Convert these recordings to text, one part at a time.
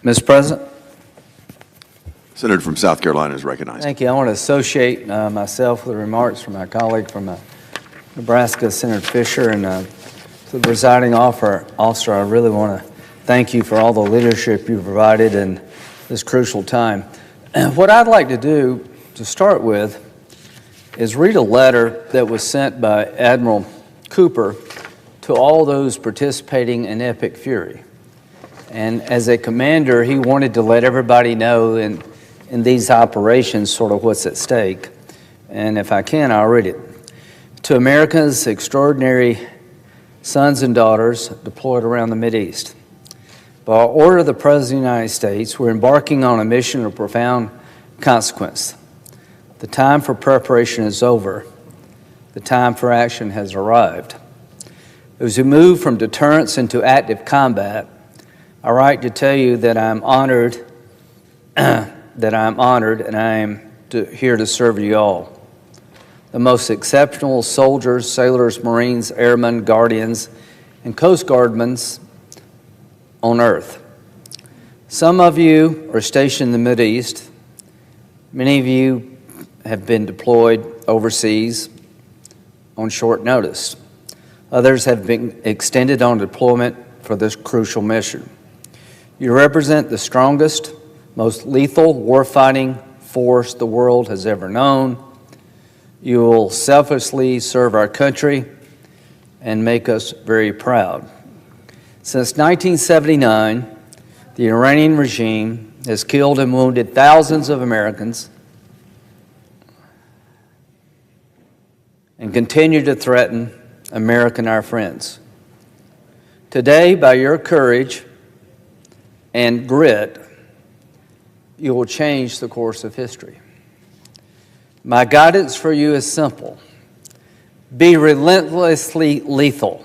Mr. President. Senator from South Carolina is recognized. Thank you. I want to associate myself with the remarks from my colleague from Nebraska, Senator Fisher, and to the presiding officer, I really want to thank you for all the leadership you provided in this crucial time. What I'd like to do to start with is read a letter that was sent by Admiral Cooper to all those participating in Epic Fury. And as a commander, he wanted to let everybody know in these operations sort of what's at stake. And if I can, I'll read it. To America's extraordinary sons and daughters deployed around the Mideast. By order of the President of the United States, we're embarking on a mission of profound consequence. The time for preparation is over. The time for action has arrived. As we move from deterrence into active combat, I write to tell you that I'm honored, and I am here to serve you all. The most exceptional soldiers, sailors, Marines, airmen, guardians, and Coast Guardmen on earth. Some of you are stationed in the Mideast. Many of you have been deployed overseas on short notice. Others have been extended on deployment for this crucial mission. You represent the strongest, most lethal warfighting force the world has ever known. You will selflessly serve our country and make us very proud. Since 1979, the Iranian regime has killed and wounded thousands of Americans and continue to threaten America and our friends. Today, by your courage and grit, you will change the course of history. My guidance for you is simple. Be relentlessly lethal.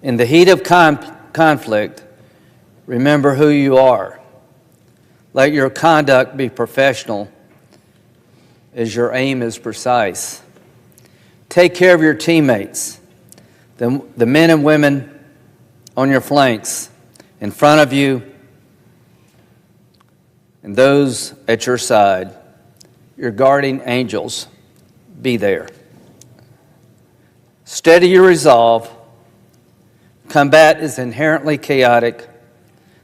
In the heat of conflict, remember who you are. Let your conduct be professional as your aim is precise. Take care of your teammates, the men and women on your flanks, in front of you, and those at your side. Your guardian angels, be there. Steady your resolve. Combat is inherently chaotic.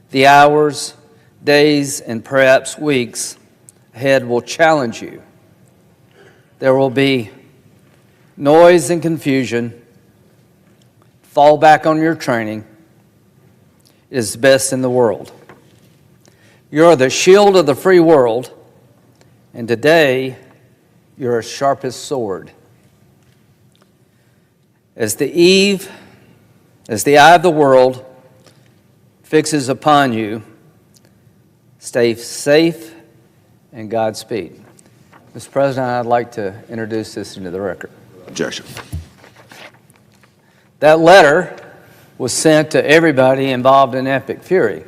The hours, days, and perhaps weeks ahead will challenge you. There will be noise and confusion. Fall back on your training. It is the best in the world. You're the shield of the free world, and today you're our sharpest sword. As the eye of the world fixes upon you, stay safe and Godspeed. Mr. President, I'd like to introduce this into the record. Objection. That letter was sent to everybody involved in Epic Fury.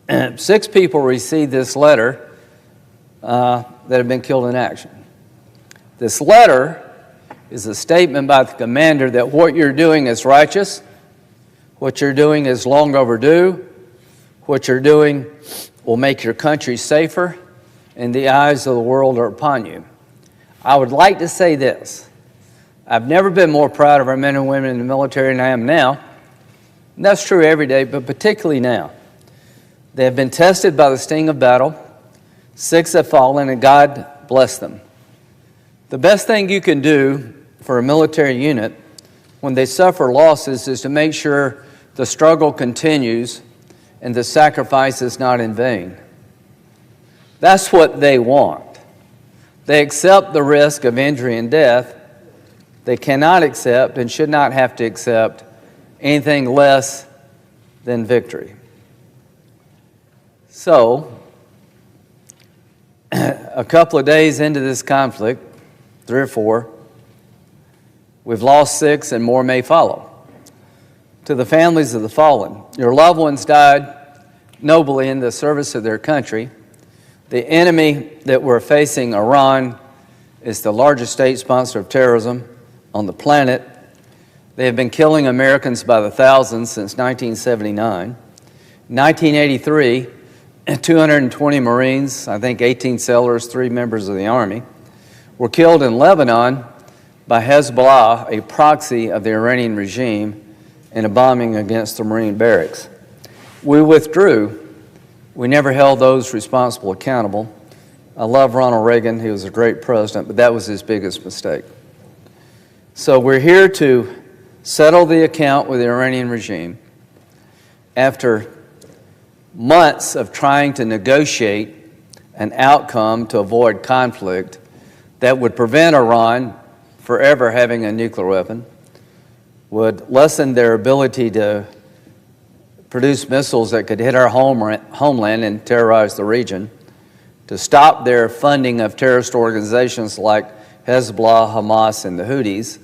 6 people received this letter that have been killed in action. This letter is a statement by the commander that what you're doing is righteous, what you're doing is long overdue, what you're doing will make your country safer, and the eyes of the world are upon you. I would like to say this. I've never been more proud of our men and women in the military than I am now. And that's true every day, but particularly now. They have been tested by the sting of battle. 6 have fallen, and God bless them. The best thing you can do for a military unit when they suffer losses is to make sure the struggle continues and the sacrifice is not in vain. That's what they want. They accept the risk of injury and death. They cannot accept and should not have to accept anything less than victory. So, a couple of days into this conflict, 3 or 4, we've lost 6 and more may follow. To the families of the fallen, your loved ones died nobly in the service of their country. The enemy that we're facing, Iran, is the largest state sponsor of terrorism on the planet. They have been killing Americans by the thousands since 1979. In 1983, 220 Marines, I think 18 sailors, 3 members of the Army, were killed in Lebanon by Hezbollah, a proxy of the Iranian regime, in a bombing against the Marine barracks. We withdrew. We never held those responsible accountable. I love Ronald Reagan. He was a great president, but that was his biggest mistake. So we're here to settle the account with the Iranian regime after months of trying to negotiate an outcome to avoid conflict that would prevent Iran forever having a nuclear weapon, would lessen their ability to produce missiles that could hit our homeland and terrorize the region, to stop their funding of terrorist organizations like Hezbollah, Hamas, and the Houthis.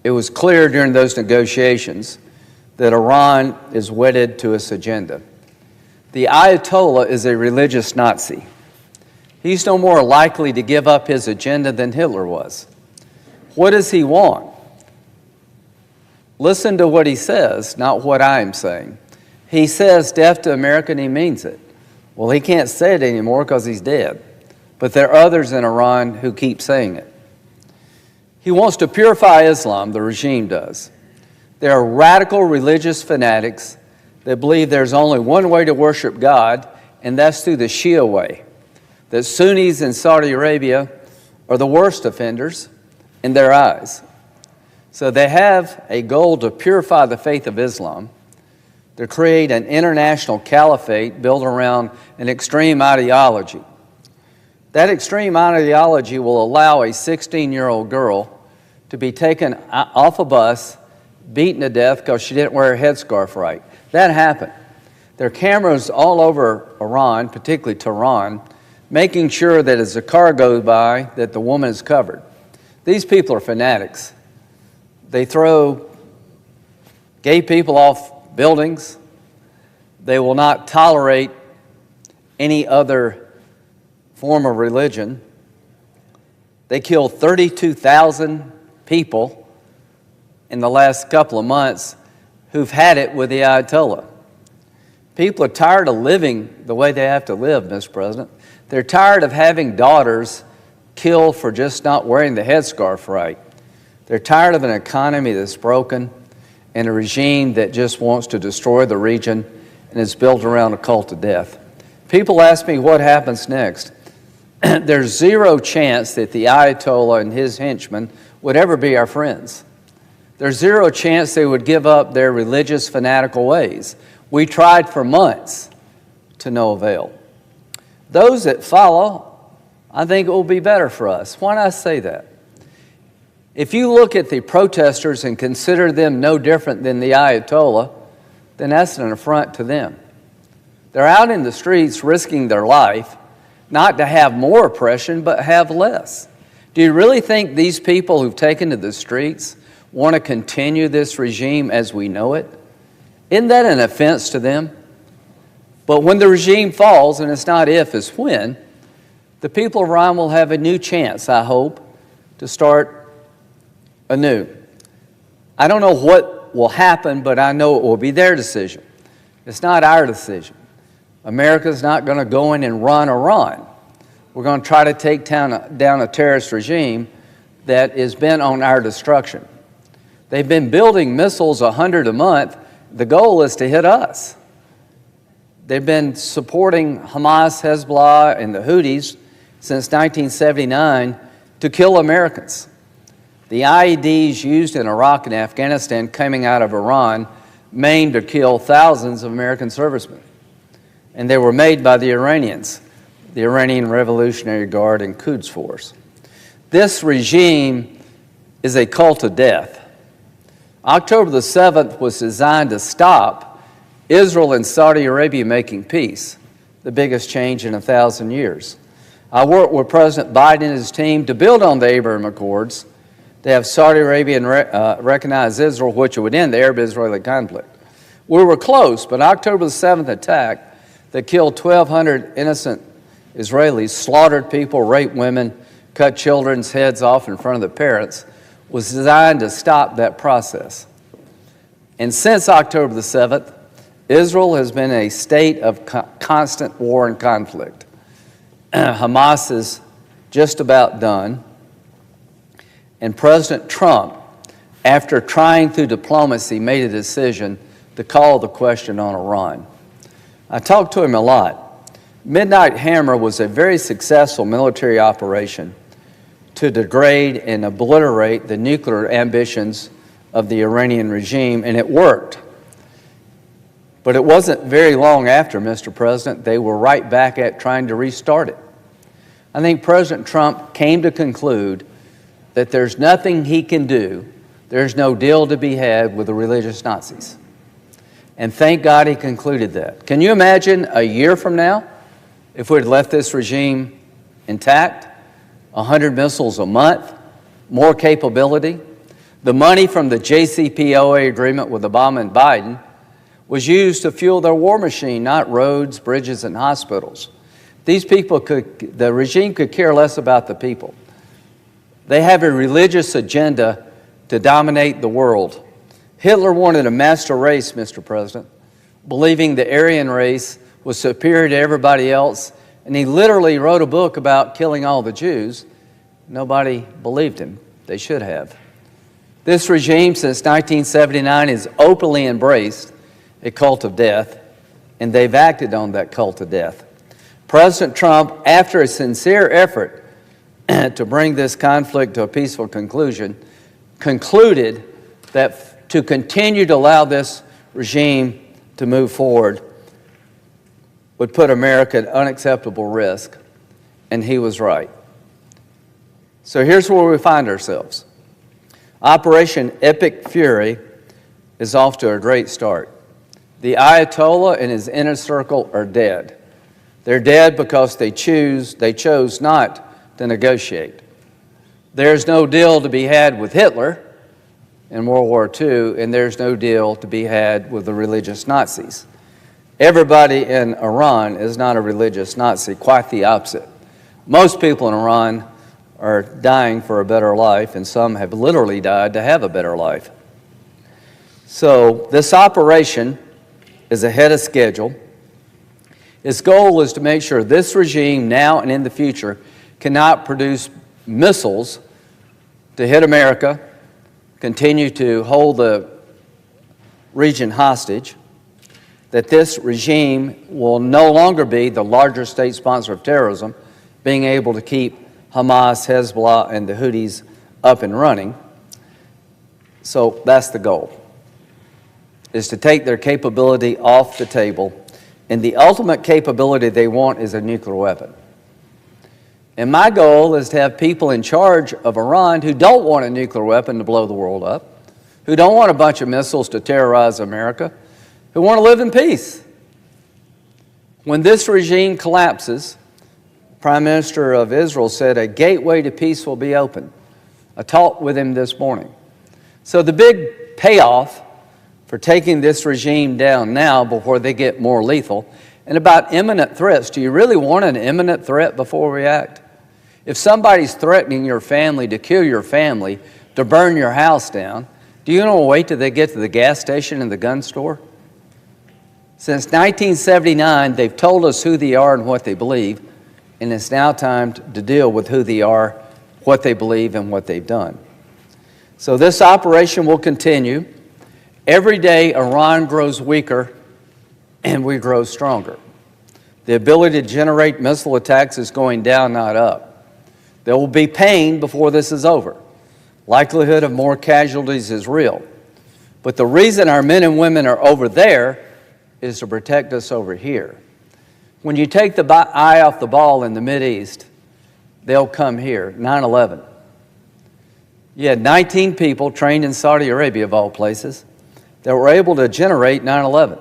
It was clear during those negotiations that Iran is wedded to its agenda. The Ayatollah is a religious Nazi. He's no more likely to give up his agenda than Hitler was. What does he want? Listen to what he says, not what I am saying. He says death to America, and he means it. Well, he can't say it anymore because he's dead. But there are others in Iran who keep saying it. He wants to purify Islam, the regime does. There are radical religious fanatics that believe there's only one way to worship God, and that's through the Shia way. That Sunnis in Saudi Arabia are the worst offenders in their eyes. So they have a goal to purify the faith of Islam, to create an international caliphate built around an extreme ideology. That extreme ideology will allow a 16-year-old girl to be taken off a bus, beaten to death because she didn't wear a headscarf right. That happened. There are cameras all over Iran, particularly Tehran, making sure that as the car goes by, that the woman is covered. These people are fanatics. They throw gay people off buildings. They will not tolerate any other form of religion. They killed 32,000 people in the last couple of months who've had it with the Ayatollah. People are tired of living the way they have to live, Mr. President. They're tired of having daughters killed for just not wearing the headscarf right. They're tired of an economy that's broken and a regime that just wants to destroy the region and is built around a cult of death. People ask me what happens next. There's zero chance that the Ayatollah and his henchmen would ever be our friends. There's zero chance they would give up their religious fanatical ways. We tried for months to no avail. Those that follow, I think it will be better for us. Why not say that? If you look at the protesters and consider them no different than the Ayatollah, then that's an affront to them. They're out in the streets risking their life, not to have more oppression, but have less. Do you really think these people who've taken to the streets want to continue this regime as we know it? Isn't that an offense to them? But when the regime falls, and it's not if, it's when, the people of Iran will have a new chance, I hope, to start anew. I don't know what will happen, but I know it will be their decision. It's not our decision. America's not going to go in and run Iran. We're going to try to take down a terrorist regime that is bent on our destruction. They've been building missiles 100 a month. The goal is to hit us. They've been supporting Hamas, Hezbollah, and the Houthis since 1979 to kill Americans. The IEDs used in Iraq and Afghanistan coming out of Iran aimed to kill thousands of American servicemen. And they were made by the Iranians, the Iranian Revolutionary Guard and Quds Force. This regime is a cult of death. October the 7th was designed to stop Israel and Saudi Arabia making peace, the biggest change in 1,000 years. I worked with President Biden and his team to build on the Abraham Accords, to have Saudi Arabia recognize Israel, which would end the Arab-Israeli conflict. We were close, but October the 7th attack that killed 1,200 innocent Israelis, slaughtered people, raped women, cut children's heads off in front of the parents, was designed to stop that process. And since October the 7th, Israel has been a state of constant war and conflict. Hamas is just about done. And President Trump, after trying through diplomacy, made a decision to call the question on Iran. I talked to him a lot. Midnight Hammer was a very successful military operation to degrade and obliterate the nuclear ambitions of the Iranian regime, and it worked. But it wasn't very long after, Mr. President, they were right back at trying to restart it. I think President Trump came to conclude that there's nothing he can do, there's no deal to be had with the religious Nazis. And thank God he concluded that. Can you imagine a year from now if we'd left this regime intact? 100 missiles a month, more capability. The money from the JCPOA agreement with Obama and Biden was used to fuel their war machine, not roads, bridges, and hospitals. These people the regime could care less about the people. They have a religious agenda to dominate the world. Hitler wanted a master race, Mr. President, believing the Aryan race was superior to everybody else, and he literally wrote a book about killing all the Jews. Nobody believed him. They should have. This regime, since 1979, has openly embraced a cult of death, and they've acted on that cult of death. President Trump, after a sincere effort to bring this conflict to a peaceful conclusion, concluded that to continue to allow this regime to move forward would put America at unacceptable risk, and he was right. So here's where we find ourselves. Operation Epic Fury is off to a great start. The Ayatollah and his inner circle are dead. They're dead because they chose not to negotiate. There's no deal to be had with Hitler in World War II, and there's no deal to be had with the religious Nazis. Everybody in Iran is not a religious Nazi, quite the opposite. Most people in Iran are dying for a better life, and some have literally died to have a better life. So this operation is ahead of schedule. Its goal is to make sure this regime, now and in the future, cannot produce missiles to hit America, continue to hold the region hostage, that this regime will no longer be the largest state sponsor of terrorism, being able to keep Hamas, Hezbollah, and the Houthis up and running. So that's the goal, is to take their capability off the table. And the ultimate capability they want is a nuclear weapon. And my goal is to have people in charge of Iran who don't want a nuclear weapon to blow the world up, who don't want a bunch of missiles to terrorize America, who want to live in peace. When this regime collapses, the Prime Minister of Israel said a gateway to peace will be open. I talked with him this morning. So the big payoff for taking this regime down now before they get more lethal, and about imminent threats. Do you really want an imminent threat before we act? If somebody's threatening your family to kill your family, to burn your house down, do you want to wait till they get to the gas station and the gun store? Since 1979, they've told us who they are and what they believe, and it's now time to deal with who they are, what they believe, and what they've done. So this operation will continue. Every day, Iran grows weaker and we grow stronger. The ability to generate missile attacks is going down, not up. There will be pain before this is over. Likelihood of more casualties is real. But the reason our men and women are over there is to protect us over here. When you take the eye off the ball in the Mideast, they'll come here. 9/11. You had 19 people trained in Saudi Arabia, of all places, that were able to generate 9/11.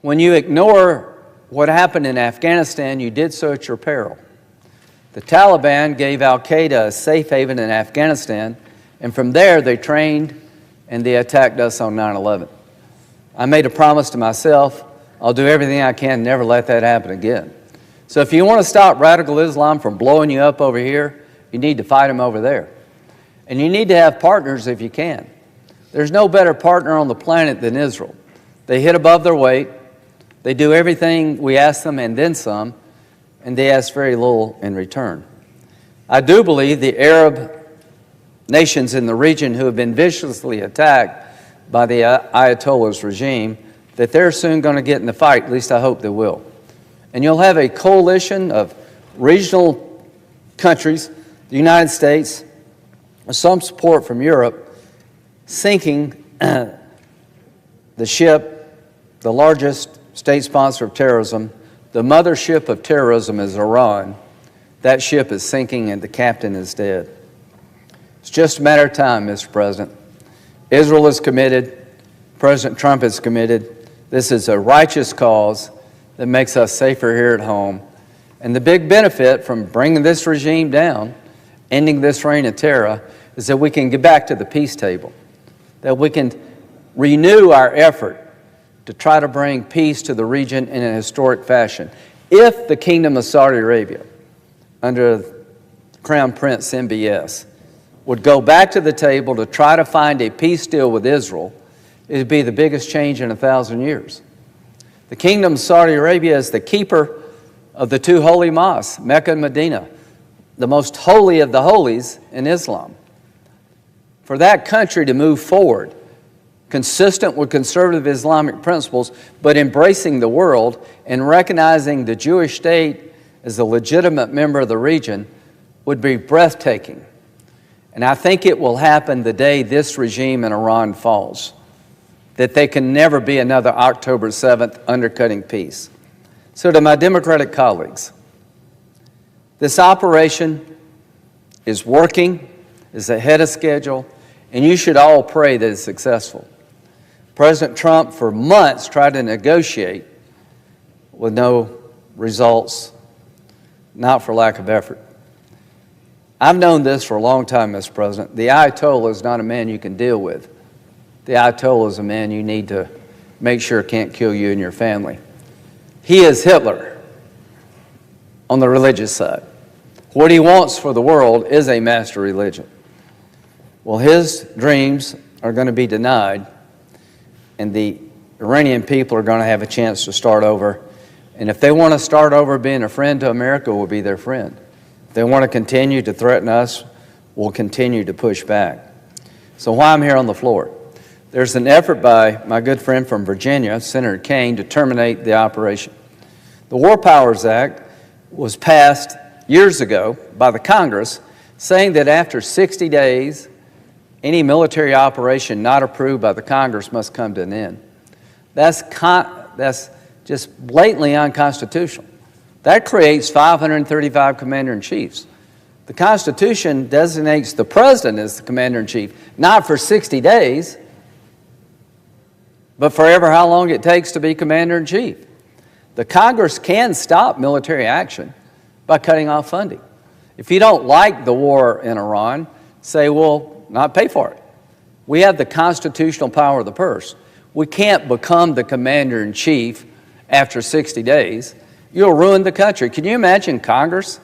When you ignore what happened in Afghanistan, you did so at your peril. The Taliban gave al-Qaeda a safe haven in Afghanistan, and from there they trained and they attacked us on 9/11. I made a promise to myself, I'll do everything I can to never let that happen again. So if you want to stop radical Islam from blowing you up over here, you need to fight them over there. And you need to have partners if you can. There's no better partner on the planet than Israel. They hit above their weight. They do everything we ask them and then some, and they ask very little in return. I do believe the Arab nations in the region who have been viciously attacked by the Ayatollah's regime, that they're soon going to get in the fight, at least I hope they will. And you'll have a coalition of regional countries, the United States, with some support from Europe, sinking the ship, the largest state sponsor of terrorism. The mothership of terrorism is Iran. That ship is sinking and the captain is dead. It's just a matter of time, Mr. President. Israel is committed. President Trump is committed. This is a righteous cause that makes us safer here at home. And the big benefit from bringing this regime down, ending this reign of terror, is that we can get back to the peace table, that we can renew our effort to try to bring peace to the region in a historic fashion. If the Kingdom of Saudi Arabia, under Crown Prince MBS, would go back to the table to try to find a peace deal with Israel, it would be the biggest change in 1,000 years. The Kingdom of Saudi Arabia is the keeper of the two holy mosques, Mecca and Medina, the most holy of the holies in Islam. For that country to move forward, consistent with conservative Islamic principles, but embracing the world and recognizing the Jewish state as a legitimate member of the region, would be breathtaking. And I think it will happen the day this regime in Iran falls, that they can never be another October 7th undercutting peace. So to my Democratic colleagues, this operation is working, is ahead of schedule, and you should all pray that it's successful. President Trump for months tried to negotiate with no results, not for lack of effort. I've known this for a long time, Mr. President. The Ayatollah is not a man you can deal with. The Ayatollah is a man you need to make sure can't kill you and your family. He is Hitler on the religious side. What he wants for the world is a master religion. Well, his dreams are going to be denied, and the Iranian people are going to have a chance to start over. And if they want to start over being a friend to America, we'll be their friend. If they want to continue to threaten us, we'll continue to push back. So why I'm here on the floor? There's an effort by my good friend from Virginia, Senator Kaine, to terminate the operation. The War Powers Act was passed years ago by the Congress, saying that after 60 days, any military operation not approved by the Congress must come to an end. That's just blatantly unconstitutional. That creates 535 commander-in-chiefs. The Constitution designates the president as the commander-in-chief, not for 60 days, but forever how long it takes to be commander-in-chief. The Congress can stop military action by cutting off funding. If you don't like the war in Iran, say, well, not pay for it. We have the constitutional power of the purse. We can't become the commander-in-chief after 60 days. You'll ruin the country. Can you imagine Congress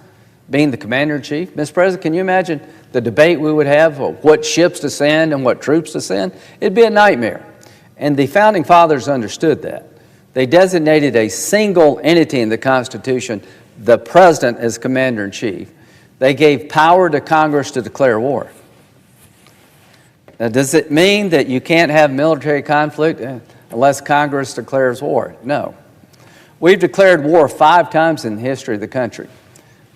being the commander-in-chief? Mr. President, can you imagine the debate we would have of what ships to send and what troops to send? It'd be a nightmare. And the Founding Fathers understood that. They designated a single entity in the Constitution, the President, as Commander-in-Chief. They gave power to Congress to declare war. Now, does it mean that you can't have military conflict unless Congress declares war? No. We've declared war 5 times in the history of the country.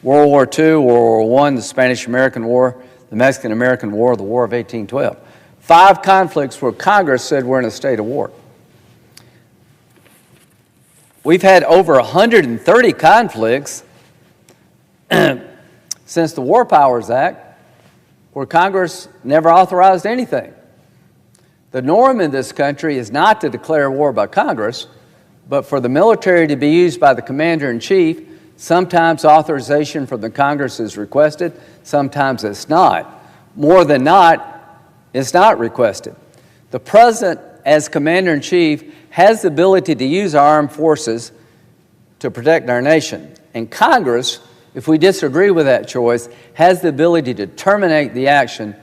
World War II, World War I, the Spanish-American War, the Mexican-American War, the War of 1812. 5 conflicts where Congress said we're in a state of war. We've had over 130 conflicts since the War Powers Act where Congress never authorized anything. The norm in this country is not to declare war by Congress, but for the military to be used by the commander-in-chief. Sometimes authorization from the Congress is requested, sometimes it's not. More than not, it's not requested. The President, as Commander-in-Chief, has the ability to use our armed forces to protect our nation. And Congress, if we disagree with that choice, has the ability to terminate the action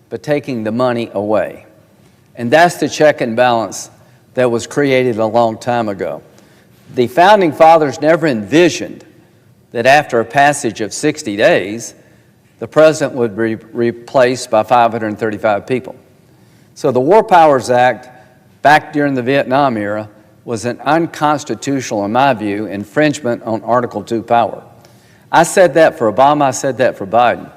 by taking the money away. And that's the check and balance that was created a long time ago. The Founding Fathers never envisioned that after a passage of 60 days, the president would be replaced by 535 people. So the War Powers Act, back during the Vietnam era, was an unconstitutional, in my view, infringement on Article II power. I said that for Obama, I said that for Biden.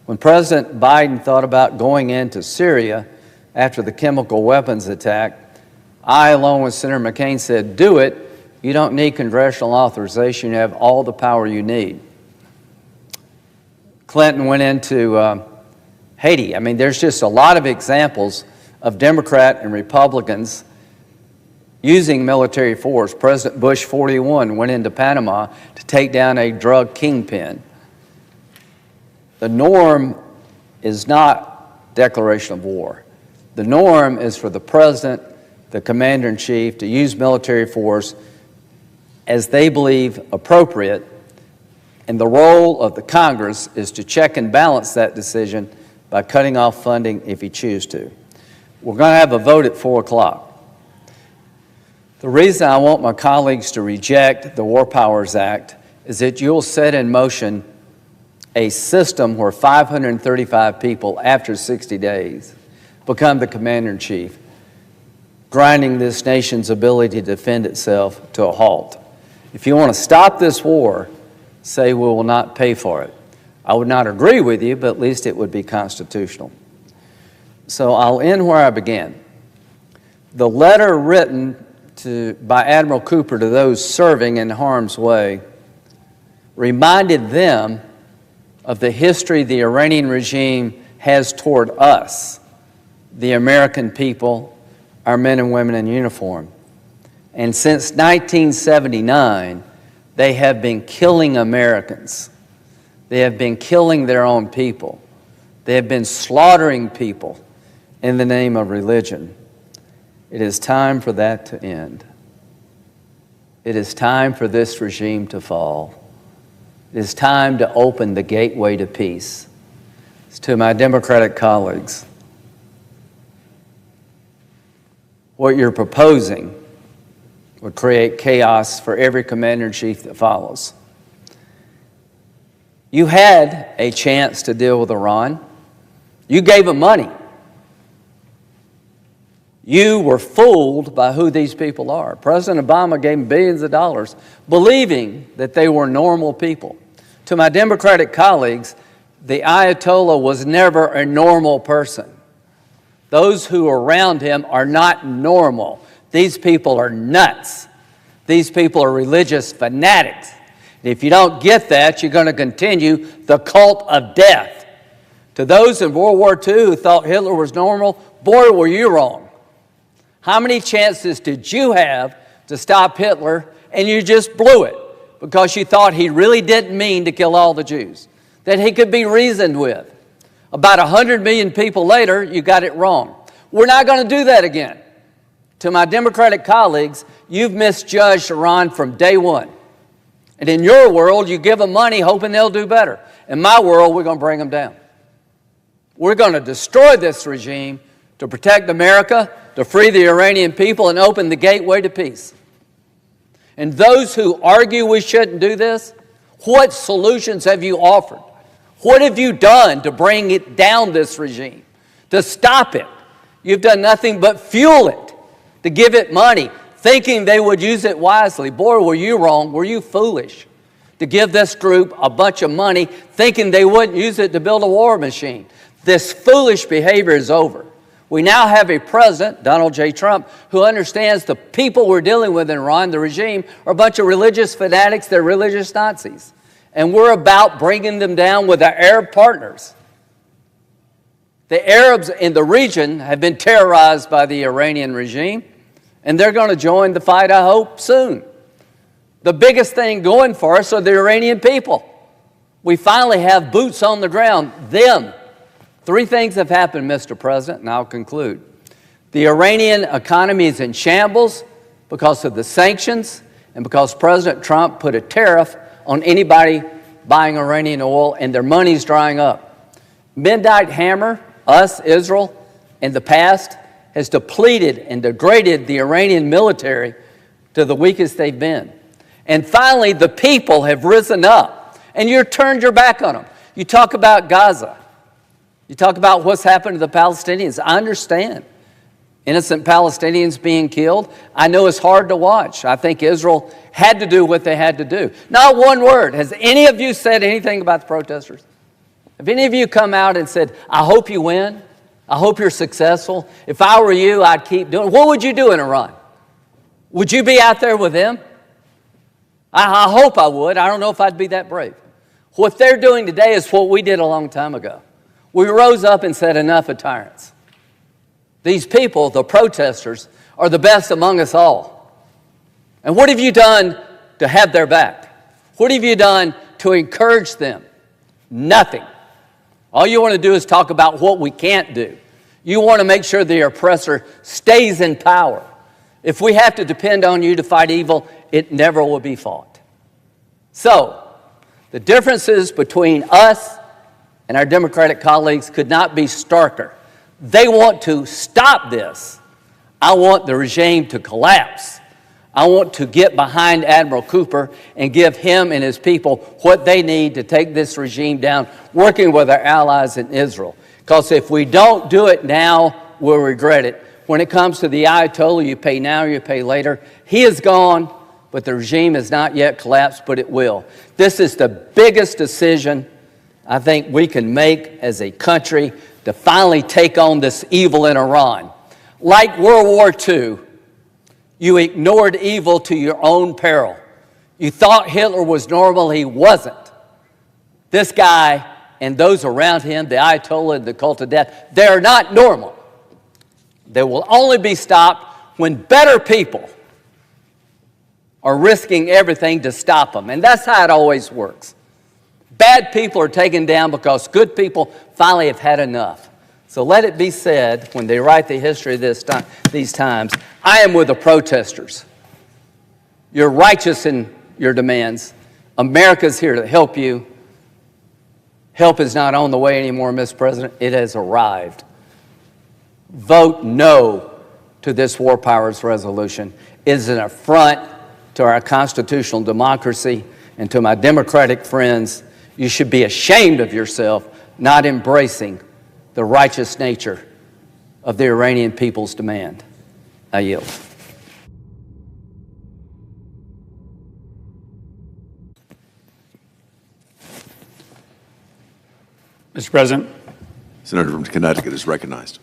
When President Biden thought about going into Syria after the chemical weapons attack, I, along with Senator McCain, said, do it. You don't need congressional authorization. You have all the power you need. Clinton went into Haiti. I mean, there's just a lot of examples of Democrat and Republicans using military force. President Bush 41 went into Panama to take down a drug kingpin. The norm is not declaration of war. The norm is for the president, the commander-in-chief, to use military force as they believe appropriate, and the role of the Congress is to check and balance that decision by cutting off funding if he chooses to. We're going to have a vote at 4 o'clock. The reason I want my colleagues to reject the War Powers Act is that you'll set in motion a system where 535 people, after 60 days, become the commander-in-chief, grinding this nation's ability to defend itself to a halt. If you want to stop this war, say we will not pay for it. I would not agree with you, but at least it would be constitutional. So I'll end where I began. The letter written by Admiral Cooper to those serving in harm's way reminded them of the history the Iranian regime has toward us, the American people, our men and women in uniform. And since 1979, they have been killing Americans. They have been killing their own people. They have been slaughtering people in the name of religion. It is time for that to end. It is time for this regime to fall. It is time to open the gateway to peace. To my Democratic colleagues, what you're proposing would create chaos for every commander-in-chief that follows. You had a chance to deal with Iran. You gave them money. You were fooled by who these people are. President Obama gave them billions of dollars, believing that they were normal people. To my Democratic colleagues, the Ayatollah was never a normal person. Those who are around him are not normal. These people are nuts. These people are religious fanatics. If you don't get that, you're going to continue the cult of death. To those in World War II who thought Hitler was normal, boy, were you wrong. How many chances did you have to stop Hitler and you just blew it because you thought he really didn't mean to kill all the Jews, that he could be reasoned with? About 100 million people later, you got it wrong. We're not going to do that again. To my Democratic colleagues, you've misjudged Iran from day one. And in your world, you give them money hoping they'll do better. In my world, we're going to bring them down. We're going to destroy this regime to protect America, to free the Iranian people, and open the gateway to peace. And those who argue we shouldn't do this, what solutions have you offered? What have you done to bring it down, this regime, to stop it? You've done nothing but fuel it, to give it money, thinking they would use it wisely. Boy, were you wrong, were you foolish, to give this group a bunch of money, thinking they wouldn't use it to build a war machine. This foolish behavior is over. We now have a president, Donald J. Trump, who understands the people we're dealing with in Iran, the regime, are a bunch of religious fanatics, they're religious Nazis. And we're about bringing them down with our Arab partners. The Arabs in the region have been terrorized by the Iranian regime, and they're going to join the fight, I hope, soon. The biggest thing going for us are the Iranian people. We finally have boots on the ground, them. 3 things have happened, Mr. President, and I'll conclude. The Iranian economy is in shambles because of the sanctions and because President Trump put a tariff on anybody buying Iranian oil, and their money's drying up. Midnight Hammer, us, Israel, in the past, has depleted and degraded the Iranian military to the weakest they've been. And finally, the people have risen up, and you've turned your back on them. You talk about Gaza. You talk about what's happened to the Palestinians. I understand. Innocent Palestinians being killed. I know it's hard to watch. I think Israel had to do what they had to do. Not one word. Has any of you said anything about the protesters? Have any of you come out and said, I hope you win? I hope you're successful. If I were you, I'd keep doing it. What would you do in Iran? Would you be out there with them? I hope I would. I don't know if I'd be that brave. What they're doing today is what we did a long time ago. We rose up and said, enough of tyrants. These people, the protesters, are the best among us all. And what have you done to have their back? What have you done to encourage them? Nothing. All you want to do is talk about what we can't do. You want to make sure the oppressor stays in power. If we have to depend on you to fight evil, it never will be fought. So, the differences between us and our Democratic colleagues could not be starker. They want to stop this. I want the regime to collapse. I want to get behind Admiral Cooper and give him and his people what they need to take this regime down, working with our allies in Israel. Because if we don't do it now, we'll regret it. When it comes to the Ayatollah, you pay now, you pay later. He is gone, but the regime has not yet collapsed, but it will. This is the biggest decision I think we can make as a country to finally take on this evil in Iran. Like World War II, you ignored evil to your own peril. You thought Hitler was normal, he wasn't. This guy and those around him, the Ayatollah and the cult of death, they're not normal. They will only be stopped when better people are risking everything to stop them. And that's how it always works. Bad people are taken down because good people finally have had enough. So let it be said, when they write the history of these times, I am with the protesters. You're righteous in your demands. America's here to help you. Help is not on the way anymore, Mr. President. It has arrived. Vote no to this war powers resolution. It is an affront to our constitutional democracy, and to my Democratic friends, you should be ashamed of yourself not embracing the righteous nature of the Iranian people's demand. I yield. Mr. President. Senator from Connecticut is recognized.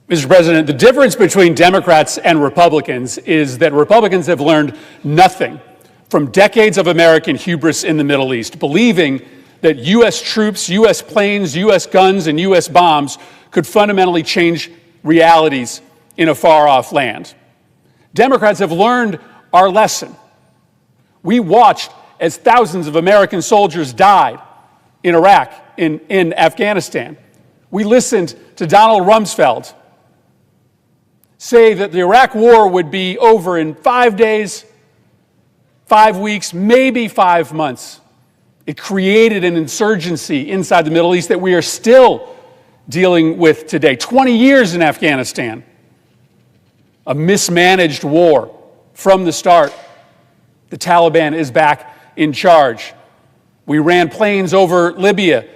Mr. President, the difference between Democrats and Republicans is that Republicans have learned nothing from decades of American hubris in the Middle East, believing that U.S. troops, U.S. planes, U.S. guns, and U.S. bombs could fundamentally change realities in a far-off land. Democrats have learned our lesson. We watched as thousands of American soldiers died in Iraq, in Afghanistan. We listened to Donald Rumsfeld say that the Iraq war would be over in 5 days, 5 weeks, maybe 5 months. It created an insurgency inside the Middle East that we are still dealing with today. 20 years in Afghanistan. A mismanaged war from the start. The Taliban is back in charge. We ran planes over Libya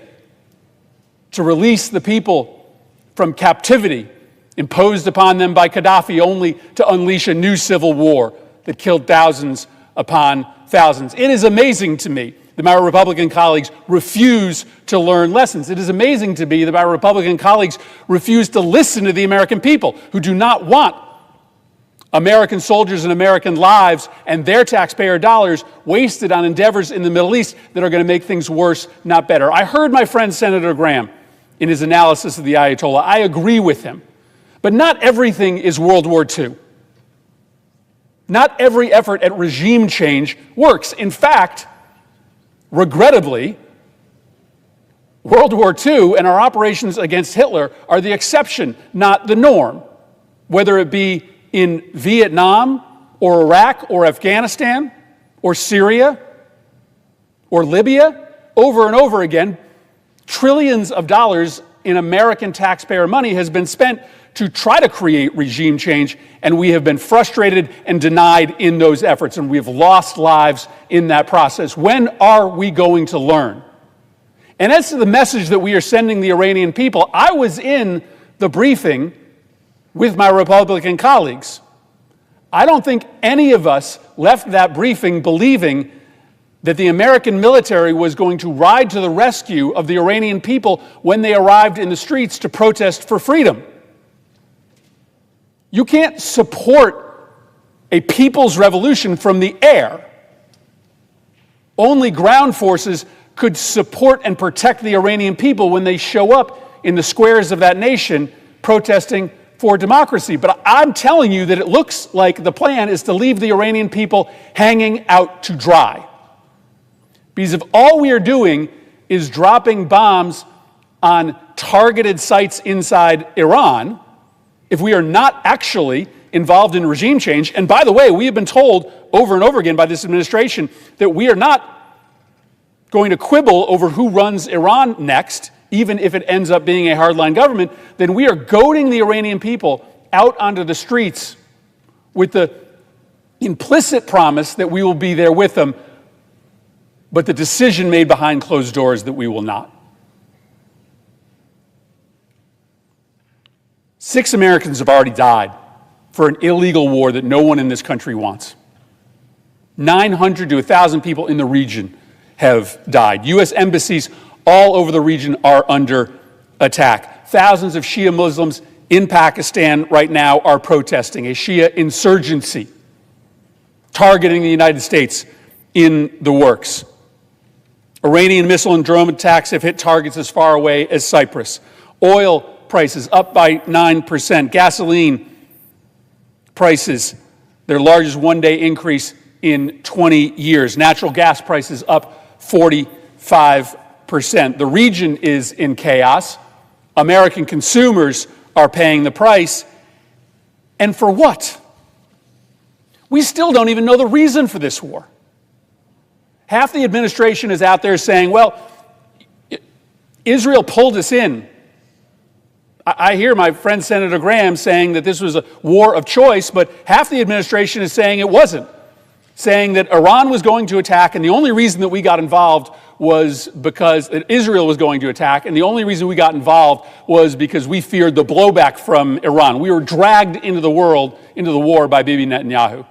to release the people from captivity imposed upon them by Gaddafi, only to unleash a new civil war that killed thousands upon thousands. It is amazing to me that my Republican colleagues refuse to learn lessons. It is amazing to me that my Republican colleagues refuse to listen to the American people, who do not want American soldiers and American lives and their taxpayer dollars wasted on endeavors in the Middle East that are going to make things worse, not better. I heard my friend Senator Graham in his analysis of the Ayatollah. I agree with him. But not everything is World War II. Not every effort at regime change works. In fact, regrettably, World War II and our operations against Hitler are the exception, not the norm. Whether it be in Vietnam or Iraq or Afghanistan or Syria or Libya, over and over again, trillions of dollars in American taxpayer money has been spent to try to create regime change, and we have been frustrated and denied in those efforts, and we have lost lives in that process. When are we going to learn? And as to the message that we are sending the Iranian people, I was in the briefing with my Republican colleagues. I don't think any of us left that briefing believing that the American military was going to ride to the rescue of the Iranian people when they arrived in the streets to protest for freedom. You can't support a people's revolution from the air. Only ground forces could support and protect the Iranian people when they show up in the squares of that nation protesting for democracy. But I'm telling you that it looks like the plan is to leave the Iranian people hanging out to dry. Because if all we are doing is dropping bombs on targeted sites inside Iran, if we are not actually involved in regime change, and by the way, we have been told over and over again by this administration that we are not going to quibble over who runs Iran next, even if it ends up being a hardline government, then we are goading the Iranian people out onto the streets with the implicit promise that we will be there with them, but the decision made behind closed doors that we will not. 6 Americans have already died for an illegal war that no one in this country wants. 900 to 1,000 people in the region have died. U.S. embassies all over the region are under attack. Thousands of Shia Muslims in Pakistan right now are protesting, a Shia insurgency targeting the United States in the works. Iranian missile and drone attacks have hit targets as far away as Cyprus. Oil prices up by 9%. Gasoline prices, their largest one-day increase in 20 years. Natural gas prices up 45%. The region is in chaos. American consumers are paying the price. And for what? We still don't even know the reason for this war. Half the administration is out there saying, well, Israel pulled us in. I hear my friend Senator Graham saying that this was a war of choice, but half the administration is saying it wasn't, saying that Iran was going to attack, and the only reason that we got involved was because Israel was going to attack, and the only reason we got involved was because we feared the blowback from Iran. We were dragged into the war by Bibi Netanyahu.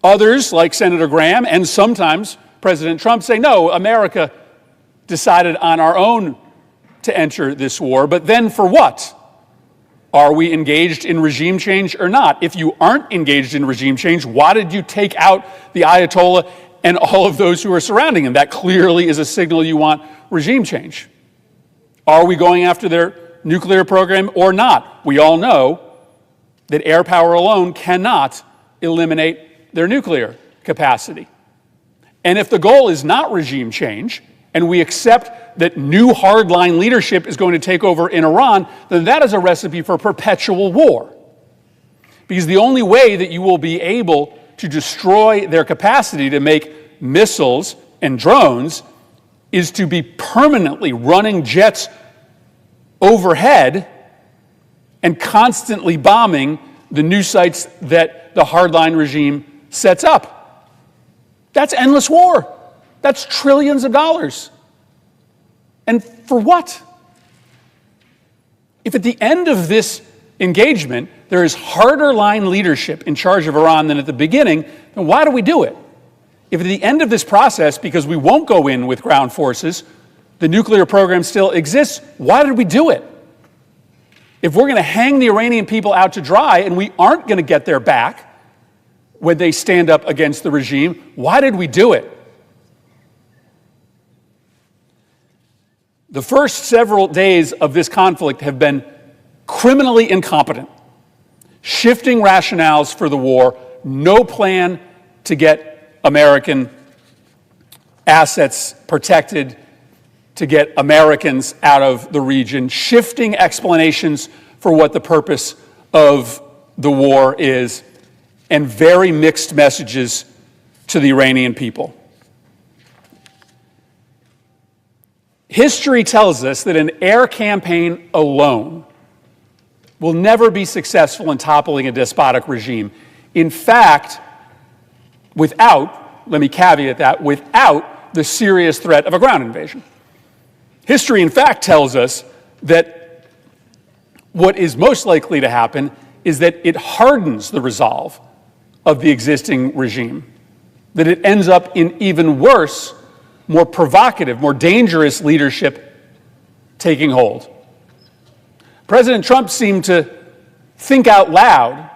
Others, like Senator Graham, and sometimes President Trump, say, no, America decided on our own to enter this war, but then for what? Are we engaged in regime change or not? If you aren't engaged in regime change, why did you take out the Ayatollah and all of those who are surrounding him? That clearly is a signal you want regime change. Are we going after their nuclear program or not? We all know that air power alone cannot eliminate their nuclear capacity. And if the goal is not regime change, and we accept that new hardline leadership is going to take over in Iran, then that is a recipe for perpetual war. Because the only way that you will be able to destroy their capacity to make missiles and drones is to be permanently running jets overhead and constantly bombing the new sites that the hardline regime sets up. That's endless war. That's trillions of dollars. And for what? If at the end of this engagement, there is harder line leadership in charge of Iran than at the beginning, then why do we do it? If at the end of this process, because we won't go in with ground forces, the nuclear program still exists, why did we do it? If we're going to hang the Iranian people out to dry and we aren't going to get their back when they stand up against the regime, why did we do it? The first several days of this conflict have been criminally incompetent, shifting rationales for the war, no plan to get American assets protected, to get Americans out of the region, shifting explanations for what the purpose of the war is, and very mixed messages to the Iranian people. History tells us that an air campaign alone will never be successful in toppling a despotic regime. In fact, let me caveat that, without the serious threat of a ground invasion. History, in fact, tells us that what is most likely to happen is that it hardens the resolve of the existing regime, that it ends up in even worse, more provocative, more dangerous leadership taking hold. President Trump seemed to think out loud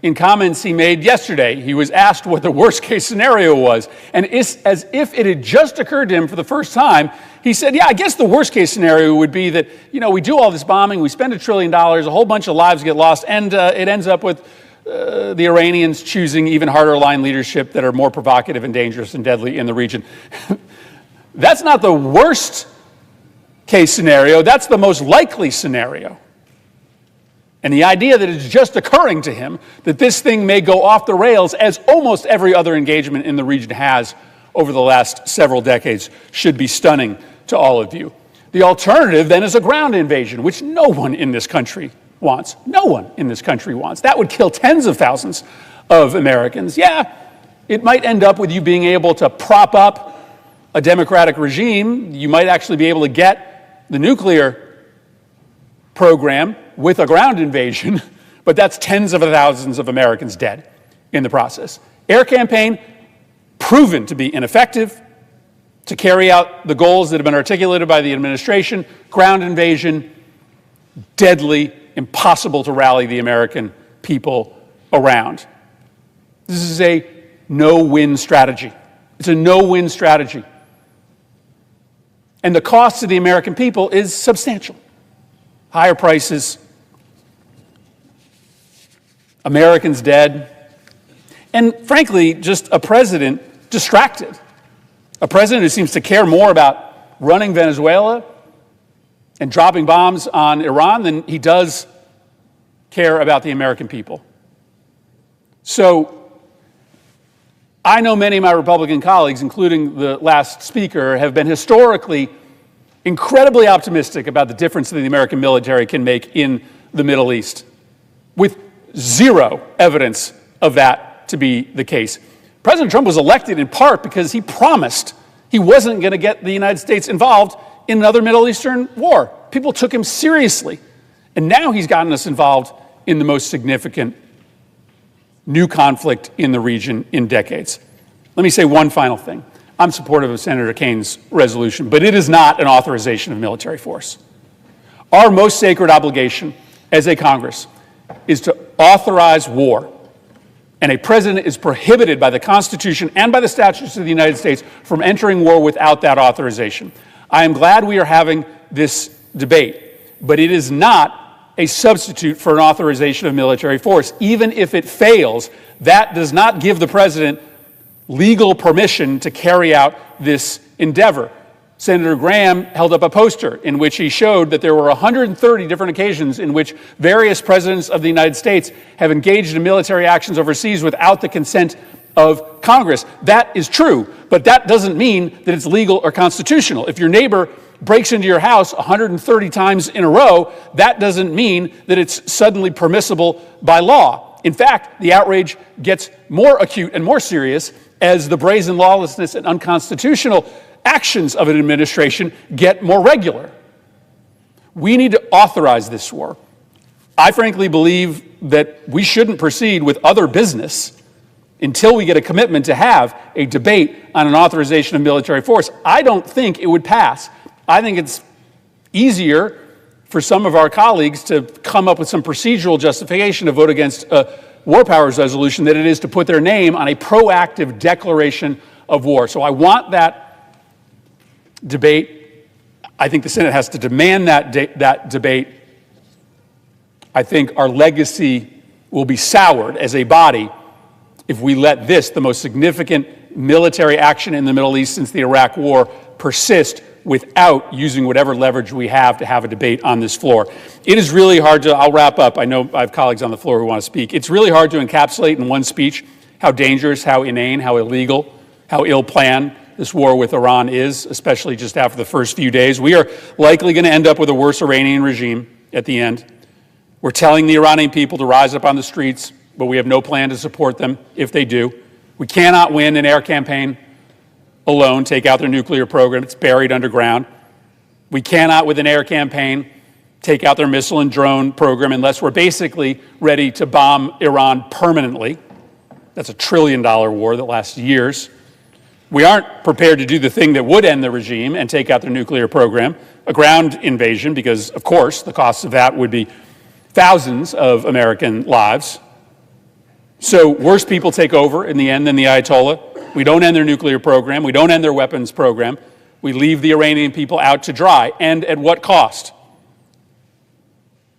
in comments he made yesterday. He was asked what the worst case scenario was, and it's as if it had just occurred to him for the first time. He said, yeah, I guess the worst case scenario would be that, we do all this bombing, we spend $1 trillion, a whole bunch of lives get lost, and it ends up with the Iranians choosing even harder line leadership that are more provocative and dangerous and deadly in the region. That's not the worst case scenario, that's the most likely scenario. And the idea that it's just occurring to him that this thing may go off the rails, as almost every other engagement in the region has over the last several decades, should be stunning to all of you. The alternative then is a ground invasion, which no one in this country wants. No one in this country wants. That would kill tens of thousands of Americans. Yeah, it might end up with you being able to prop up a democratic regime. You might actually be able to get the nuclear program with a ground invasion, but that's tens of thousands of Americans dead in the process. Air campaign, proven to be ineffective to carry out the goals that have been articulated by the administration. Ground invasion, deadly, impossible to rally the American people around. This is a no-win strategy. It's a no-win strategy. And the cost to the American people is substantial. Higher prices, Americans dead, and frankly, just a president distracted. A president who seems to care more about running Venezuela and dropping bombs on Iran than he does care about the American people. So I know many of my Republican colleagues, including the last speaker, have been historically incredibly optimistic about the difference that the American military can make in the Middle East, with zero evidence of that to be the case. President Trump was elected in part because he promised he wasn't going to get the United States involved in another Middle Eastern war. People took him seriously. And now he's gotten us involved in the most significant new conflict in the region in decades. Let me say one final thing. I'm supportive of Senator Kane's resolution, but it is not an authorization of military force. Our most sacred obligation as a Congress is to authorize war. And a president is prohibited by the Constitution and by the statutes of the United States from entering war without that authorization. I am glad we are having this debate, but it is not a substitute for an authorization of military force. Even if it fails, that does not give the president legal permission to carry out this endeavor. Senator Graham held up a poster in which he showed that there were 130 different occasions in which various presidents of the United States have engaged in military actions overseas without the consent of Congress. That is true, but that doesn't mean that it's legal or constitutional. If your neighbor breaks into your house 130 times in a row, that doesn't mean that it's suddenly permissible by law. In fact, the outrage gets more acute and more serious as the brazen lawlessness and unconstitutional actions of an administration get more regular. We need to authorize this war. I frankly believe that we shouldn't proceed with other business until we get a commitment to have a debate on an authorization of military force. I don't think it would pass. I think it's easier for some of our colleagues to come up with some procedural justification to vote against a war powers resolution than it is to put their name on a proactive declaration of war. So I want that debate. I think the Senate has to demand that debate. I think our legacy will be soured as a body if we let this, the most significant military action in the Middle East since the Iraq War, persist without using whatever leverage we have to have a debate on this floor. It is really hard to, I'll wrap up. I know I have colleagues on the floor who want to speak. It's really hard to encapsulate in one speech how dangerous, how inane, how illegal, how ill-planned this war with Iran is, especially just after the first few days. We are likely going to end up with a worse Iranian regime at the end. We're telling the Iranian people to rise up on the streets, but we have no plan to support them if they do. We cannot win an air campaign alone, take out their nuclear program. It's buried underground. We cannot, with an air campaign, take out their missile and drone program unless we're basically ready to bomb Iran permanently. That's $1 trillion war that lasts years. We aren't prepared to do the thing that would end the regime and take out their nuclear program, a ground invasion, because, of course, the cost of that would be thousands of American lives. So worse people take over in the end than the Ayatollah. We don't end their nuclear program. We don't end their weapons program. We leave the Iranian people out to dry. And at what cost?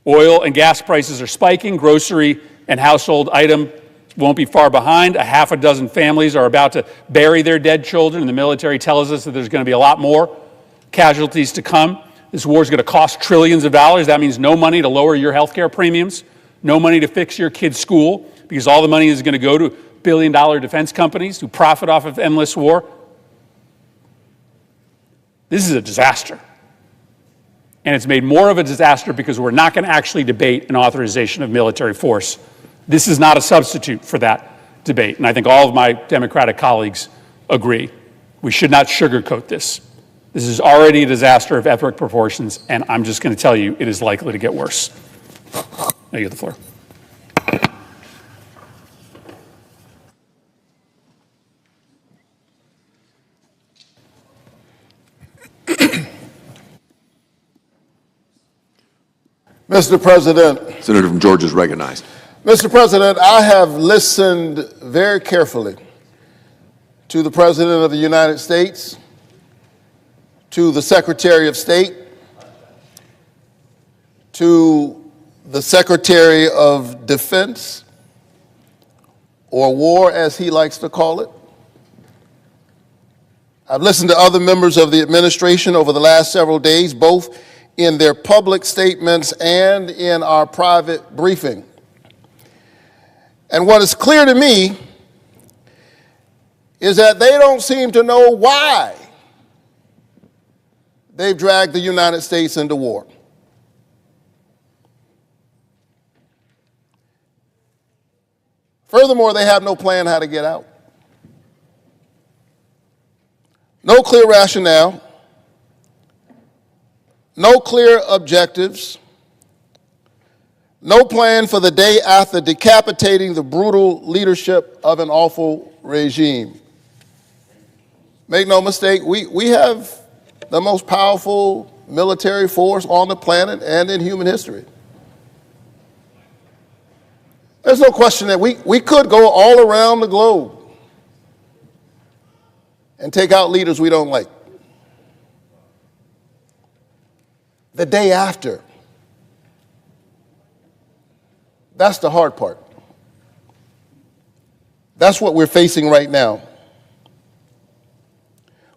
Oil and gas prices are spiking. Grocery and household item won't be far behind. A half a dozen families are about to bury their dead children, and the military tells us that there's going to be a lot more casualties to come. This war is going to cost trillions of dollars. That means no money to lower your health care premiums, no money to fix your kid's school, because all the money is going to go to billion-dollar defense companies who profit off of endless war. This is a disaster. And it's made more of a disaster because we're not going to actually debate an authorization of military force. This is not a substitute for that debate, and I think all of my Democratic colleagues agree. We should not sugarcoat this. This is already a disaster of epic proportions, and I'm just going to tell you it is likely to get worse. I give the floor. Mr. President. Senator from Georgia is recognized. Mr. President, I have listened very carefully to the President of the United States, to the Secretary of State, to the Secretary of Defense, or War as he likes to call it. I've listened to other members of the administration over the last several days, both in their public statements and in our private briefing. And what is clear to me is that they don't seem to know why they've dragged the United States into war. Furthermore, they have no plan how to get out. No clear rationale, no clear objectives, no plan for the day after decapitating the brutal leadership of an awful regime. Make no mistake, we have the most powerful military force on the planet and in human history. There's no question that we could go all around the globe and take out leaders we don't like. The day after, that's the hard part. That's what we're facing right now.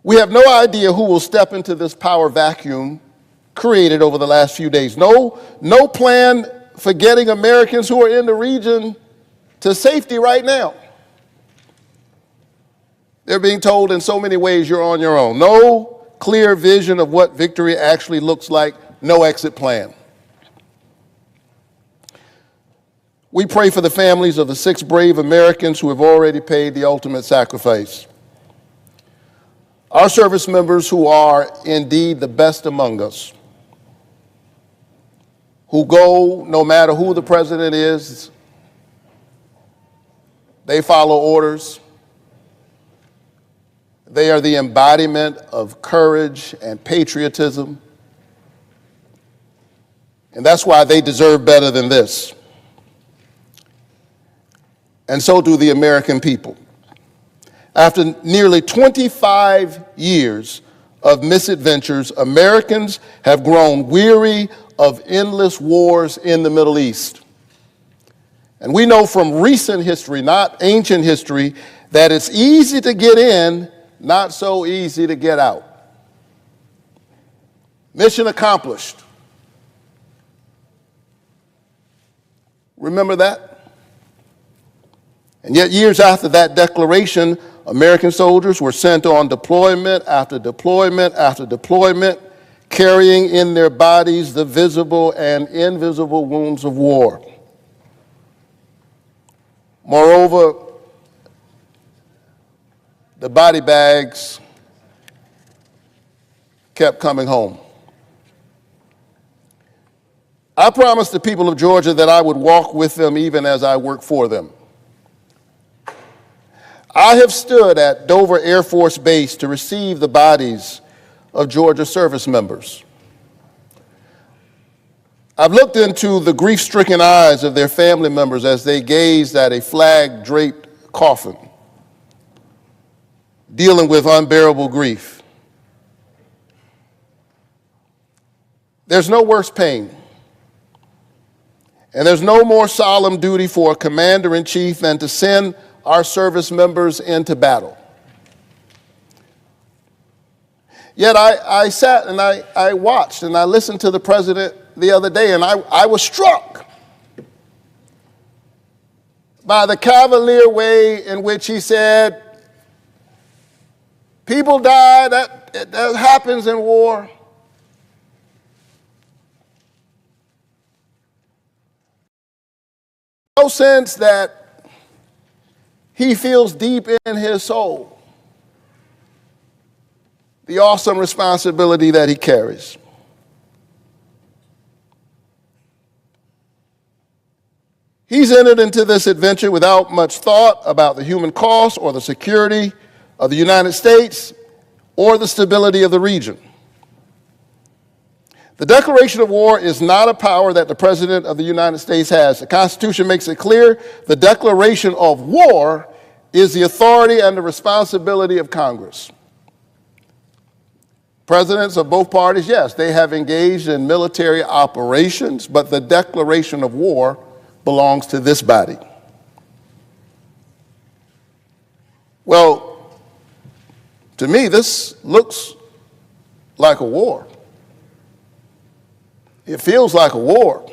We have no idea who will step into this power vacuum created over the last few days. No plan for getting Americans who are in the region to safety right now. They're being told in so many ways you're on your own. No clear vision of what victory actually looks like. No exit plan. We pray for the families of the 6 brave Americans who have already paid the ultimate sacrifice. Our service members who are indeed the best among us, who go no matter who the president is, they follow orders. They are the embodiment of courage and patriotism. And that's why they deserve better than this. And so do the American people. After nearly 25 years of misadventures, Americans have grown weary of endless wars in the Middle East. And we know from recent history, not ancient history, that it's easy to get in, not so easy to get out. Mission accomplished. Remember that? And yet years after that declaration, American soldiers were sent on deployment after deployment after deployment, carrying in their bodies the visible and invisible wounds of war. Moreover, the body bags kept coming home. I promised the people of Georgia that I would walk with them even as I work for them. I have stood at Dover Air Force Base to receive the bodies of Georgia service members. I've looked into the grief-stricken eyes of their family members as they gazed at a flag-draped coffin, dealing with unbearable grief. There's no worse pain, and there's no more solemn duty for a commander-in-chief than to send our service members into battle. Yet I sat and I watched and I listened to the president the other day, and I was struck by the cavalier way in which he said, people die, that happens in war. No sense that he feels deep in his soul the awesome responsibility that he carries. He's entered into this adventure without much thought about the human cost or the security of the United States or the stability of the region. The declaration of war is not a power that the President of the United States has. The Constitution makes it clear the declaration of war is the authority and the responsibility of Congress. Presidents of both parties, yes, they have engaged in military operations, but the declaration of war belongs to this body. Well, to me, this looks like a war. It feels like a war.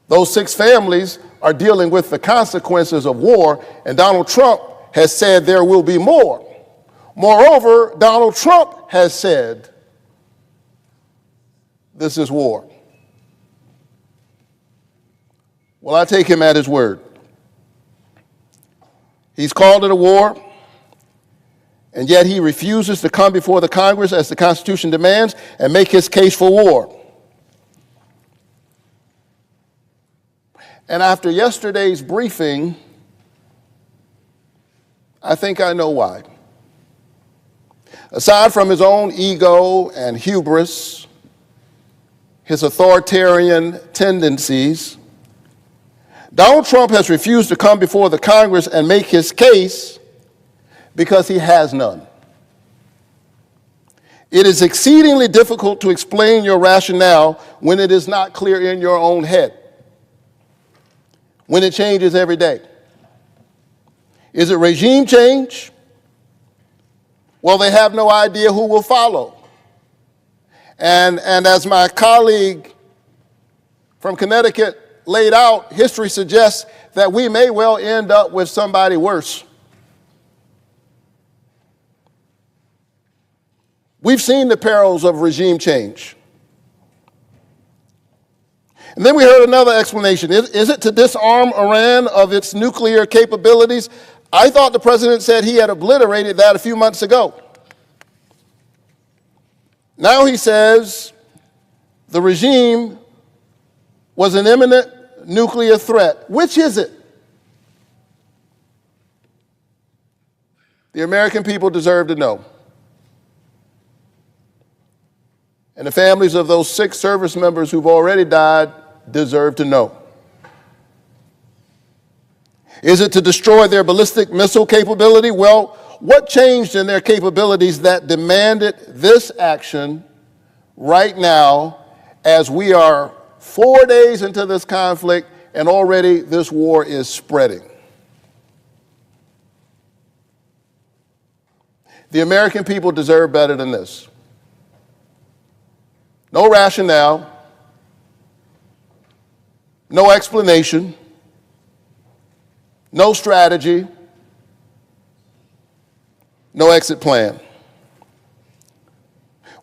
Those 6 families are dealing with the consequences of war, and Donald Trump has said there will be more. Moreover, Donald Trump has said this is war. Well, I take him at his word. He's called it a war, and yet he refuses to come before the Congress as the Constitution demands and make his case for war. And after yesterday's briefing, I think I know why. Aside from his own ego and hubris, his authoritarian tendencies, Donald Trump has refused to come before the Congress and make his case because he has none. It is exceedingly difficult to explain your rationale when it is not clear in your own head, when it changes every day. Is it regime change? Well, they have no idea who will follow. And as my colleague from Connecticut laid out, history suggests that we may well end up with somebody worse. We've seen the perils of regime change. And then we heard another explanation. Is it to disarm Iran of its nuclear capabilities? I thought the president said he had obliterated that a few months ago. Now he says the regime was an imminent nuclear threat. Which is it? The American people deserve to know. And the families of those 6 service members who've already died deserve to know. Is it to destroy their ballistic missile capability? Well, what changed in their capabilities that demanded this action right now as we are 4 days into this conflict and already this war is spreading? The American people deserve better than this. No rationale, no explanation, no strategy, no exit plan.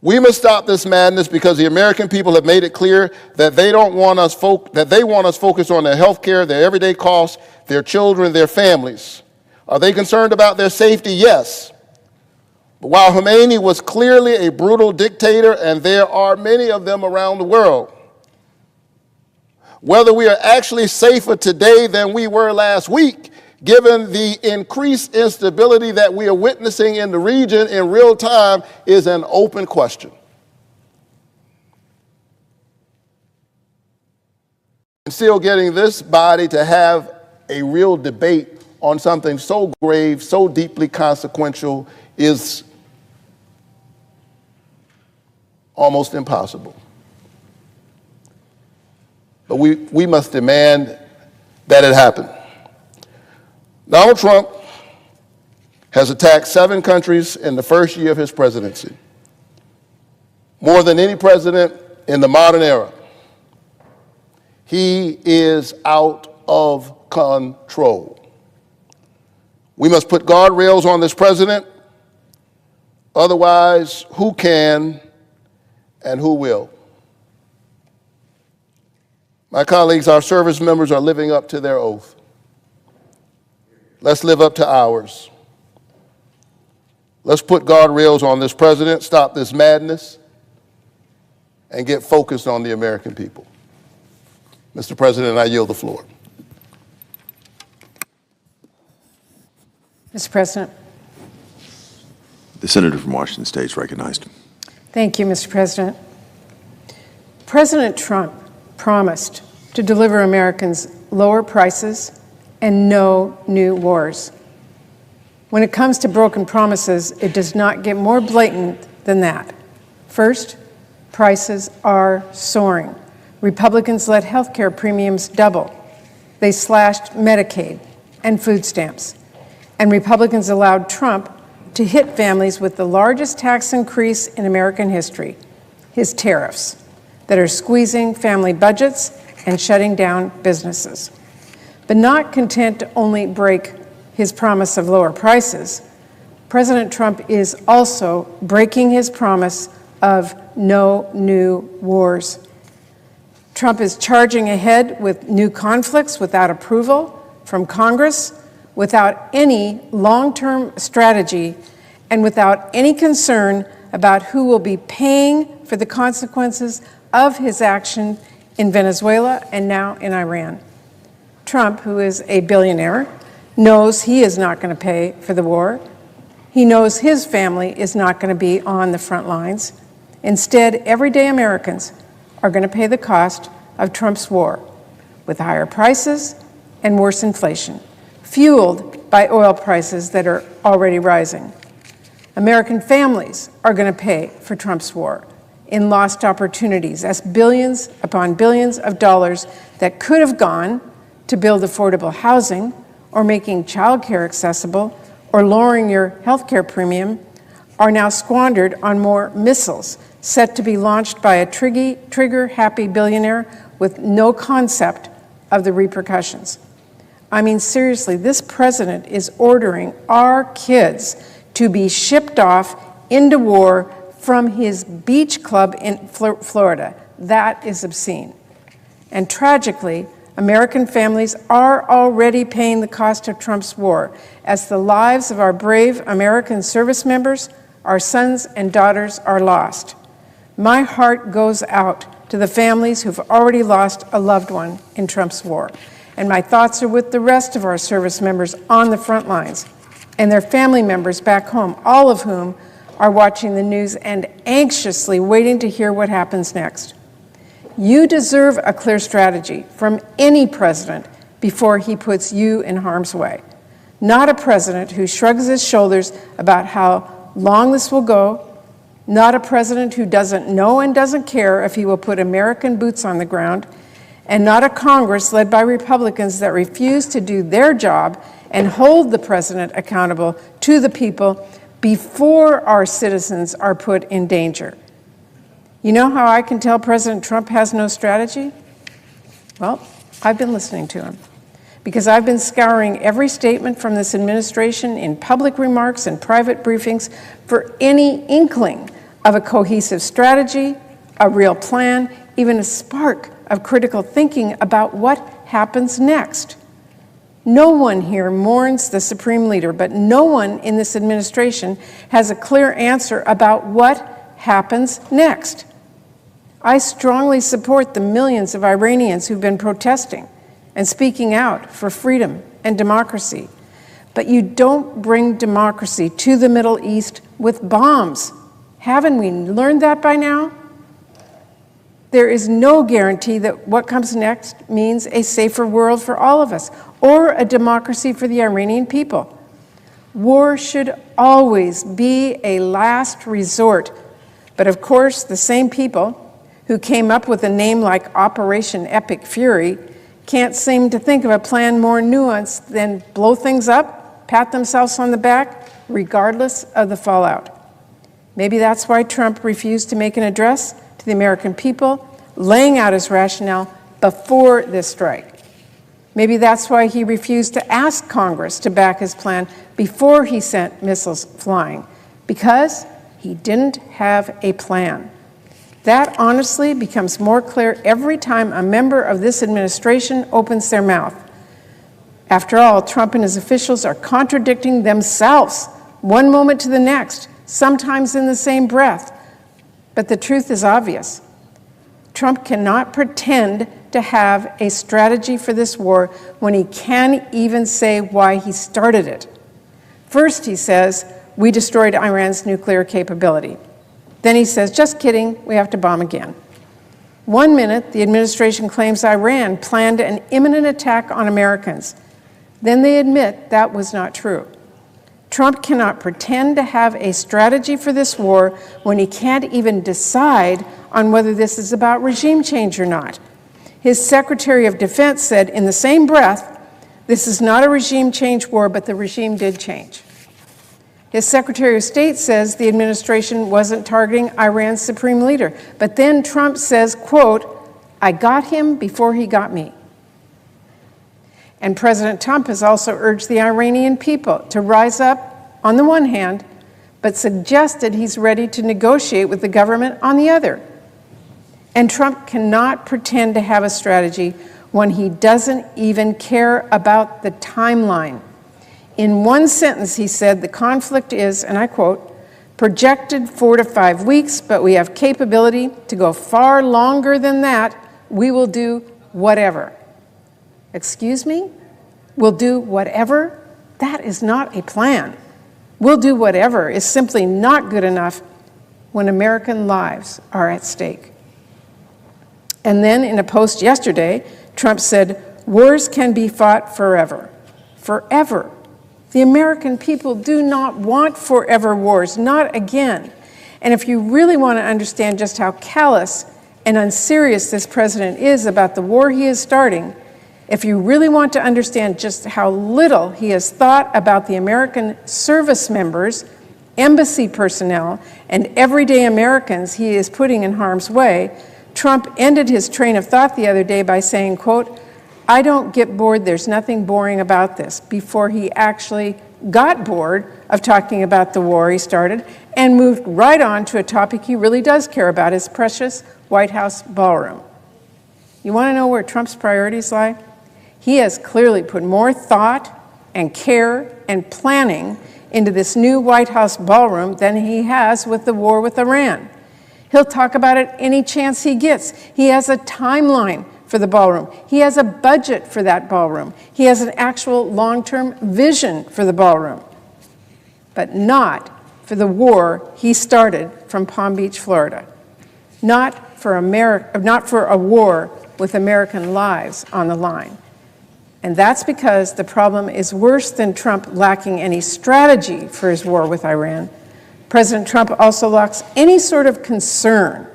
We must stop this madness because the American people have made it clear that they want us focused on their health care, their everyday costs, their children, their families. Are they concerned about their safety? Yes. But while Khomeini was clearly a brutal dictator, and there are many of them around the world, whether we are actually safer today than we were last week, given the increased instability that we are witnessing in the region in real time, is an open question. And still getting this body to have a real debate on something so grave, so deeply consequential, is almost impossible. But we must demand that it happen. Donald Trump has attacked 7 countries in the first year of his presidency, more than any president in the modern era. He is out of control. We must put guardrails on this president. Otherwise, who can and who will? My colleagues, our service members are living up to their oath. Let's live up to ours. Let's put guardrails on this president, stop this madness, and get focused on the American people. Mr. President, I yield the floor. Mr. President. The senator from Washington State is recognized. Thank you, Mr. President. President Trump promised to deliver Americans lower prices and no new wars. When it comes to broken promises, it does not get more blatant than that. First, prices are soaring. Republicans let health care premiums double. They slashed Medicaid and food stamps. And Republicans allowed Trump to hit families with the largest tax increase in American history, his tariffs, that are squeezing family budgets and shutting down businesses. But not content to only break his promise of lower prices, President Trump is also breaking his promise of no new wars. Trump is charging ahead with new conflicts without approval from Congress, without any long-term strategy, and without any concern about who will be paying for the consequences of his action in Venezuela and now in Iran. Trump, who is a billionaire, knows he is not going to pay for the war. He knows his family is not going to be on the front lines. Instead, everyday Americans are going to pay the cost of Trump's war with higher prices and worse inflation, fueled by oil prices that are already rising. American families are going to pay for Trump's war in lost opportunities as billions upon billions of dollars that could have gone to build affordable housing or making childcare accessible or lowering your health care premium are now squandered on more missiles set to be launched by a trigger-happy billionaire with no concept of the repercussions. I mean, seriously, this president is ordering our kids to be shipped off into war from his beach club in Florida. That is obscene. And tragically, American families are already paying the cost of Trump's war as the lives of our brave American service members, our sons and daughters, are lost. My heart goes out to the families who've already lost a loved one in Trump's war. And my thoughts are with the rest of our service members on the front lines and their family members back home, all of whom are watching the news and anxiously waiting to hear what happens next. You deserve a clear strategy from any president before he puts you in harm's way. Not a president who shrugs his shoulders about how long this will go, not a president who doesn't know and doesn't care if he will put American boots on the ground, and not a Congress led by Republicans that refuse to do their job and hold the president accountable to the people before our citizens are put in danger. You know how I can tell President Trump has no strategy? Well, I've been listening to him because I've been scouring every statement from this administration in public remarks and private briefings for any inkling of a cohesive strategy, a real plan, even a spark of critical thinking about what happens next. No one here mourns the Supreme Leader, but no one in this administration has a clear answer about what happens next. I strongly support the millions of Iranians who've been protesting and speaking out for freedom and democracy. But you don't bring democracy to the Middle East with bombs. Haven't we learned that by now? There is no guarantee that what comes next means a safer world for all of us or a democracy for the Iranian people. War should always be a last resort. But of course, the same people who came up with a name like Operation Epic Fury can't seem to think of a plan more nuanced than blow things up, pat themselves on the back, regardless of the fallout. Maybe that's why Trump refused to make an address to the American people, laying out his rationale before this strike. Maybe that's why he refused to ask Congress to back his plan before he sent missiles flying, because he didn't have a plan. That honestly becomes more clear every time a member of this administration opens their mouth. After all, Trump and his officials are contradicting themselves one moment to the next, sometimes in the same breath. But the truth is obvious. Trump cannot pretend to have a strategy for this war when he can't even say why he started it. First, he says, we destroyed Iran's nuclear capability. Then he says, just kidding, we have to bomb again. 1 minute, the administration claims Iran planned an imminent attack on Americans. Then they admit that was not true. Trump cannot pretend to have a strategy for this war when he can't even decide on whether this is about regime change or not. His Secretary of Defense said in the same breath, this is not a regime change war, but the regime did change. His Secretary of State says the administration wasn't targeting Iran's supreme leader. But then Trump says, quote, I got him before he got me. And President Trump has also urged the Iranian people to rise up on the one hand, but suggested he's ready to negotiate with the government on the other. And Trump cannot pretend to have a strategy when he doesn't even care about the timeline. In one sentence, he said, the conflict is, and I quote, projected 4 to 5 weeks, but we have capability to go far longer than that. We will do whatever. Excuse me? We'll do whatever? That is not a plan. We'll do whatever is simply not good enough when American lives are at stake. And then in a post yesterday, Trump said, wars can be fought forever. Forever. The American people do not want forever wars, not again. And if you really want to understand just how callous and unserious this president is about the war he is starting, if you really want to understand just how little he has thought about the American service members, embassy personnel, and everyday Americans he is putting in harm's way, Trump ended his train of thought the other day by saying, quote, I don't get bored, there's nothing boring about this, before he actually got bored of talking about the war he started and moved right on to a topic he really does care about, his precious White House ballroom. You want to know where Trump's priorities lie? He has clearly put more thought and care and planning into this new White House ballroom than he has with the war with Iran. He'll talk about it any chance he gets. He has a timeline for the ballroom. He has a budget for that ballroom. He has an actual long-term vision for the ballroom, but not for the war he started from Palm Beach, Florida. Not for a war with American lives on the line. And that's because the problem is worse than Trump lacking any strategy for his war with Iran. President Trump also lacks any sort of concern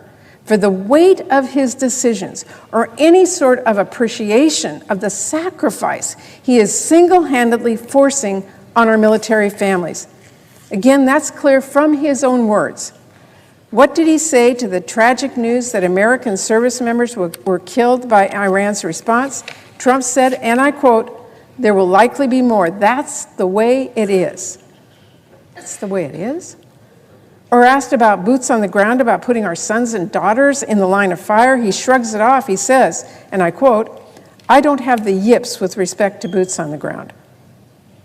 for the weight of his decisions or any sort of appreciation of the sacrifice he is single-handedly forcing on our military families. Again, that's clear from his own words. What did he say to the tragic news that American service members were killed by Iran's response? Trump said, and I quote, there will likely be more. That's the way it is. That's the way it is? Or asked about boots on the ground, about putting our sons and daughters in the line of fire, he shrugs it off. He says, and I quote, "I don't have the yips with respect to boots on the ground."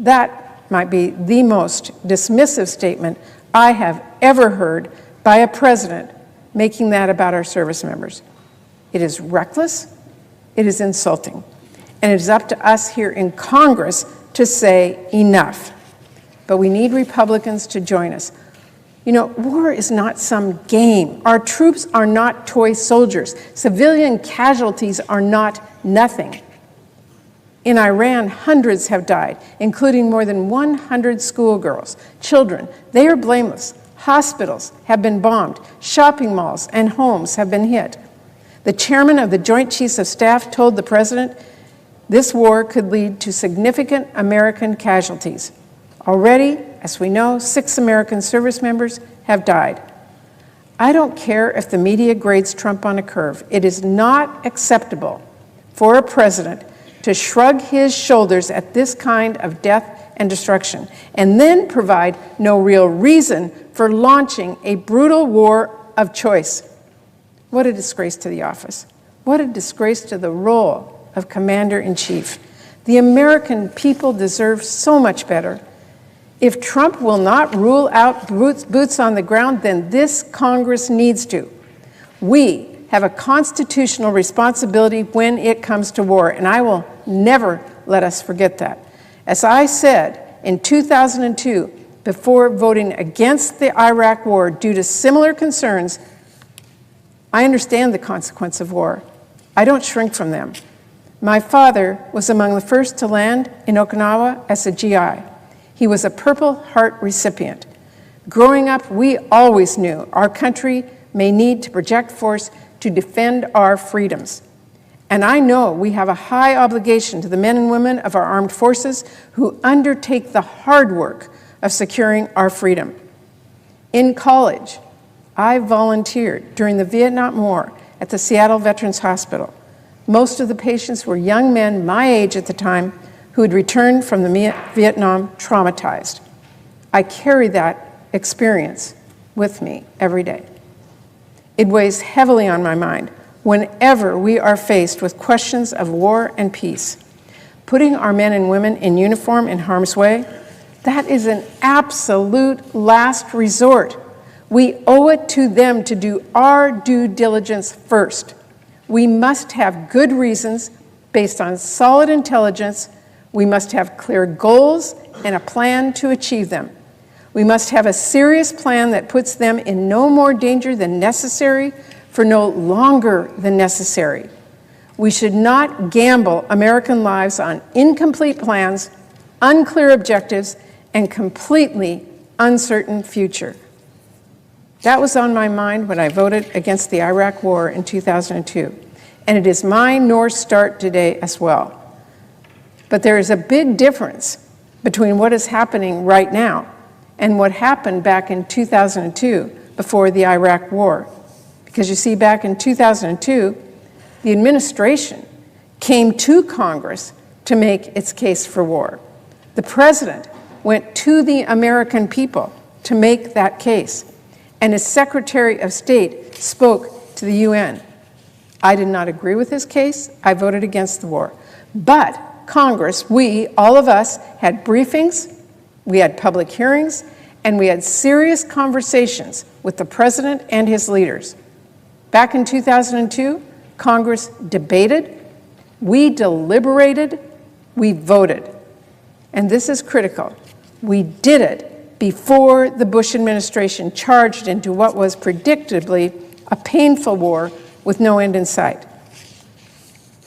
That might be the most dismissive statement I have ever heard by a president making that about our service members. It is reckless, it is insulting, and it is up to us here in Congress to say enough. But we need Republicans to join us. You know, war is not some game. Our troops are not toy soldiers. Civilian casualties are not nothing. In Iran, hundreds have died, including more than 100 schoolgirls, children. They are blameless. Hospitals have been bombed. Shopping malls and homes have been hit. The chairman of the Joint Chiefs of Staff told the president this war could lead to significant American casualties. Already, as we know, 6 American service members have died. I don't care if the media grades Trump on a curve. It is not acceptable for a president to shrug his shoulders at this kind of death and destruction, and then provide no real reason for launching a brutal war of choice. What a disgrace to the office. What a disgrace to the role of commander-in-chief. The American people deserve so much better. If Trump will not rule out boots on the ground, then this Congress needs to. We have a constitutional responsibility when it comes to war, and I will never let us forget that. As I said in 2002, before voting against the Iraq war due to similar concerns, I understand the consequence of war. I don't shrink from them. My father was among the first to land in Okinawa as a GI. He was a Purple Heart recipient. Growing up, we always knew our country may need to project force to defend our freedoms. And I know we have a high obligation to the men and women of our armed forces who undertake the hard work of securing our freedom. In college, I volunteered during the Vietnam War at the Seattle Veterans Hospital. Most of the patients were young men my age at the time who had returned from the Vietnam traumatized. I carry that experience with me every day. It weighs heavily on my mind whenever we are faced with questions of war and peace. Putting our men and women in uniform in harm's way, that is an absolute last resort. We owe it to them to do our due diligence first. We must have good reasons based on solid intelligence. We must have clear goals and a plan to achieve them. We must have a serious plan that puts them in no more danger than necessary for no longer than necessary. We should not gamble American lives on incomplete plans, unclear objectives, and completely uncertain future. That was on my mind when I voted against the Iraq War in 2002, and it is my North Star today as well. But there is a big difference between what is happening right now and what happened back in 2002 before the Iraq War. Because you see, back in 2002, the administration came to Congress to make its case for war. The president went to the American people to make that case, and his Secretary of State spoke to the UN. I did not agree with his case. I voted against the war. But Congress, we, all of us, had briefings, we had public hearings, and we had serious conversations with the president and his leaders. Back in 2002, Congress debated, we deliberated, we voted. And this is critical. We did it before the Bush administration charged into what was predictably a painful war with no end in sight.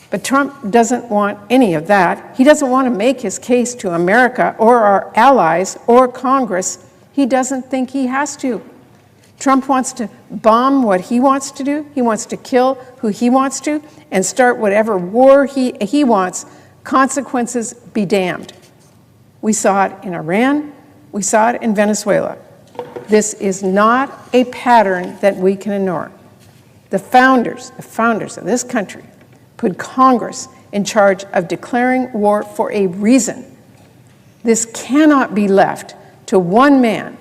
But Trump doesn't want any of that. He doesn't want to make his case to America or our allies or Congress. He doesn't think he has to. Trump wants to bomb what he wants to do. He wants to kill who he wants to and start whatever war he wants. Consequences be damned. We saw it in Iran. We saw it in Venezuela. This is not a pattern that we can ignore. The founders of this country put Congress in charge of declaring war for a reason. This cannot be left to one man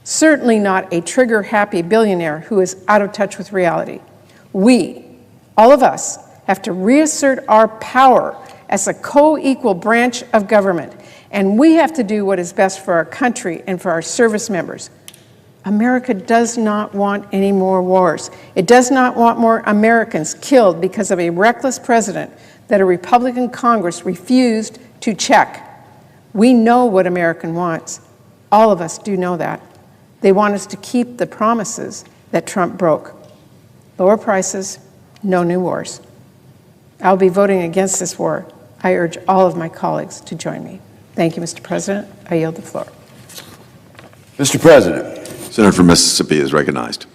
certainly not a trigger-happy billionaire who is out of touch with reality. We, all of us, have to reassert our power as a co-equal branch of government, and we have to do what is best for our country and for our service members. America does not want any more wars. It does not want more Americans killed because of a reckless president that a Republican Congress refused to check. We know what America wants. All of us do know that. They want us to keep the promises that Trump broke. Lower prices, no new wars. I'll be voting against this war. I urge all of my colleagues to join me. Thank you, Mr. President. I yield the floor. Mr. President. Senator from Mississippi is recognized.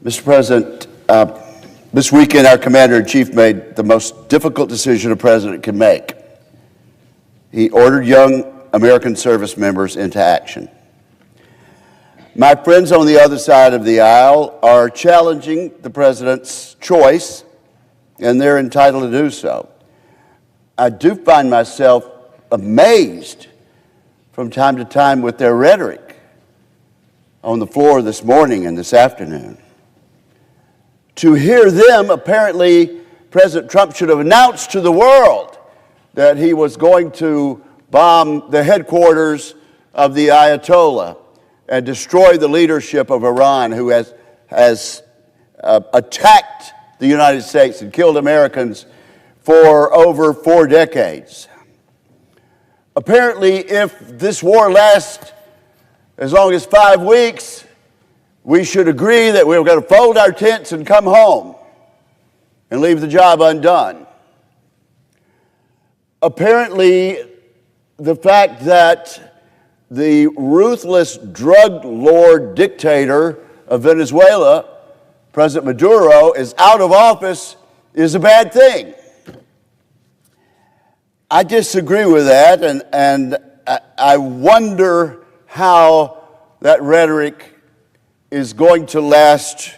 Mr. President, this weekend our Commander-in-Chief made the most difficult decision a president can make. He ordered young American service members into action. My friends on the other side of the aisle are challenging the president's choice, and they're entitled to do so. I do find myself amazed from time to time with their rhetoric on the floor this morning and this afternoon. To hear them, apparently President Trump should have announced to the world that he was going to bomb the headquarters of the Ayatollah and destroy the leadership of Iran, who has attacked the United States and killed Americans for over 4 decades. Apparently, if this war lasts as long as 5 weeks, we should agree that we're going to fold our tents and come home and leave the job undone. Apparently, the fact that the ruthless drug lord dictator of Venezuela, President Maduro, is out of office is a bad thing. I disagree with that, and I wonder how that rhetoric is going to last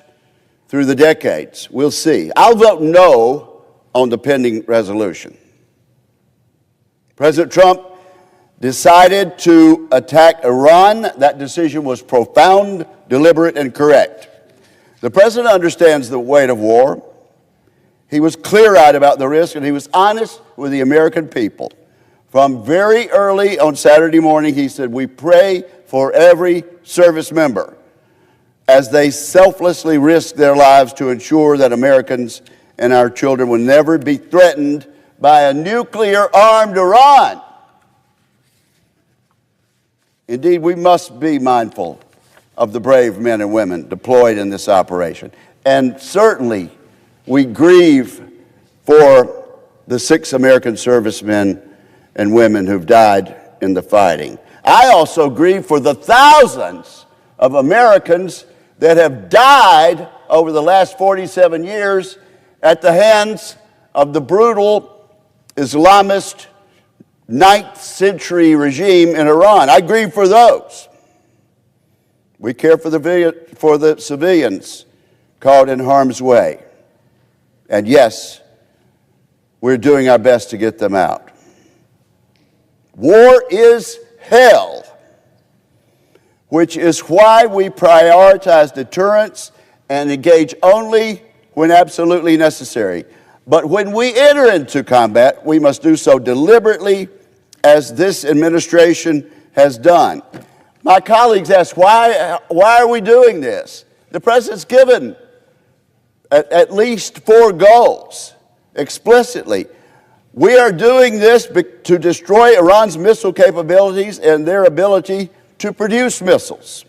through the decades. We'll see. I'll vote no on the pending resolution. President Trump decided to attack Iran. That decision was profound, deliberate, and correct. The president understands the weight of war. He was clear-eyed about the risk, and he was honest with the American people. From very early on Saturday morning, he said, "We pray for every service member as they selflessly risk their lives to ensure that Americans and our children will never be threatened by a nuclear-armed Iran." Indeed, we must be mindful of the brave men and women deployed in this operation. And certainly, we grieve for the 6 American servicemen and women who've died in the fighting. I also grieve for the thousands of Americans that have died over the last 47 years at the hands of the brutal Islamist 9th century regime in Iran. I grieve for those. We care for the civilians caught in harm's way. And yes, we're doing our best to get them out. War is hell, which is why we prioritize deterrence and engage only when absolutely necessary. But when we enter into combat, we must do so deliberately, as this administration has done. My colleagues ask, why are we doing this? The president's given at least 4 goals explicitly. We are doing this to destroy Iran's missile capabilities and their ability to produce missiles.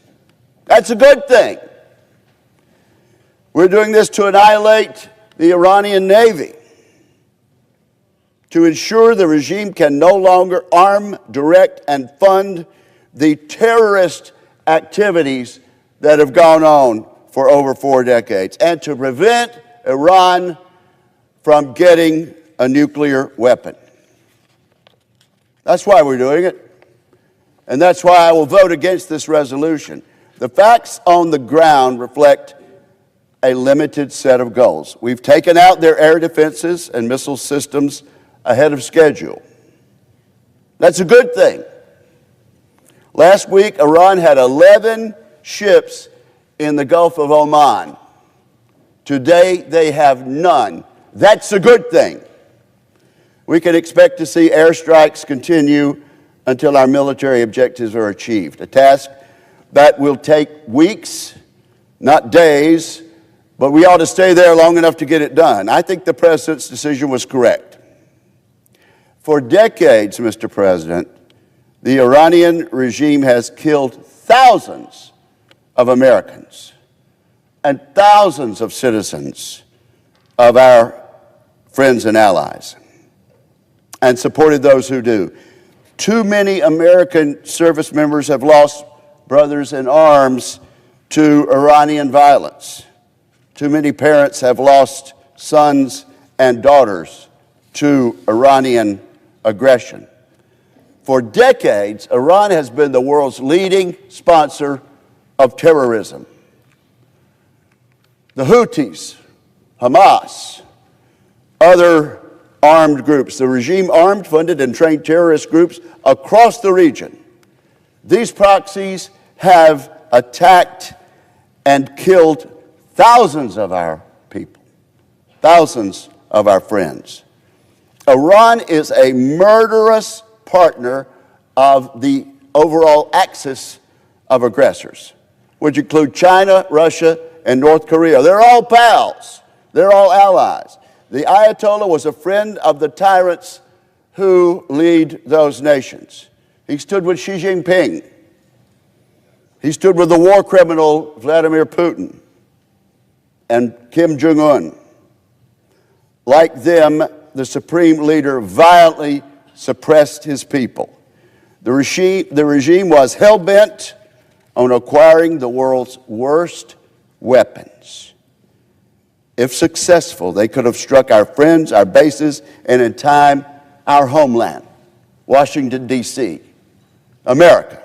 That's a good thing. We're doing this to annihilate the Iranian Navy, to ensure the regime can no longer arm, direct, and fund the terrorist activities that have gone on for over 4 decades, and to prevent Iran from getting a nuclear weapon. That's why we're doing it, and that's why I will vote against this resolution. The facts on the ground reflect a limited set of goals. We've taken out their air defenses and missile systems ahead of schedule. That's a good thing. Last week, Iran had 11 ships in the Gulf of Oman. Today, they have none. That's a good thing. We can expect to see airstrikes continue until our military objectives are achieved, a task that will take weeks, not days, but we ought to stay there long enough to get it done. I think the president's decision was correct. For decades, Mr. President, the Iranian regime has killed thousands of Americans and thousands of citizens of our friends and allies, and supported those who do. Too many American service members have lost brothers in arms to Iranian violence. Too many parents have lost sons and daughters to Iranian aggression. For decades, Iran has been the world's leading sponsor of terrorism. The Houthis, Hamas, other armed groups, the regime armed, funded, and trained terrorist groups across the region. These proxies have attacked and killed thousands of our people, thousands of our friends. Iran is a murderous partner of the overall axis of aggressors, which include China, Russia, and North Korea. They're all pals. They're all allies. The Ayatollah was a friend of the tyrants who lead those nations. He stood with Xi Jinping. He stood with the war criminal Vladimir Putin and Kim Jong-un. Like them, the supreme leader violently suppressed his people. The regime was hell-bent on acquiring the world's worst weapons. If successful, they could have struck our friends, our bases, and in time, our homeland, Washington, D.C., America.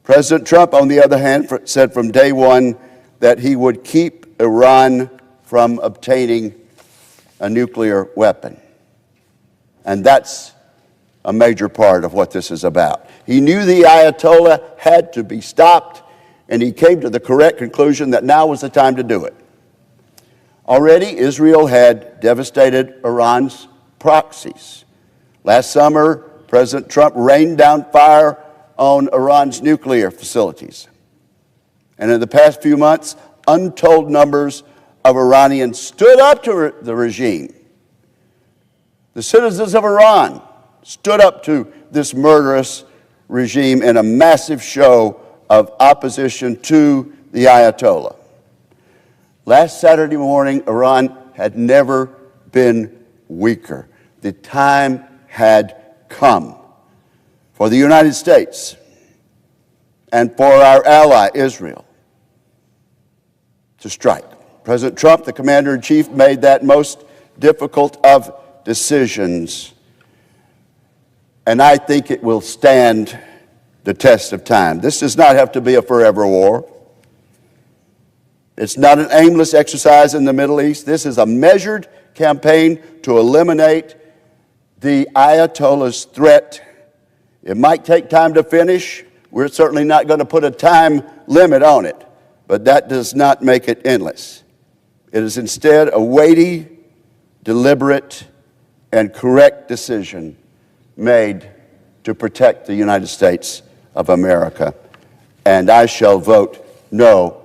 President Trump, on the other hand, said from day one that he would keep Iran from obtaining a nuclear weapon. And that's a major part of what this is about. He knew the Ayatollah had to be stopped, and he came to the correct conclusion that now was the time to do it. Already, Israel had devastated Iran's proxies. Last summer, President Trump rained down fire on Iran's nuclear facilities. And in the past few months, untold numbers of Iranians stood up to the regime. The citizens of Iran stood up to this murderous regime in a massive show of opposition to the Ayatollah. Last Saturday morning, Iran had never been weaker. The time had come for the United States and for our ally, Israel, to strike. President Trump, the commander-in-chief, made that most difficult of decisions, and I think it will stand the test of time. This does not have to be a forever war. It's not an aimless exercise in the Middle East. This is a measured campaign to eliminate the Ayatollah's threat. It might take time to finish. We're certainly not going to put a time limit on it, but that does not make it endless. It is instead a weighty, deliberate, and correct decision made to protect the United States of America. And I shall vote no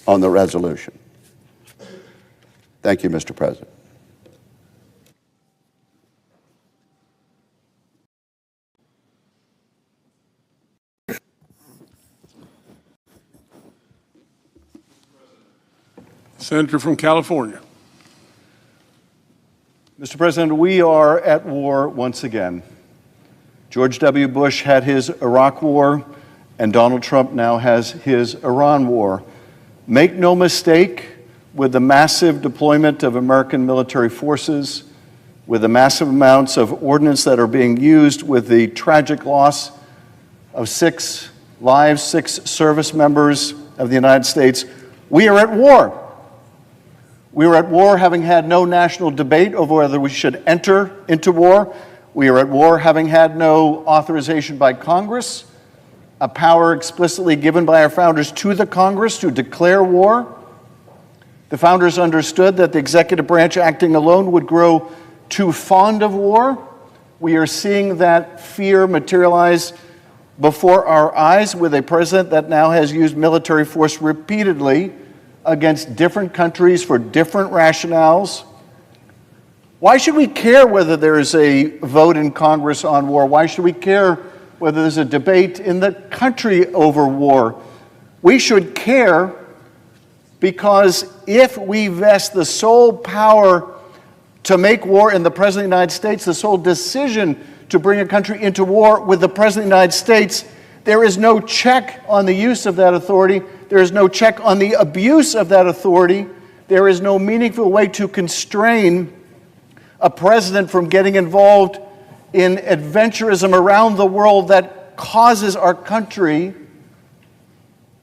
on the resolution. Thank you, Mr. President. Senator from California. Mr. President, we are at war once again. George W. Bush had his Iraq war, and Donald Trump now has his Iran war. Make no mistake, with the massive deployment of American military forces, with the massive amounts of ordnance that are being used, with the tragic loss of 6 lives, 6 service members of the United States, we are at war. We are at war having had no national debate over whether we should enter into war. We are at war having had no authorization by Congress a power explicitly given by our founders to the Congress to declare war. The founders understood that the executive branch acting alone would grow too fond of war. We are seeing that fear materialize before our eyes with a president that now has used military force repeatedly against different countries for different rationales. Why should we care whether there is a vote in Congress on war? Why should we care whether there's a debate in the country over war? We should care because if we vest the sole power to make war in the President of the United States, the sole decision to bring a country into war with the President of the United States, there is no check on the use of that authority. There is no check on the abuse of that authority. There is no meaningful way to constrain a president from getting involved in adventurism around the world that causes our country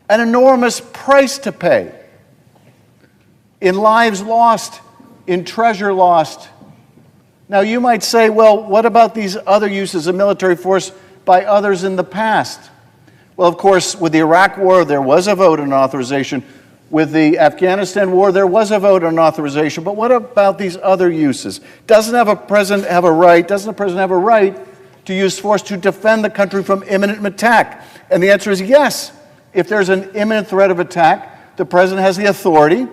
an enormous price to pay in lives lost, in treasure lost. Now, you might say, well, what about these other uses of military force by others in the past? Well, of course, with the Iraq War, there was a vote on authorization. With the Afghanistan War, there was a vote on authorization. But what about these other uses? Doesn't a president have a right to use force to defend the country from imminent attack? And the answer is yes. If there's an imminent threat of attack, the president has the authority.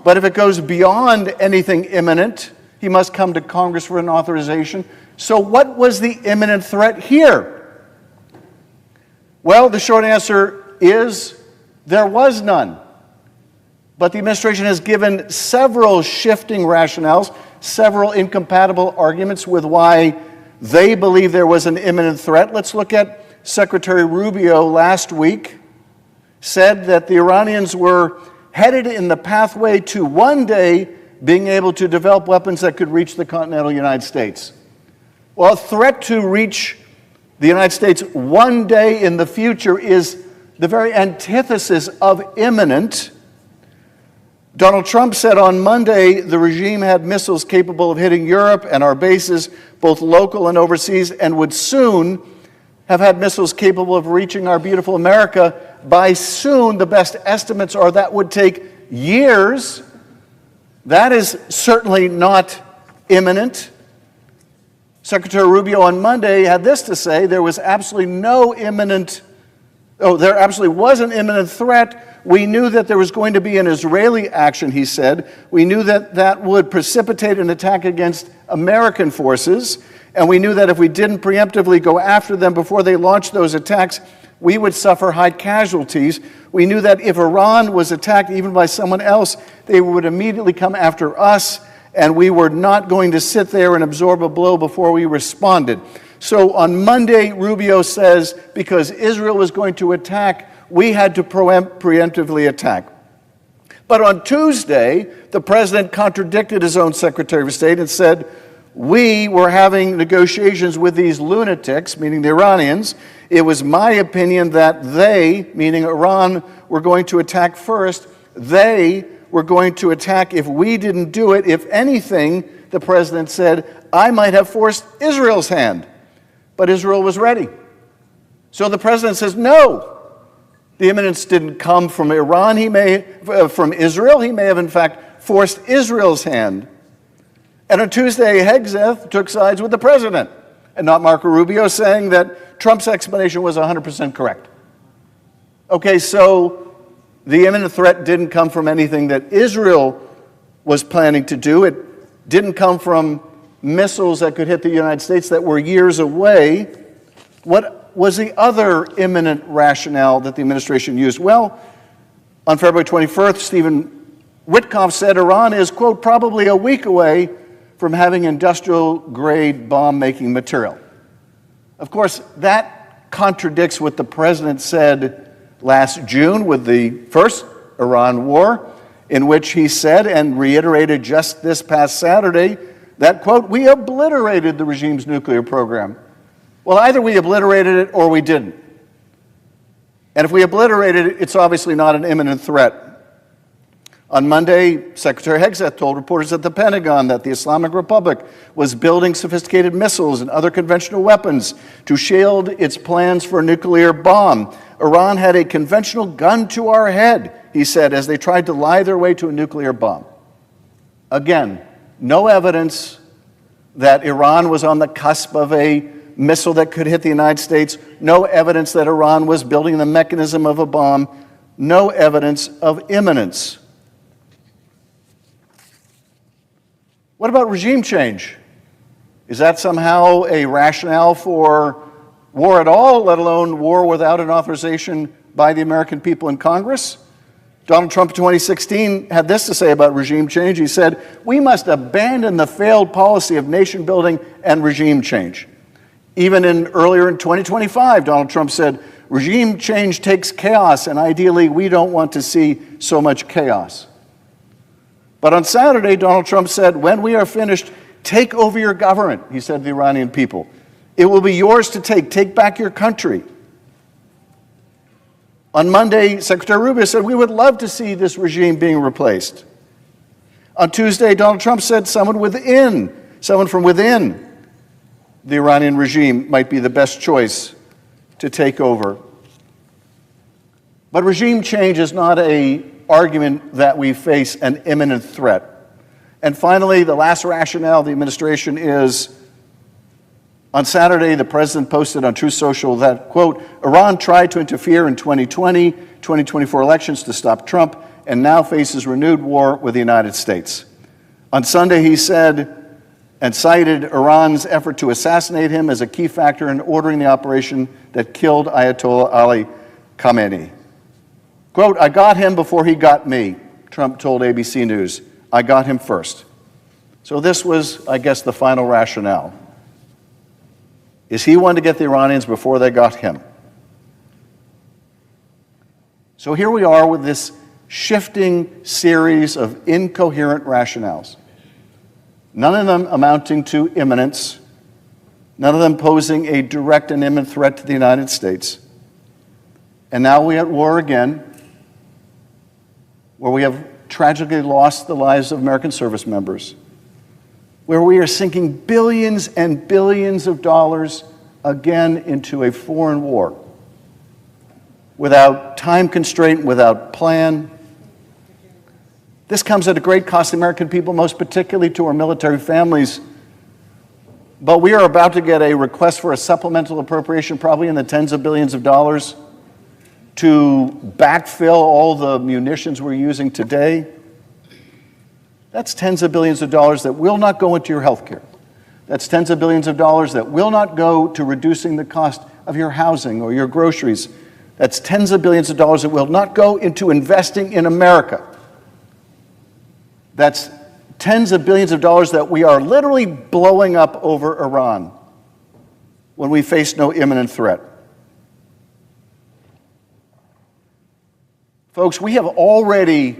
But if it goes beyond anything imminent, he must come to Congress for an authorization. So what was the imminent threat here? Well, the short answer is there was none. But the administration has given several shifting rationales, several incompatible arguments with why they believe there was an imminent threat. Let's look at Secretary Rubio last week said that the Iranians were headed in the pathway to one day being able to develop weapons that could reach the continental United States. Well, a threat to reach the United States one day in the future is the very antithesis of imminent. Donald Trump said on Monday the regime had missiles capable of hitting Europe and our bases, both local and overseas, and would soon have had missiles capable of reaching our beautiful America. By soon, the best estimates are that would take years. That is certainly not imminent. Secretary Rubio on Monday had this to say: there absolutely was an imminent threat. We knew that there was going to be an Israeli action, he said. We knew that that would precipitate an attack against American forces, and we knew that if we didn't preemptively go after them before they launched those attacks, we would suffer high casualties. We knew that if Iran was attacked even by someone else, they would immediately come after us, and we were not going to sit there and absorb a blow before we responded. So on Monday, Rubio says, because Israel was going to attack, we had to preemptively attack. But on Tuesday, the president contradicted his own Secretary of State and said, we were having negotiations with these lunatics, meaning the Iranians. It was my opinion that they, meaning Iran, were going to attack first. They were going to attack if we didn't do it. If anything, the president said, I might have forced Israel's hand. But Israel was ready. So the president says, no. The imminence didn't come from Iran. From Israel. He may have, in fact, forced Israel's hand. And on Tuesday, Hegseth took sides with the president, and not Marco Rubio, saying that Trump's explanation was 100% correct. Okay, so the imminent threat didn't come from anything that Israel was planning to do. It didn't come from missiles that could hit the United States that were years away. What was the other imminent rationale that the administration used? Well, on February 21st, Stephen Witkoff said Iran is, quote, probably a week away from having industrial-grade bomb-making material. Of course, that contradicts what the president said last June with the first Iran war, in which he said and reiterated just this past Saturday that, quote, we obliterated the regime's nuclear program. Well, either we obliterated it or we didn't. And if we obliterated it, it's obviously not an imminent threat. On Monday, Secretary Hegseth told reporters at the Pentagon that the Islamic Republic was building sophisticated missiles and other conventional weapons to shield its plans for a nuclear bomb. Iran had a conventional gun to our head, he said, as they tried to lie their way to a nuclear bomb. Again, no evidence that Iran was on the cusp of a missile that could hit the United States, no evidence that Iran was building the mechanism of a bomb, no evidence of imminence. What about regime change? Is that somehow a rationale for war at all, let alone war without an authorization by the American people in Congress? Donald Trump in 2016 had this to say about regime change. He said, "We must abandon the failed policy of nation building and regime change." Even earlier in 2025, Donald Trump said, "Regime change takes chaos, and ideally we don't want to see so much chaos." But on Saturday, Donald Trump said, "When we are finished, take over your government," he said to the Iranian people. "It will be yours to take. Take back your country." On Monday, Secretary Rubio said, "We would love to see this regime being replaced." On Tuesday, Donald Trump said someone from within the Iranian regime might be the best choice to take over. But regime change is not an argument that we face an imminent threat. And finally, the last rationale of the administration is, on Saturday, the president posted on Truth Social that, quote, "Iran tried to interfere in 2020, 2024 elections to stop Trump and now faces renewed war with the United States." On Sunday, he said and cited Iran's effort to assassinate him as a key factor in ordering the operation that killed Ayatollah Ali Khamenei. Quote, "I got him before he got me," Trump told ABC News. "I got him first." So this was, I guess, the final rationale. Is he wanted to get the Iranians before they got him? So here we are with this shifting series of incoherent rationales, none of them amounting to imminence, none of them posing a direct and imminent threat to the United States. And now we're at war again, where we have tragically lost the lives of American service members, where we are sinking billions and billions of dollars again into a foreign war, without time constraint, without plan. This comes at a great cost to the American people, most particularly to our military families. But we are about to get a request for a supplemental appropriation, probably in the tens of billions of dollars, to backfill all the munitions we're using today. That's tens of billions of dollars that will not go into your health care. That's tens of billions of dollars that will not go to reducing the cost of your housing or your groceries. That's tens of billions of dollars that will not go into investing in America. That's tens of billions of dollars that we are literally blowing up over Iran when we face no imminent threat. Folks, we have already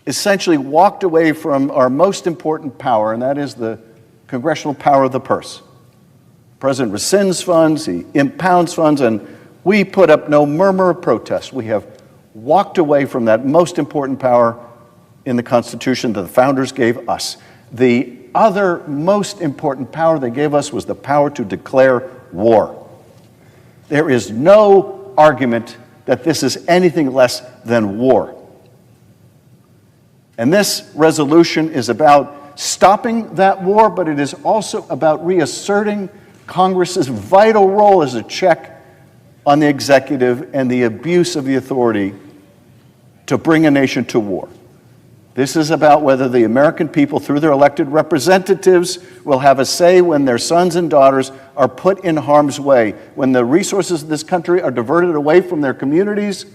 essentially walked away from our most important power, and that is the congressional power of the purse. The president rescinds funds, he impounds funds, and we put up no murmur of protest. We have walked away from that most important power in the Constitution that the founders gave us. The other most important power they gave us was the power to declare war. There is no argument that this is anything less than war. And this resolution is about stopping that war, but it is also about reasserting Congress's vital role as a check on the executive and the abuse of the authority to bring a nation to war. This is about whether the American people, through their elected representatives, will have a say when their sons and daughters are put in harm's way, when the resources of this country are diverted away from their communities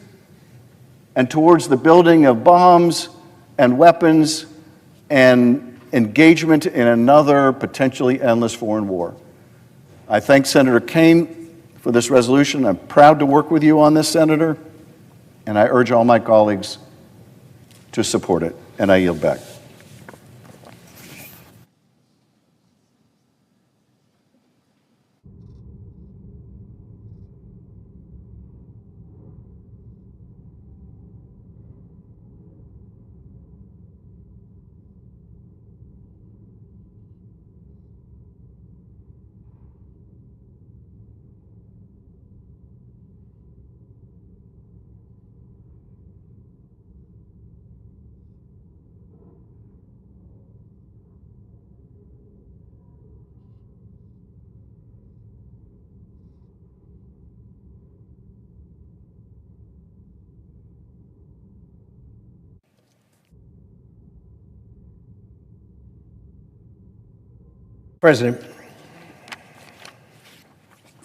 and towards the building of bombs and weapons and engagement in another potentially endless foreign war. I thank Senator Kaine for this resolution. I'm proud to work with you on this, Senator, and I urge all my colleagues to support it. And I yield back. President.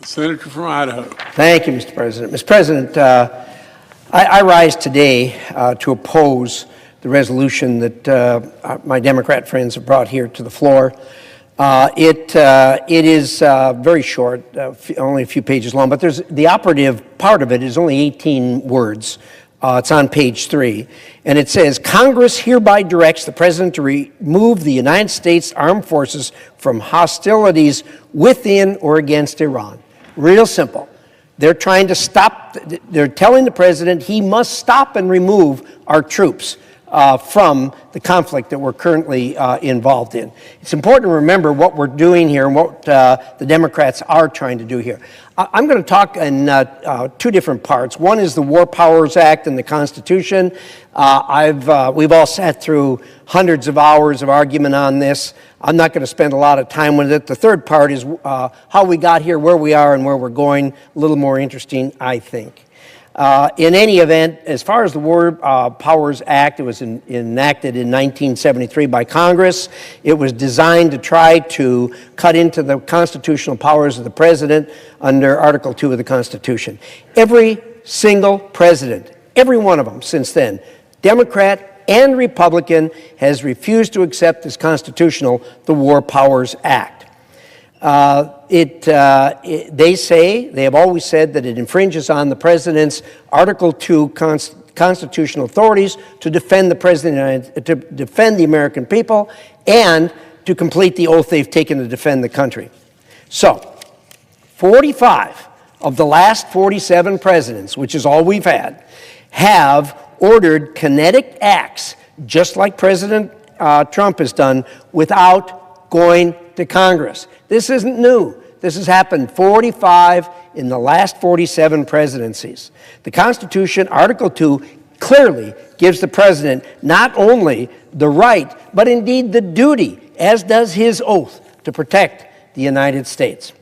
The senator from Idaho. Thank you, Mr. President. Mr. President, I rise today to oppose the resolution that my Democrat friends have brought here to the floor. It is very short, only a few pages long, but the operative part of it is only 18 words. It's on page 3, and it says, Congress hereby directs the President to remove the United States Armed Forces from hostilities within or against Iran. Real simple. They're trying to stop, they're telling the President he must stop and remove our troops from the conflict that we're currently involved in. It's important to remember what we're doing here and what the Democrats are trying to do here. I'm going to talk in two different parts. One is the War Powers Act and the Constitution. We've all sat through hundreds of hours of argument on this. I'm not going to spend a lot of time with it. The third part is how we got here, where we are, and where we're going. A little more interesting, I think. In any event, as far as the War Powers Act, it was enacted in 1973 by Congress. It was designed to try to cut into the constitutional powers of the President under Article 2 of the Constitution. Every single president, every one of them since then, Democrat and Republican, has refused to accept as constitutional the War Powers Act. They have always said that it infringes on the President's Article 2 constitutional authorities to defend the President, to defend the American people, and to complete the oath they've taken to defend the country. So, 45 of the last 47 presidents, which is all we've had, have ordered kinetic acts, just like President Trump has done, without going to Congress. This isn't new. This has happened 45 in the last 47 presidencies. The Constitution, Article 2, clearly gives the President not only the right, but indeed the duty, as does his oath, to protect the United States.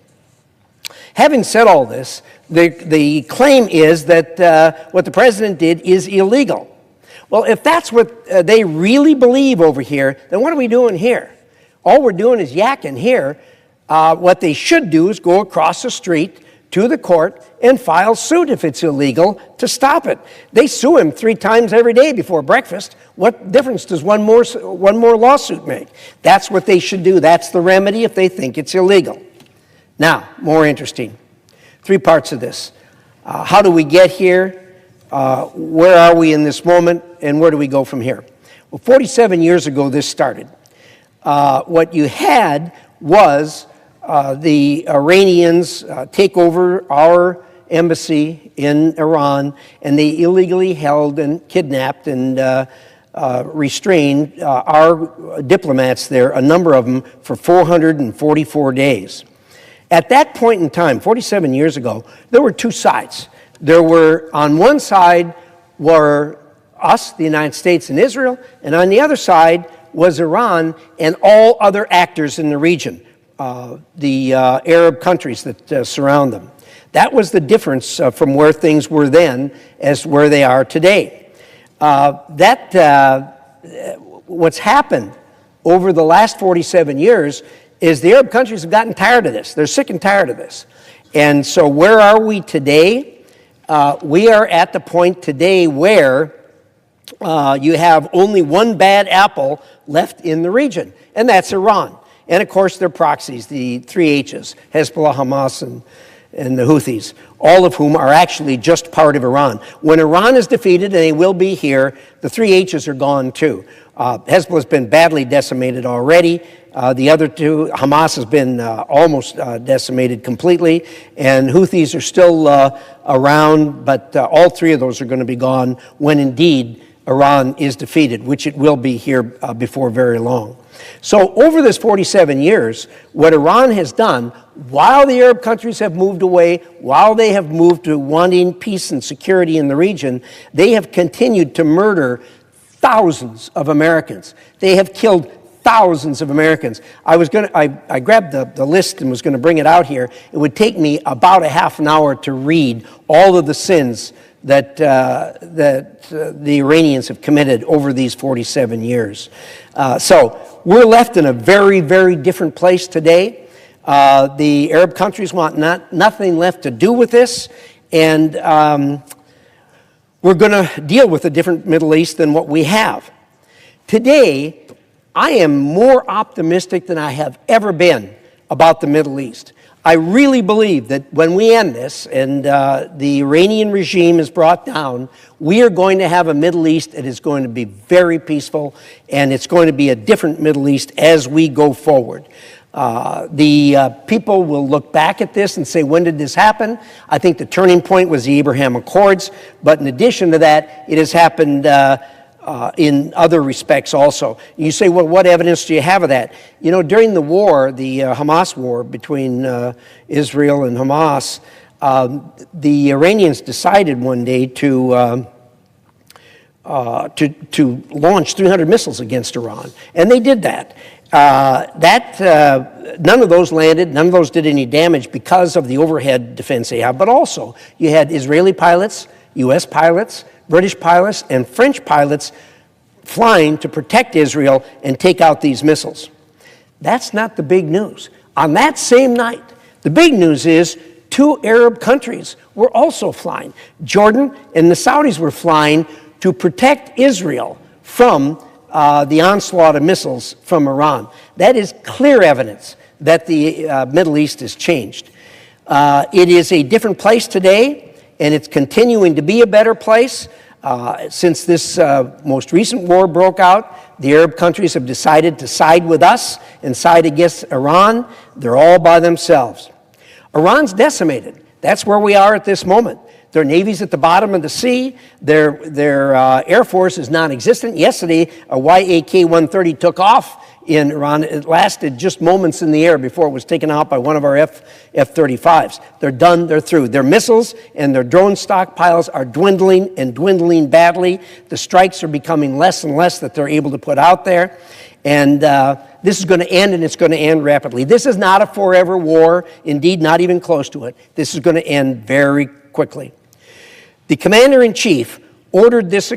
Having said all this, the claim is that what the President did is illegal. Well, if that's what they really believe over here, then what are we doing here? All we're doing is yakking here. What they should do is go across the street to the court and file suit if it's illegal to stop it. They sue him 3 times every day before breakfast. What difference does one more lawsuit make? That's what they should do. That's the remedy if they think it's illegal. Now, more interesting. 3 parts of this. How do we get here? Where are we in this moment? And where do we go from here? Well, 47 years ago, this started. What you had was the Iranians take over our embassy in Iran, and they illegally held and kidnapped and restrained our diplomats there, a number of them, for 444 days. At that point in time, 47 years ago, there were 2 sides. There were, on one side were us, the United States and Israel, and on the other side was Iran and all other actors in the region, the Arab countries that surround them. That was the difference from where things were then as where they are today. What's happened over the last 47 years is the Arab countries have gotten tired of this. They're sick and tired of this. And so where are we today? We are at the point today where you have only one bad apple left in the region, and that's Iran. And of course, their proxies, the 3 H's, Hezbollah, Hamas, and the Houthis, all of whom are actually just part of Iran. When Iran is defeated, and they will be here, the 3 H's are gone too. Hezbollah has been badly decimated already. The other 2, Hamas has been almost decimated completely, and Houthis are still around, but all 3 of those are going to be gone when indeed Iran is defeated, which it will be here before very long. So over this 47 years, what Iran has done, while the Arab countries have moved away, while they have moved to wanting peace and security in the region, they have continued to murder thousands of Americans. They have killed thousands of Americans. I grabbed the list and was going to bring it out here. It would take me about a half an hour to read all of the sins that the Iranians have committed over these 47 years. So we're left in a very, very different place today. The Arab countries want nothing left to do with this, and we're going to deal with a different Middle East than what we have. Today, I am more optimistic than I have ever been about the Middle East. I really believe that when we end this and the Iranian regime is brought down, we are going to have a Middle East that is going to be very peaceful, and it's going to be a different Middle East as we go forward. The people will look back at this and say, when did this happen? I think the turning point was the Abraham Accords, but in addition to that, it has happened in other respects also. You say, well, what evidence do you have of that? You know, during the war, the Hamas war between Israel and Hamas, the Iranians decided one day to launch 300 missiles against Iran, and they did that. None of those landed, none of those did any damage because of the overhead defense they have, but also you had Israeli pilots, U.S. pilots, British pilots, and French pilots flying to protect Israel and take out these missiles. That's not the big news. On that same night, the big news is 2 Arab countries were also flying. Jordan and the Saudis were flying to protect Israel from the onslaught of missiles from Iran. That is clear evidence that the Middle East has changed. It is a different place today, and it's continuing to be a better place. Since this most recent war broke out, the Arab countries have decided to side with us and side against Iran. They're all by themselves. Iran's decimated. That's where we are at this moment. Their navy's at the bottom of the sea. Their air force is non-existent. Yesterday, a YAK-130 took off in Iran. It lasted just moments in the air before it was taken out by one of our F-35s. They're done. They're through. Their missiles and their drone stockpiles are dwindling and dwindling badly. The strikes are becoming less and less that they're able to put out there. And this is going to end, and it's going to end rapidly. This is not a forever war. Indeed, not even close to it. This is going to end very quickly. The commander-in-chief ordered this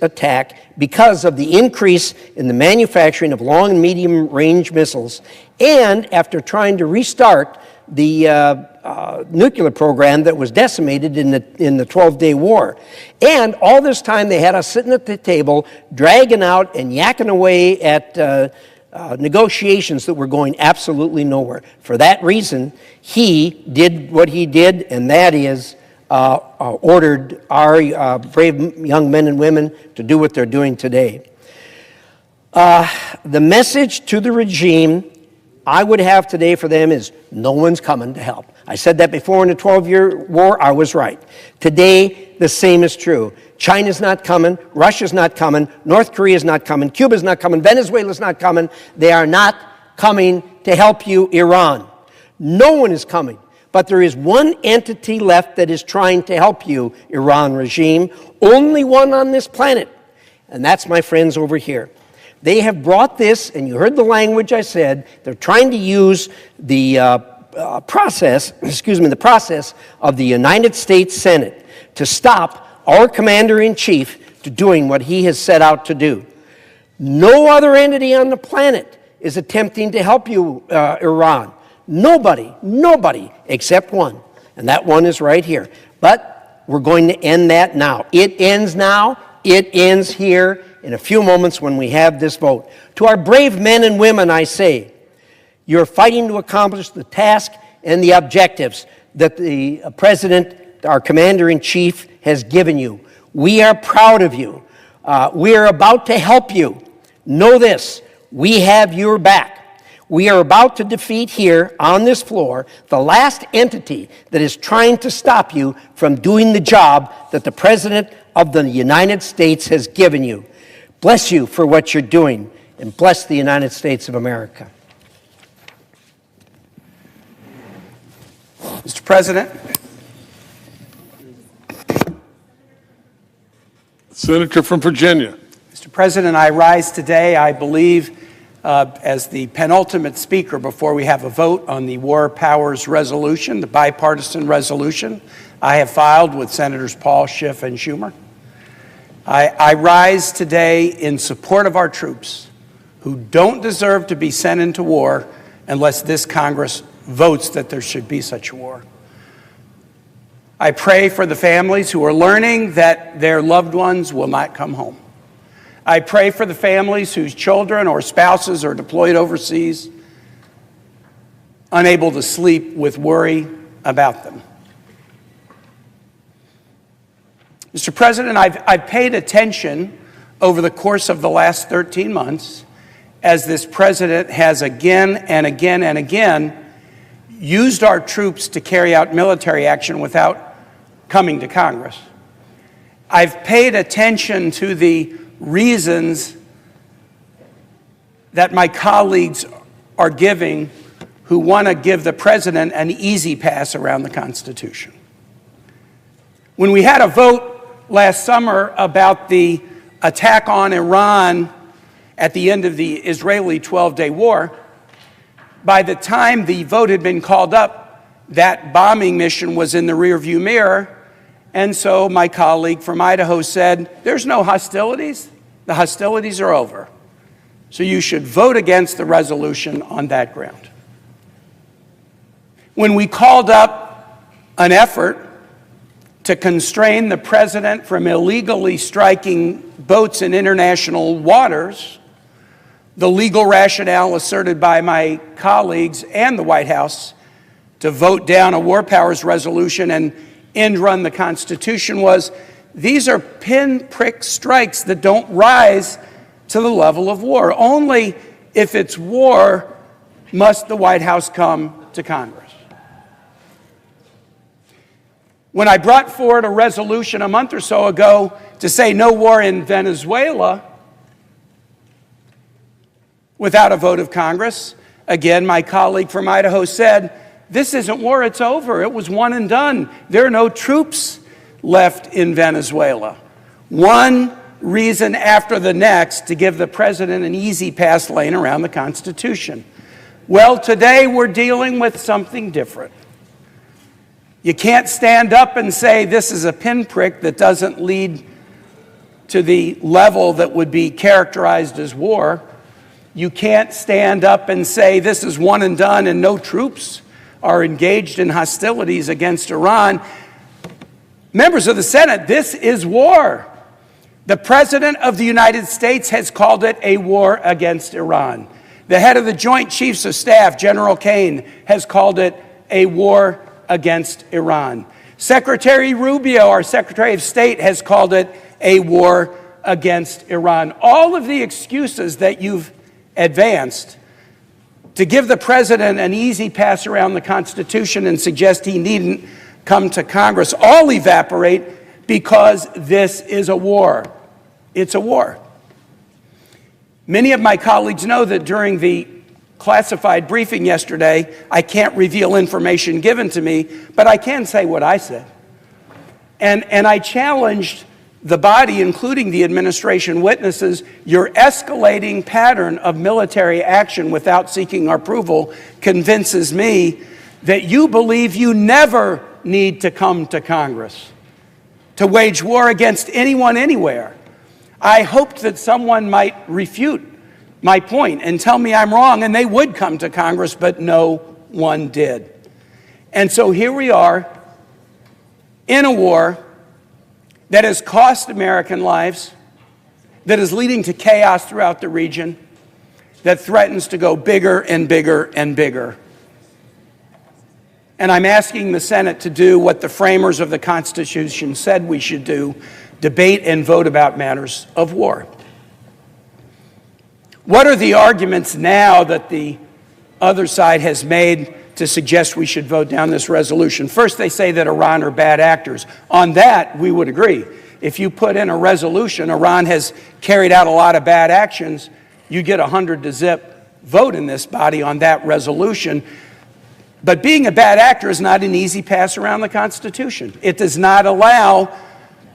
attack because of the increase in the manufacturing of long and medium-range missiles, and after trying to restart the nuclear program that was decimated in the 12-day war. And all this time they had us sitting at the table, dragging out and yakking away at negotiations that were going absolutely nowhere. For that reason, he did what he did, and that is ordered our brave young men and women to do what they're doing today. The message to the regime I would have today for them is no one's coming to help. I said that before in the 12-year war. I was right. Today, the same is true. China's not coming. Russia's not coming. North Korea's not coming. Cuba's not coming. Venezuela's not coming. They are not coming to help you, Iran. No one is coming. But there is one entity left that is trying to help you, Iran regime. Only one on this planet. And that's my friends over here. They have brought this, and you heard the language I said, they're trying to use the process of the United States Senate to stop our commander-in-chief to doing what he has set out to do. No other entity on the planet is attempting to help you, Iran. Nobody except one, and that one is right here. But we're going to end that now. It ends now. It ends here in a few moments when we have this vote. To our brave men and women, I say, you're fighting to accomplish the task and the objectives that the President, our Commander-in-Chief, has given you. We are proud of you. We are about to help you. Know this, we have your back. We are about to defeat here on this floor the last entity that is trying to stop you from doing the job that the President of the United States has given you. Bless you for what you're doing, and bless the United States of America. Mr. President. Senator from Virginia. Mr. President, I rise today, I believe, as the penultimate speaker before we have a vote on the War Powers Resolution, the bipartisan resolution I have filed with Senators Paul, Schiff, and Schumer. I rise today in support of our troops who don't deserve to be sent into war unless this Congress votes that there should be such a war. I pray for the families who are learning that their loved ones will not come home. I pray for the families whose children or spouses are deployed overseas, unable to sleep with worry about them. Mr. President, I've paid attention over the course of the last 13 months as this president has again and again and again used our troops to carry out military action without coming to Congress. I've paid attention to the reasons that my colleagues are giving who want to give the president an easy pass around the Constitution. When we had a vote last summer about the attack on Iran at the end of the Israeli 12-day war, by the time the vote had been called up, that bombing mission was in the rearview mirror, and so my colleague from Idaho said, there's no hostilities. The hostilities are over. So you should vote against the resolution on that ground. When we called up an effort to constrain the president from illegally striking boats in international waters, the legal rationale asserted by my colleagues and the White House to vote down a war powers resolution and end run the Constitution was, these are pinprick strikes that don't rise to the level of war. Only if it's war must the White House come to Congress. When I brought forward a resolution a month or so ago to say no war in Venezuela without a vote of Congress, again, my colleague from Idaho said, this isn't war, it's over. It was one and done. There are no troops left in Venezuela. One reason after the next to give the president an easy pass lane around the Constitution. Well, today we're dealing with something different. You can't stand up and say this is a pinprick that doesn't lead to the level that would be characterized as war. You can't stand up and say this is one and done and no troops are engaged in hostilities against Iran. Members of the Senate, this is war. The President of the United States has called it a war against Iran. The head of the Joint Chiefs of Staff, General Kane, has called it a war against Iran. Secretary Rubio, our Secretary of State, has called it a war against Iran. All of the excuses that you've advanced to give the president an easy pass around the Constitution and suggest he needn't come to Congress all evaporate because this is a war. It's a war. Many of my colleagues know that during the classified briefing yesterday, I can't reveal information given to me, but I can say what I said. And I challenged the body, including the administration witnesses, your escalating pattern of military action without seeking our approval convinces me that you believe you never need to come to Congress to wage war against anyone anywhere. I hoped that someone might refute my point and tell me I'm wrong, and they would come to Congress, but no one did. And so here we are in a war that has cost American lives, that is leading to chaos throughout the region, that threatens to go bigger and bigger and bigger. And I'm asking the Senate to do what the framers of the Constitution said we should do, debate and vote about matters of war. What are the arguments now that the other side has made to suggest we should vote down this resolution? First, they say that Iran are bad actors. On that, we would agree. If you put in a resolution, Iran has carried out a lot of bad actions, you get a 100-0 vote in this body on that resolution. But being a bad actor is not an easy pass around the Constitution. It does not allow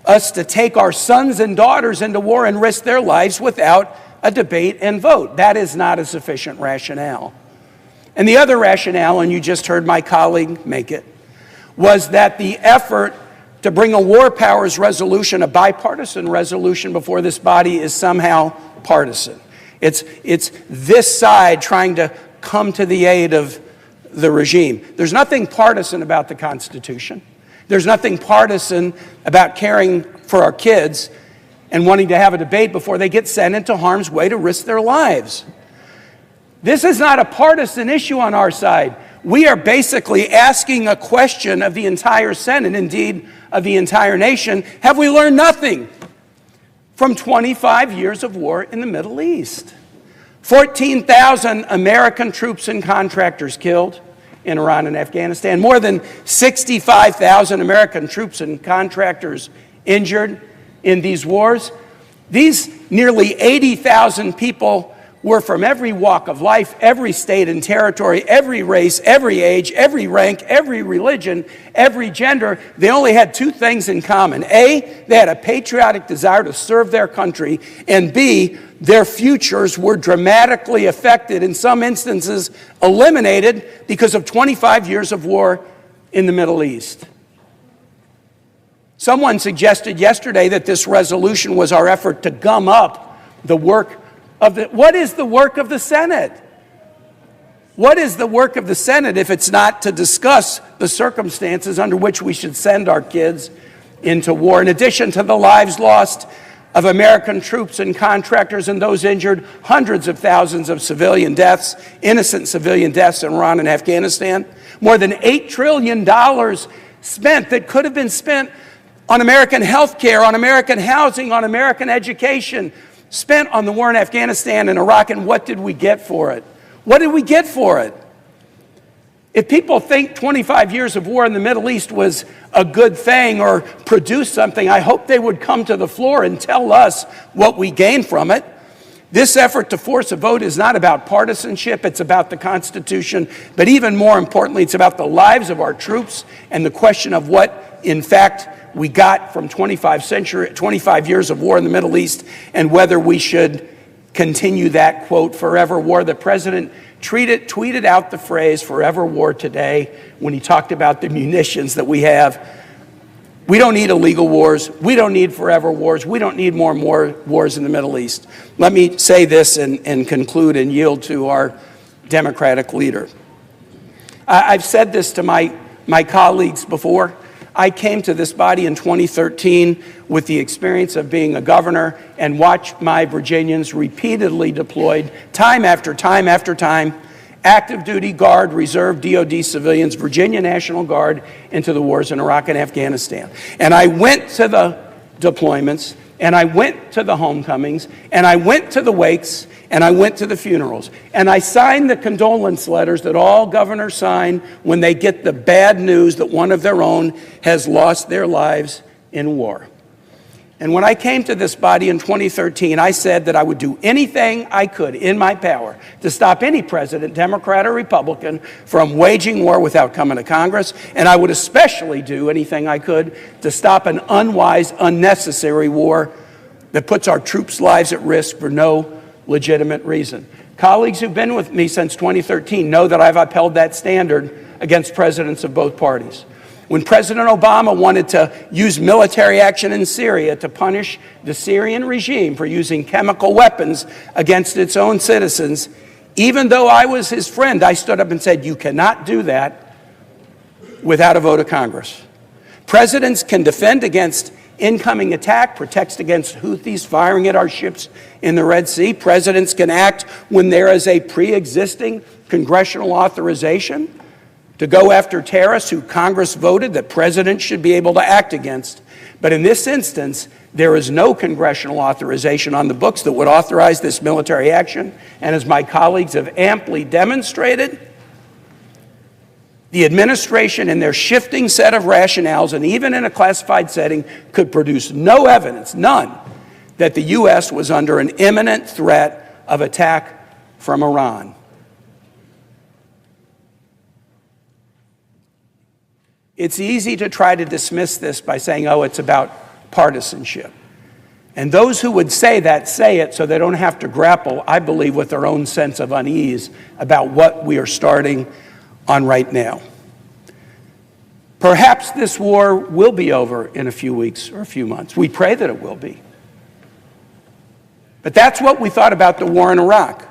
us to take our sons and daughters into war and risk their lives without a debate and vote. That is not a sufficient rationale. And the other rationale, and you just heard my colleague make it, was that the effort to bring a war powers resolution, a bipartisan resolution before this body, is somehow partisan. It's this side trying to come to the aid of the regime. There's nothing partisan about the Constitution. There's nothing partisan about caring for our kids and wanting to have a debate before they get sent into harm's way to risk their lives. This is not a partisan issue on our side. We are basically asking a question of the entire Senate, indeed of the entire nation. Have we learned nothing from 25 years of war in the Middle East? 14,000 American troops and contractors killed in Iran and Afghanistan. More than 65,000 American troops and contractors injured in these wars. These nearly 80,000 people were from every walk of life, every state and territory, every race, every age, every rank, every religion, every gender. They only had two things in common. A, they had a patriotic desire to serve their country, and B, their futures were dramatically affected, in some instances eliminated, because of 25 years of war in the Middle East. Someone suggested yesterday that this resolution was our effort to gum up the work of the... What is the work of the Senate? What is the work of the Senate if it's not to discuss the circumstances under which we should send our kids into war? In addition to the lives lost of American troops and contractors and those injured, hundreds of thousands of civilian deaths, innocent civilian deaths in Iran and Afghanistan. More than $8 trillion spent that could have been spent on American health care, on American housing, on American education, spent on the war in Afghanistan and Iraq. And what did we get for it? What did we get for it? If people think 25 years of war in the Middle East was a good thing or produced something, I hope they would come to the floor and tell us what we gained from it. This effort to force a vote is not about partisanship, it's about the Constitution, but even more importantly, it's about the lives of our troops and the question of what, in fact, we got from 25 years of war in the Middle East, and whether we should continue that, quote, forever war. The president tweeted out the phrase forever war today when he talked about the munitions that we have. We don't need illegal wars. We don't need forever wars. We don't need more wars in the Middle East. Let me say this and conclude and yield to our Democratic leader. I've said this to my colleagues before. I came to this body in 2013 with the experience of being a governor and watched my Virginians repeatedly deployed time after time after time, active duty Guard, Reserve, DOD civilians, Virginia National Guard, into the wars in Iraq and Afghanistan. And I went to the deployments, and I went to the homecomings, and I went to the wakes, and I went to the funerals. And I signed the condolence letters that all governors sign when they get the bad news that one of their own has lost their lives in war. And when I came to this body in 2013, I said that I would do anything I could in my power to stop any president, Democrat or Republican, from waging war without coming to Congress. And I would especially do anything I could to stop an unwise, unnecessary war that puts our troops' lives at risk for no legitimate reason. Colleagues who've been with me since 2013 know that I've upheld that standard against presidents of both parties. When President Obama wanted to use military action in Syria to punish the Syrian regime for using chemical weapons against its own citizens, even though I was his friend, I stood up and said, you cannot do that without a vote of Congress. Presidents can defend against incoming attack, protect against Houthis firing at our ships in the Red Sea. Presidents can act when there is a pre-existing congressional authorization to go after terrorists who Congress voted that presidents should be able to act against. But in this instance, there is no congressional authorization on the books that would authorize this military action. And as my colleagues have amply demonstrated, the administration, in their shifting set of rationales, and even in a classified setting, could produce no evidence, none, that the U.S. was under an imminent threat of attack from Iran. It's easy to try to dismiss this by saying, oh, it's about partisanship. And those who would say that say it so they don't have to grapple, I believe, with their own sense of unease about what we are starting on right now. Perhaps this war will be over in a few weeks or a few months. We pray that it will be. But that's what we thought about the war in Iraq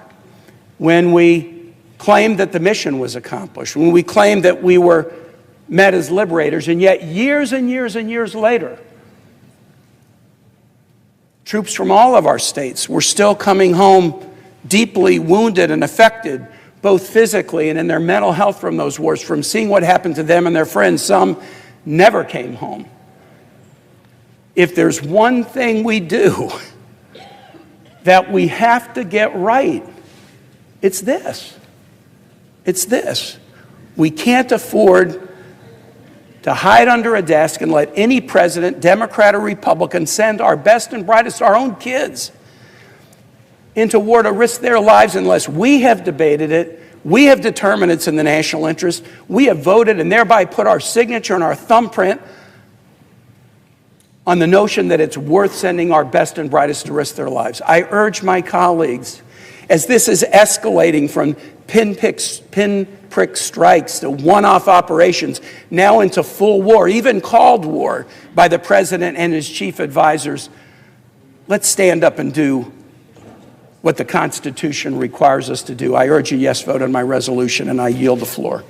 when we claimed that the mission was accomplished, when we claimed that we were met as liberators, and yet years and years and years later, troops from all of our states were still coming home deeply wounded and affected, both physically and in their mental health from those wars, from seeing what happened to them and their friends. Some never came home. If there's one thing we do that we have to get right, it's this. It's this. We can't afford to hide under a desk and let any president, Democrat or Republican, send our best and brightest, our own kids, into war to risk their lives unless we have debated it, we have determined it's in the national interest, we have voted and thereby put our signature and our thumbprint on the notion that it's worth sending our best and brightest to risk their lives. I urge my colleagues, as this is escalating from pinprick strikes to one-off operations, now into full war, even called war by the president and his chief advisors, let's stand up and do what the Constitution requires us to do. I urge a yes vote on my resolution, and I yield the floor.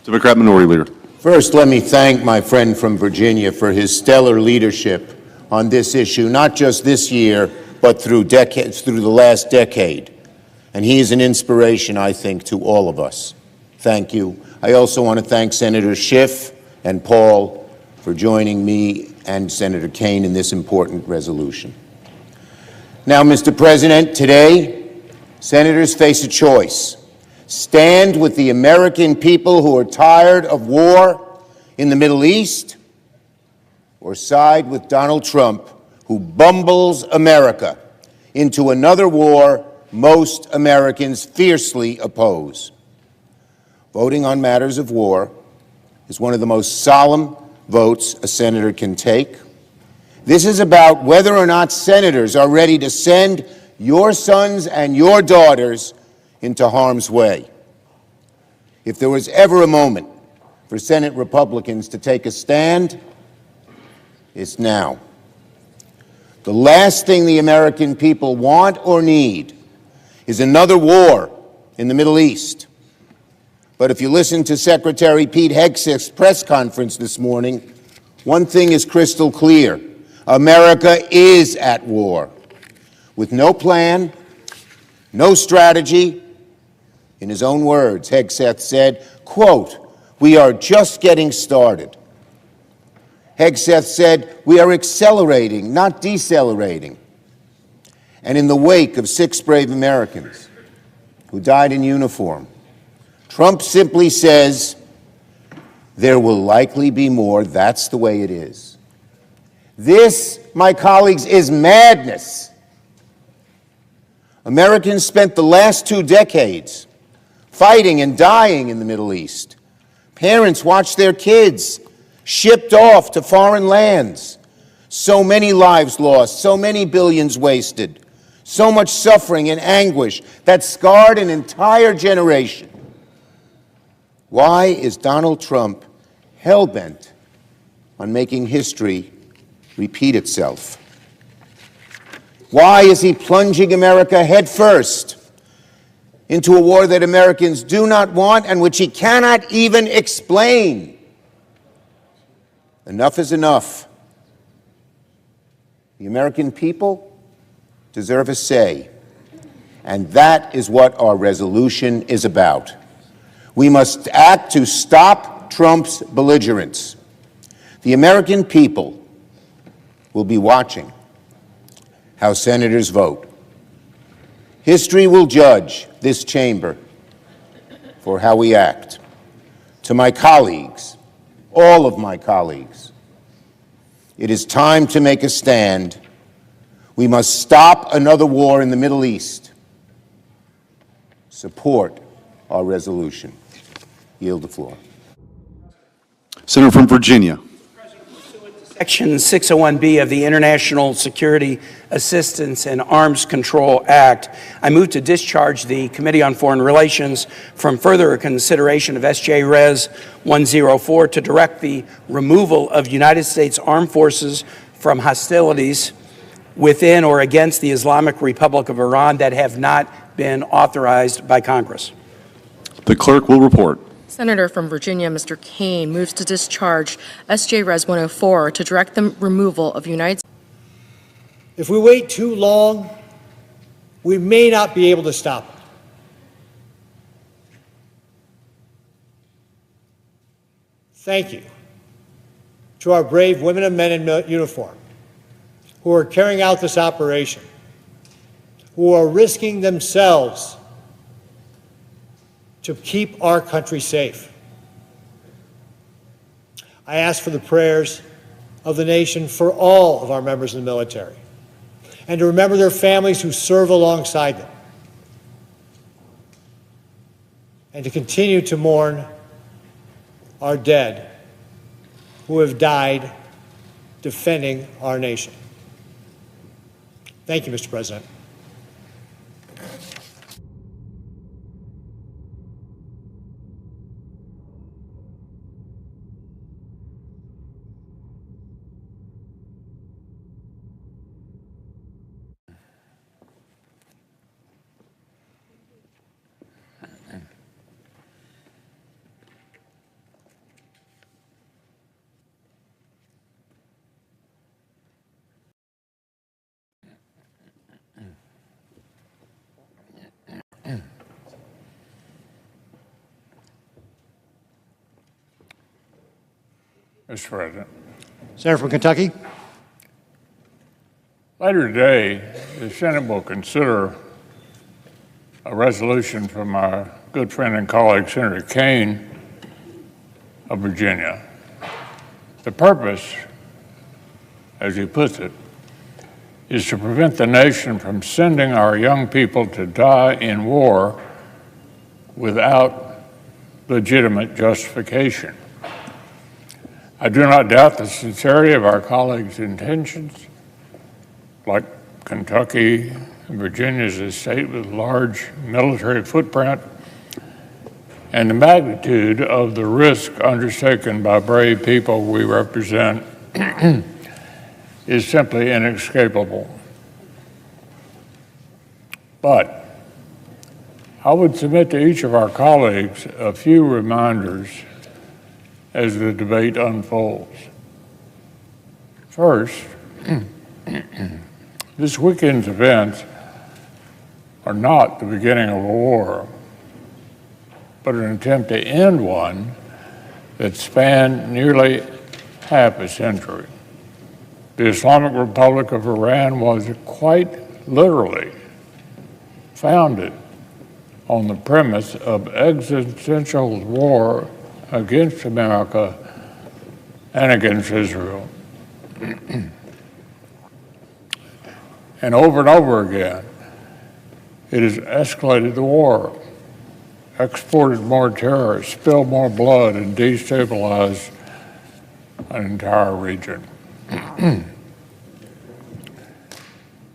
Democrat Minority Leader. First, let me thank my friend from Virginia for his stellar leadership on this issue, not just this year, but through the last decade. And he is an inspiration, I think, to all of us. Thank you. I also want to thank Senator Schiff and Paul for joining me and Senator Kaine in this important resolution. Now, Mr. President, today, senators face a choice. Stand with the American people who are tired of war in the Middle East, or side with Donald Trump, who bumbles America into another war most Americans fiercely oppose. Voting on matters of war is one of the most solemn votes a senator can take. This is about whether or not senators are ready to send your sons and your daughters into harm's way. If there was ever a moment for Senate Republicans to take a stand, it's now. The last thing the American people want or need is another war in the Middle East. But if you listen to Secretary Pete Hegseth's press conference this morning, one thing is crystal clear. America is at war, with no plan, no strategy. In his own words, Hegseth said, quote, "We are just getting started." Hegseth said, "We are accelerating, not decelerating." And in the wake of 6 brave Americans who died in uniform, Trump simply says, "There will likely be more. That's the way it is." This, my colleagues, is madness. Americans spent the last 2 decades fighting and dying in the Middle East. Parents watched their kids shipped off to foreign lands. So many lives lost, so many billions wasted, so much suffering and anguish that scarred an entire generation. Why is Donald Trump hell-bent on making history repeat itself? Why is he plunging America headfirst into a war that Americans do not want and which he cannot even explain? Enough is enough. The American people deserve a say, and that is what our resolution is about. We must act to stop Trump's belligerence. The American people will be watching how senators vote. History will judge this chamber for how we act. To my colleagues, all of my colleagues, it is time to make a stand. We must stop another war in the Middle East. Support our resolution. Yield the floor. Senator from Virginia. Section 601B of the International Security Assistance and Arms Control Act, I move to discharge the Committee on Foreign Relations from further consideration of S.J. Res. 104 to direct the removal of United States Armed Forces from hostilities within or against the Islamic Republic of Iran that have not been authorized by Congress. The clerk will report. Senator from Virginia, Mr. Kane, moves to discharge S.J. Res. 104 to direct the removal of United States. If we wait too long, we may not be able to stop it. Thank you to our brave women and men in uniform who are carrying out this operation, who are risking themselves to keep our country safe. I ask for the prayers of the nation for all of our members in the military, and to remember their families who serve alongside them, and to continue to mourn our dead who have died defending our nation. Thank you, Mr. President. Mr. President. Senator from Kentucky. Later today, the Senate will consider a resolution from my good friend and colleague, Senator Kane of Virginia. The purpose, as he puts it, is to prevent the nation from sending our young people to die in war without legitimate justification. I do not doubt the sincerity of our colleagues' intentions. Like Kentucky and Virginia is a state with a large military footprint, and the magnitude of the risk undertaken by brave people we represent is simply inescapable. But I would submit to each of our colleagues a few reminders as the debate unfolds. First, this weekend's events are not the beginning of a war, but an attempt to end one that spanned nearly half a century. The Islamic Republic of Iran was quite literally founded on the premise of existential war against America and against Israel. And over again, it has escalated the war, exported more terror, spilled more blood, and destabilized an entire region.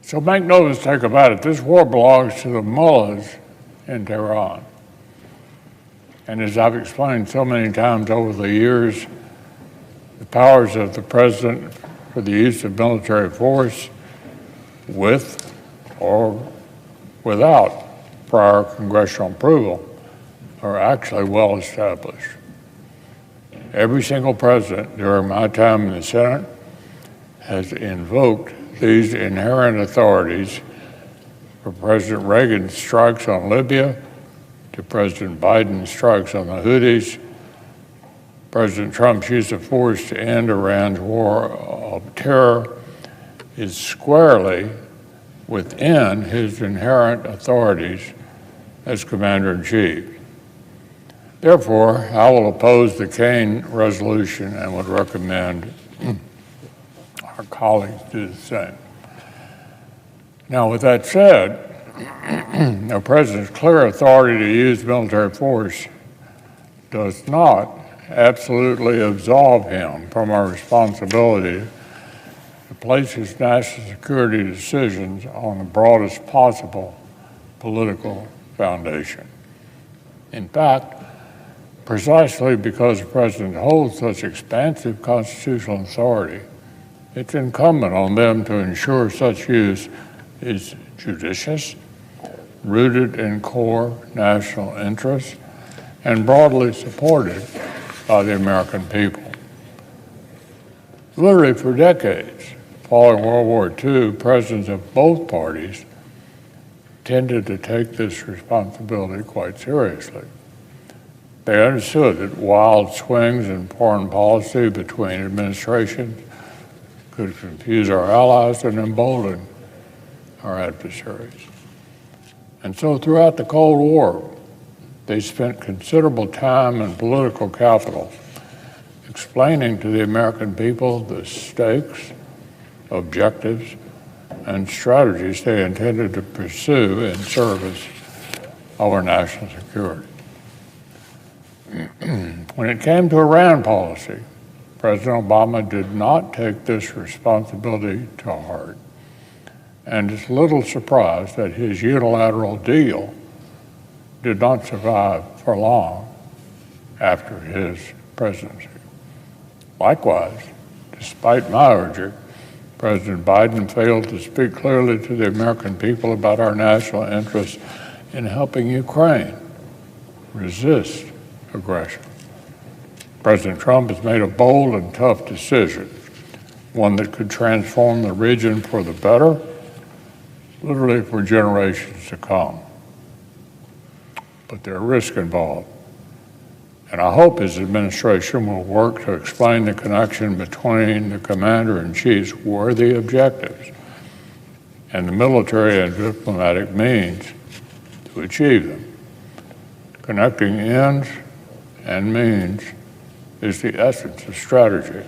So make no mistake about it, this war belongs to the mullahs in Tehran. And as I've explained so many times over the years, the powers of the president for the use of military force with or without prior congressional approval are actually well established. Every single president during my time in the Senate has invoked these inherent authorities, from President Reagan's strikes on Libya to President Biden's strikes on the Houthis. President Trump's use of force to end Iran's war of terror is squarely within his inherent authorities as Commander-in-Chief. Therefore, I will oppose the Kane resolution and would recommend our colleagues do the same. Now, with that said, the President's clear authority to use military force does not absolutely absolve him from our responsibility to place his national security decisions on the broadest possible political foundation. In fact, precisely because the President holds such expansive constitutional authority, it's incumbent on them to ensure such use is judicious, rooted in core national interests, and broadly supported by the American people. Literally for decades, following World War II, presidents of both parties tended to take this responsibility quite seriously. They understood that wild swings in foreign policy between administrations could confuse our allies and embolden our adversaries. And so throughout the Cold War, they spent considerable time and political capital explaining to the American people the stakes, objectives, and strategies they intended to pursue in service of our national security. When it came to Iran policy, President Obama did not take this responsibility to heart, and it's little surprise that his unilateral deal did not survive for long after his presidency. Likewise, despite my urging, President Biden failed to speak clearly to the American people about our national interests in helping Ukraine resist aggression. President Trump has made a bold and tough decision, one that could transform the region for the better, literally for generations to come. But there are risks involved. And I hope his administration will work to explain the connection between the commander-in-chief's worthy objectives and the military and diplomatic means to achieve them. Connecting ends and means is the essence of strategy.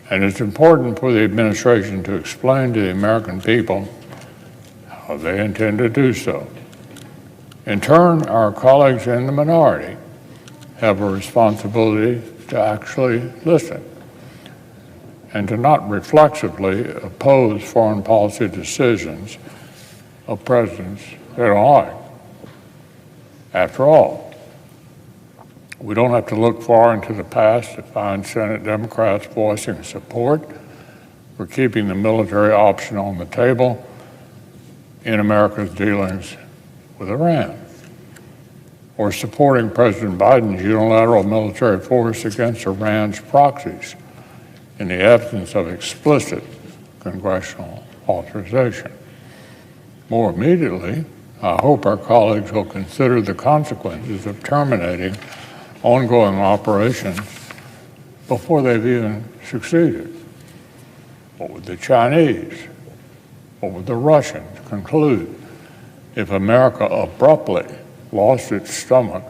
And it's important for the administration to explain to the American people how they intend to do so. In turn, our colleagues in the minority have a responsibility to actually listen and to not reflexively oppose foreign policy decisions of presidents they don't like. After all, we don't have to look far into the past to find Senate Democrats voicing support for keeping the military option on the table in America's dealings with Iran, or supporting President Biden's unilateral military force against Iran's proxies in the absence of explicit congressional authorization. More immediately, I hope our colleagues will consider the consequences of terminating ongoing operations before they've even succeeded. What would the Chinese, what would the Russians conclude if America abruptly lost its stomach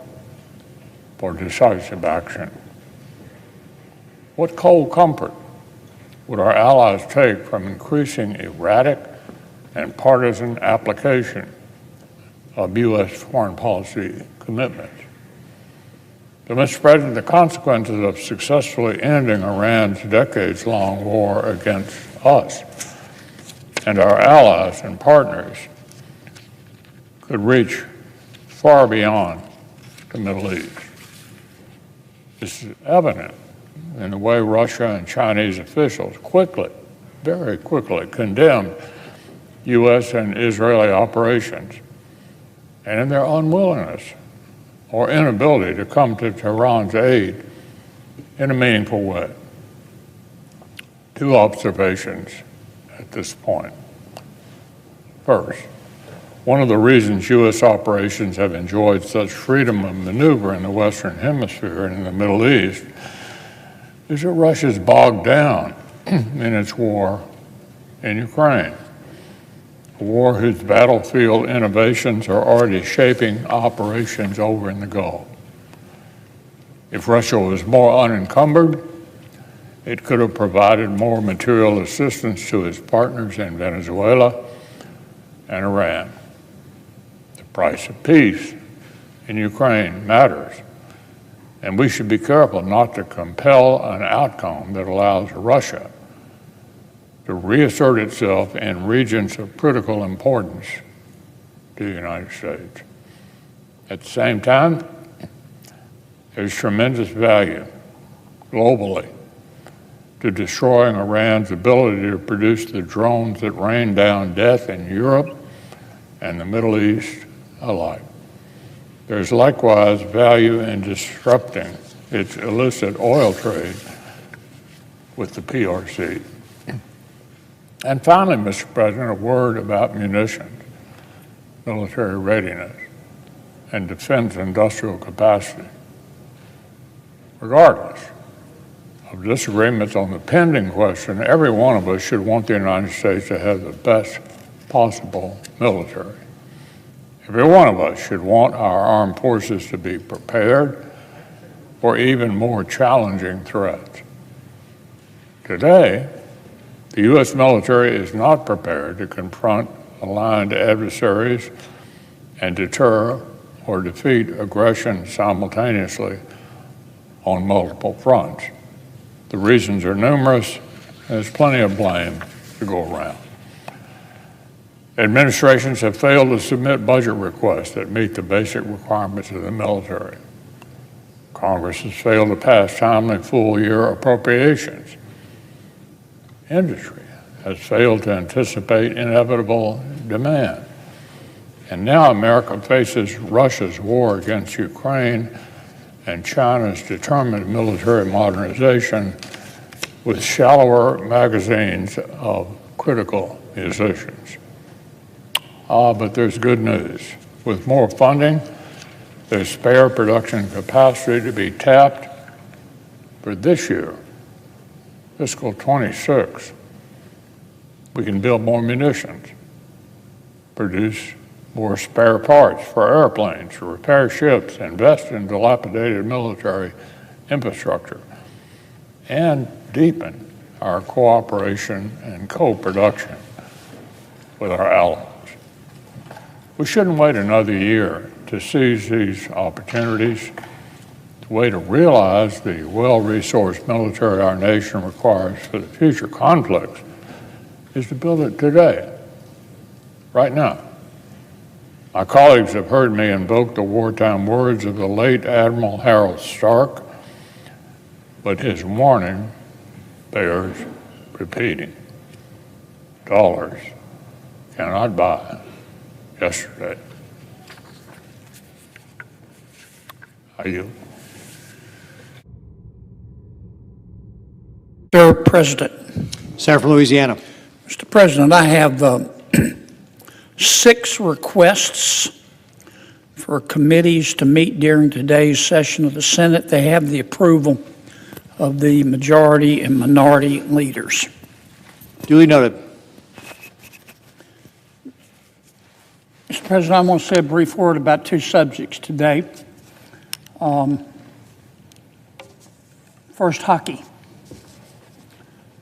for decisive action? What cold comfort would our allies take from increasing erratic and partisan application of U.S. foreign policy commitments? So, Mr. President, the consequences of successfully ending Iran's decades-long war against us and our allies and partners could reach far beyond the Middle East. This is evident in the way Russia and Chinese officials quickly, very quickly, condemned U.S. and Israeli operations, and in their unwillingness or inability to come to Tehran's aid in a meaningful way. Two observations at this point. First, one of the reasons U.S. operations have enjoyed such freedom of maneuver in the Western Hemisphere and in the Middle East is that Russia's bogged down in its war in Ukraine, a war whose battlefield innovations are already shaping operations over in the Gulf. If Russia was more unencumbered, it could have provided more material assistance to its partners in Venezuela and Iran. The price of peace in Ukraine matters, And we should be careful not to compel an outcome that allows Russia to reassert itself in regions of critical importance to the United States. At the same time, there's tremendous value globally to destroying Iran's ability to produce the drones that rain down death in Europe and the Middle East alike. There's likewise value in disrupting its illicit oil trade with the PRC. And finally, Mr. President, a word about munitions, military readiness, and defense industrial capacity. Regardless of disagreements on the pending question, every one of us should want the United States to have the best possible military. Every one of us should want our armed forces to be prepared for even more challenging threats. Today, the U.S. military is not prepared to confront aligned adversaries and deter or defeat aggression simultaneously on multiple fronts. The reasons are numerous. There's plenty of blame to go around. Administrations have failed to submit budget requests that meet the basic requirements of the military. Congress has failed to pass timely full-year appropriations. Industry has failed to anticipate inevitable demand. And now America faces Russia's war against Ukraine and China's determined military modernization with shallower magazines of critical munitions. But there's good news. With more funding, there's spare production capacity to be tapped for this year, fiscal 26. We can build more munitions, produce more spare parts for airplanes, repair ships, invest in dilapidated military infrastructure, and deepen our cooperation and co-production with our allies. We shouldn't wait another year to seize these opportunities. The way to realize the well-resourced military our nation requires for the future conflicts is to build it today, right now. My colleagues have heard me invoke the wartime words of the late Admiral Harold Stark, but his warning bears repeating. Dollars cannot buy yesterday. I yield. Mr. President. Senator from Louisiana. Mr. President, I have 6 requests for committees to meet during today's session of the Senate. They have the approval of the majority and minority leaders. Duly noted. Mr. President, I want to say a brief word about 2 subjects today. First, hockey.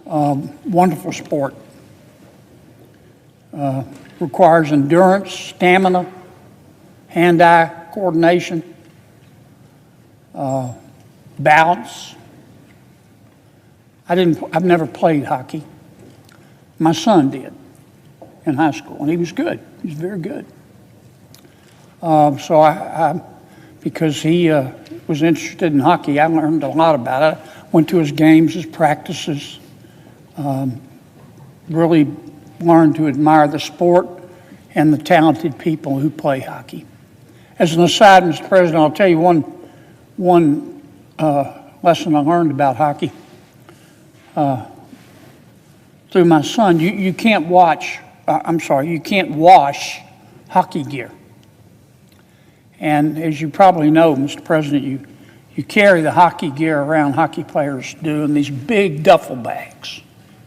Wonderful sport. Requires endurance, stamina, hand-eye coordination, balance. I've never played hockey. My son did in high school, and he was good. He was very good. So I because he was interested in hockey, I learned a lot about it. Went to his games, his practices, really learned to admire the sport and the talented people who play hockey. As an aside, Mr. President, I'll tell you one lesson I learned about hockey. Through my son, you can't wash hockey gear. And as you probably know, Mr. President, you carry the hockey gear around, hockey players do, in these big duffel bags,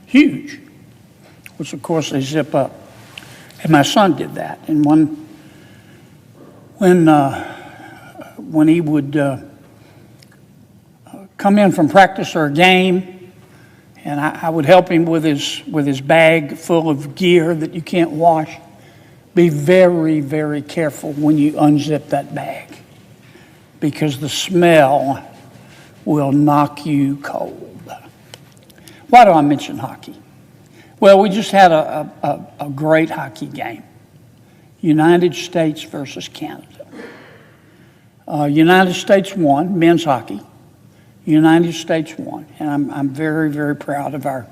huge, which of course they zip up. And my son did that. And when he would come in from practice or a game, and I would help him with his bag full of gear that you can't wash, be very, very careful when you unzip that bag, because the smell will knock you cold. Why do I mention hockey? Well, we just had a great hockey game. United States versus Canada. United States won, men's hockey. United States won, and I'm very, very proud of our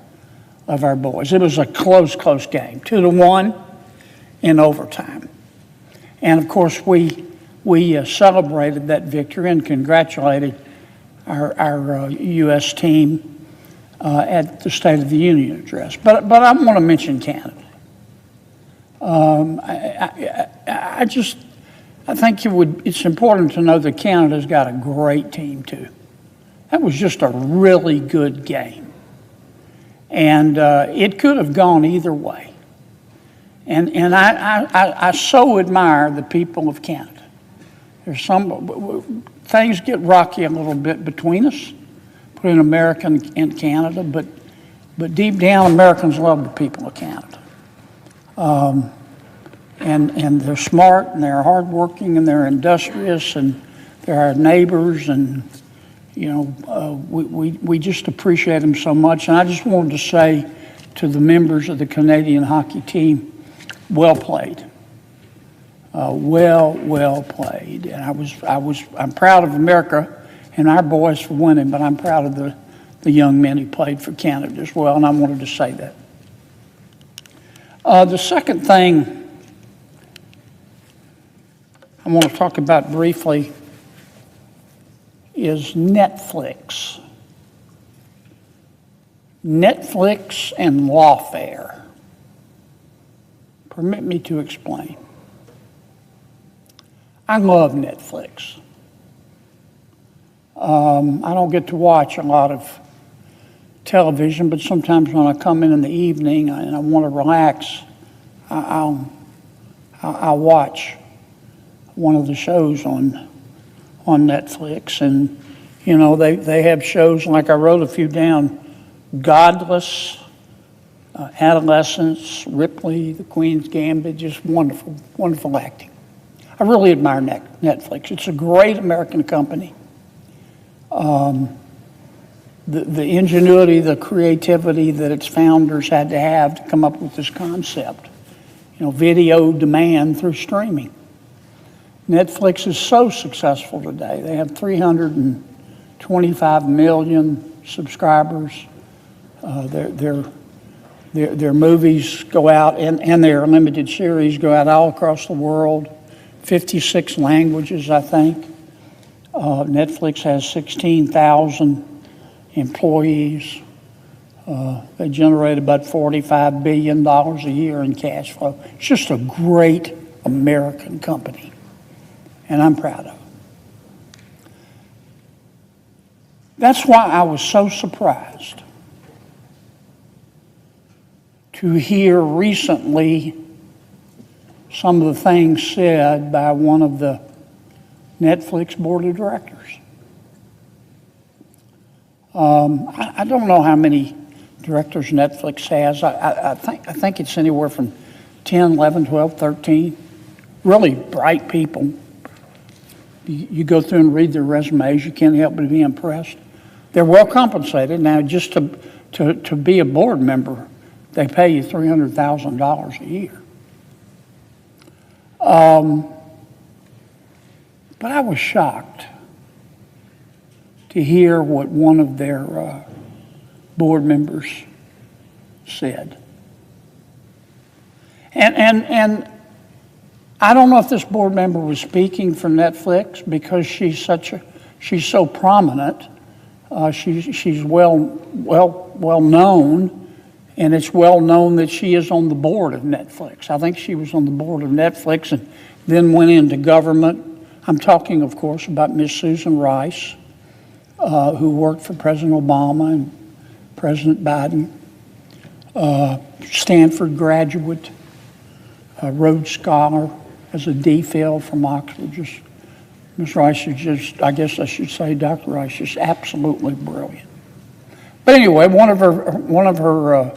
boys. It was a close game, 2-1 in overtime. And of course, we celebrated that victory and congratulated our U.S. team at the State of the Union address. But I want to mention Canada. I think it's important to know that Canada's got a great team too. That was just a really good game. And it could have gone either way. And I so admire the people of Canada. There's things get rocky a little bit between us, between America and Canada, but deep down, Americans love the people of Canada. And they're smart, and they're hardworking, and they're industrious, and they're our neighbors, and we just appreciate them so much. And I just wanted to say to the members of the Canadian hockey team, well played. Well played. And I'm proud of America and our boys for winning, but I'm proud of the young men who played for Canada as well, and I wanted to say that. The second thing I want to talk about briefly is Netflix. Netflix and lawfare. Permit me to explain. I love Netflix. I don't get to watch a lot of television, but sometimes when I come in the evening and I want to relax, I'll watch one of the shows on Netflix. And, they have shows like I wrote a few down, Godless, Adolescence, Ripley, The Queen's Gambit, just wonderful, wonderful acting. I really admire Netflix. It's a great American company. The ingenuity, the creativity that its founders had to have to come up with this concept. Video demand through streaming. Netflix is so successful today. They have 325 million subscribers. Their movies go out, and their limited series go out all across the world, 56 languages, I think. Netflix has 16,000 employees. They generate about $45 billion a year in cash flow. It's just a great American company, and I'm proud of it. That's why I was so surprised to hear recently some of the things said by one of the Netflix board of directors. I don't know how many directors Netflix has. I think it's anywhere from 10, 11, 12, 13. Really bright people. You go through and read their resumes, you can't help but be impressed. They're well compensated. Now, just to be a board member, they pay you $300,000 a year. But I was shocked to hear what one of their board members said. And I don't know if this board member was speaking for Netflix because she's so prominent. She's well known, and it's well known that she is on the board of Netflix. I think she was on the board of Netflix and then went into government. I'm talking, of course, about Miss Susan Rice, who worked for President Obama and President Biden, Stanford graduate, Rhodes Scholar, as a DPhil from Oxford. Ms. Rice is just, I guess I should say Dr. Rice is absolutely brilliant. But anyway, one of her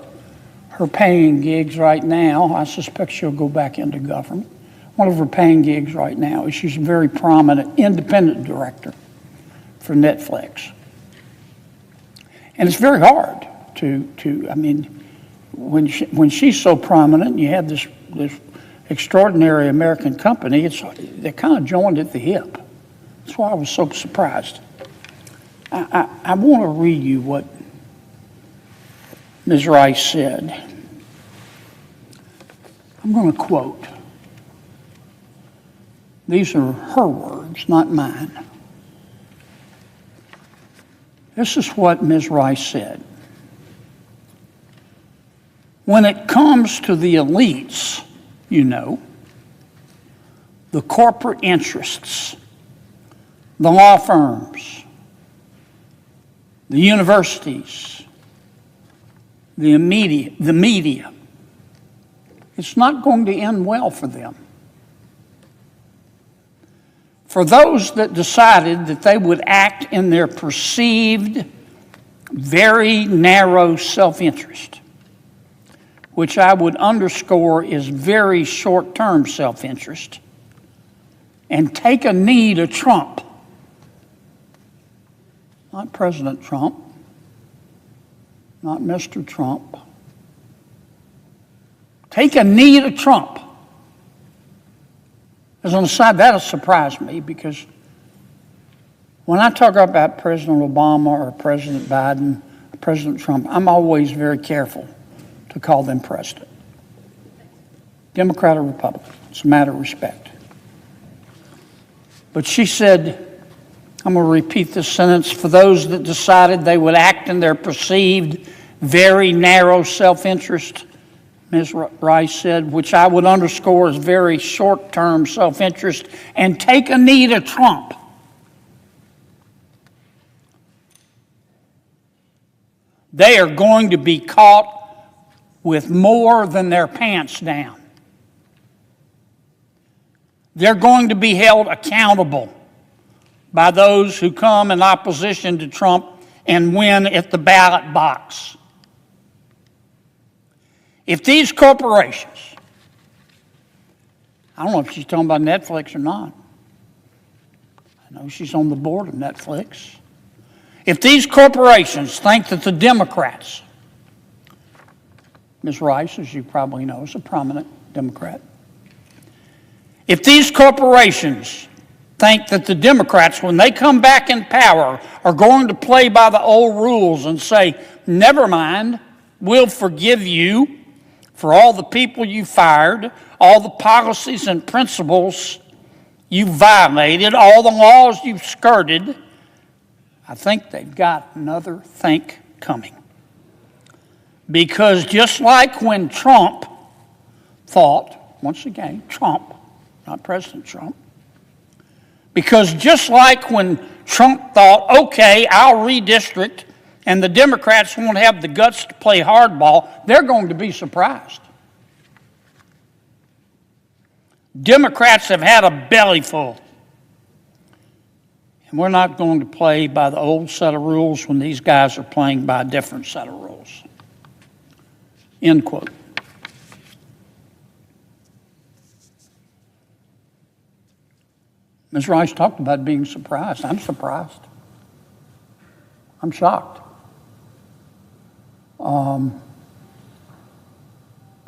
paying gigs right now, I suspect she'll go back into government. One of her paying gigs right now is she's a very prominent independent director for Netflix. And it's very hard I mean, when she's so prominent, and you have this extraordinary American company, they're kind of joined at the hip. That's why I was so surprised. I want to read you what Ms. Rice said. I'm going to quote. These are her words, not mine. This is what Ms. Rice said. When it comes to the elites, you know, the corporate interests, the law firms, the universities, the media, it's not going to end well for them. For those that decided that they would act in their perceived, very narrow self-interest, which I would underscore is very short-term self-interest, and take a knee to Trump, not President Trump, not Mr. Trump, take a knee to Trump. As an aside, that'll surprise me, because when I talk about President Obama or President Biden, or President Trump, I'm always very careful to call them president. Democrat or Republican, it's a matter of respect. But she said, I'm going to repeat this sentence, for those that decided they would act in their perceived, very narrow self-interest, Ms. Rice said, which I would underscore as very short-term self-interest, and take a knee to Trump. They are going to be caught with more than their pants down. They're going to be held accountable by those who come in opposition to Trump and win at the ballot box. If these corporations, I don't know if she's talking about Netflix or not. I know she's on the board of Netflix. If these corporations think that the Democrats, Ms. Rice, as you probably know, is a prominent Democrat. If these corporations think that the Democrats, when they come back in power, are going to play by the old rules and say, never mind, we'll forgive you for all the people you fired, all the policies and principles you violated, all the laws you've skirted, I think they've got another think coming. Because just like when Trump thought, once again, Trump, not President Trump, because just like when Trump thought, okay, I'll redistrict, and the Democrats won't have the guts to play hardball, they're going to be surprised. Democrats have had a bellyful. And we're not going to play by the old set of rules when these guys are playing by a different set of rules. End quote. Ms. Rice talked about being surprised. I'm surprised. I'm shocked.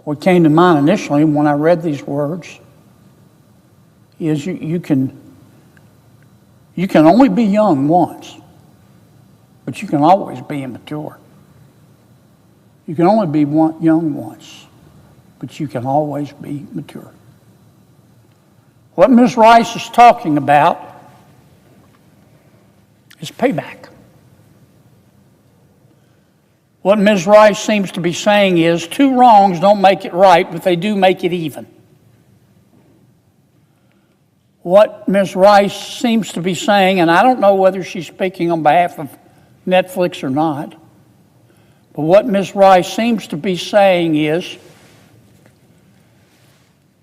What came to mind initially when I read these words is you can only be young once, but you can always be immature. You can only be young once, but you can always be mature. What Ms. Rice is talking about is payback. What Ms. Rice seems to be saying is two wrongs don't make it right, but they do make it even. What Ms. Rice seems to be saying, and I don't know whether she's speaking on behalf of Netflix or not, but what Ms. Rice seems to be saying is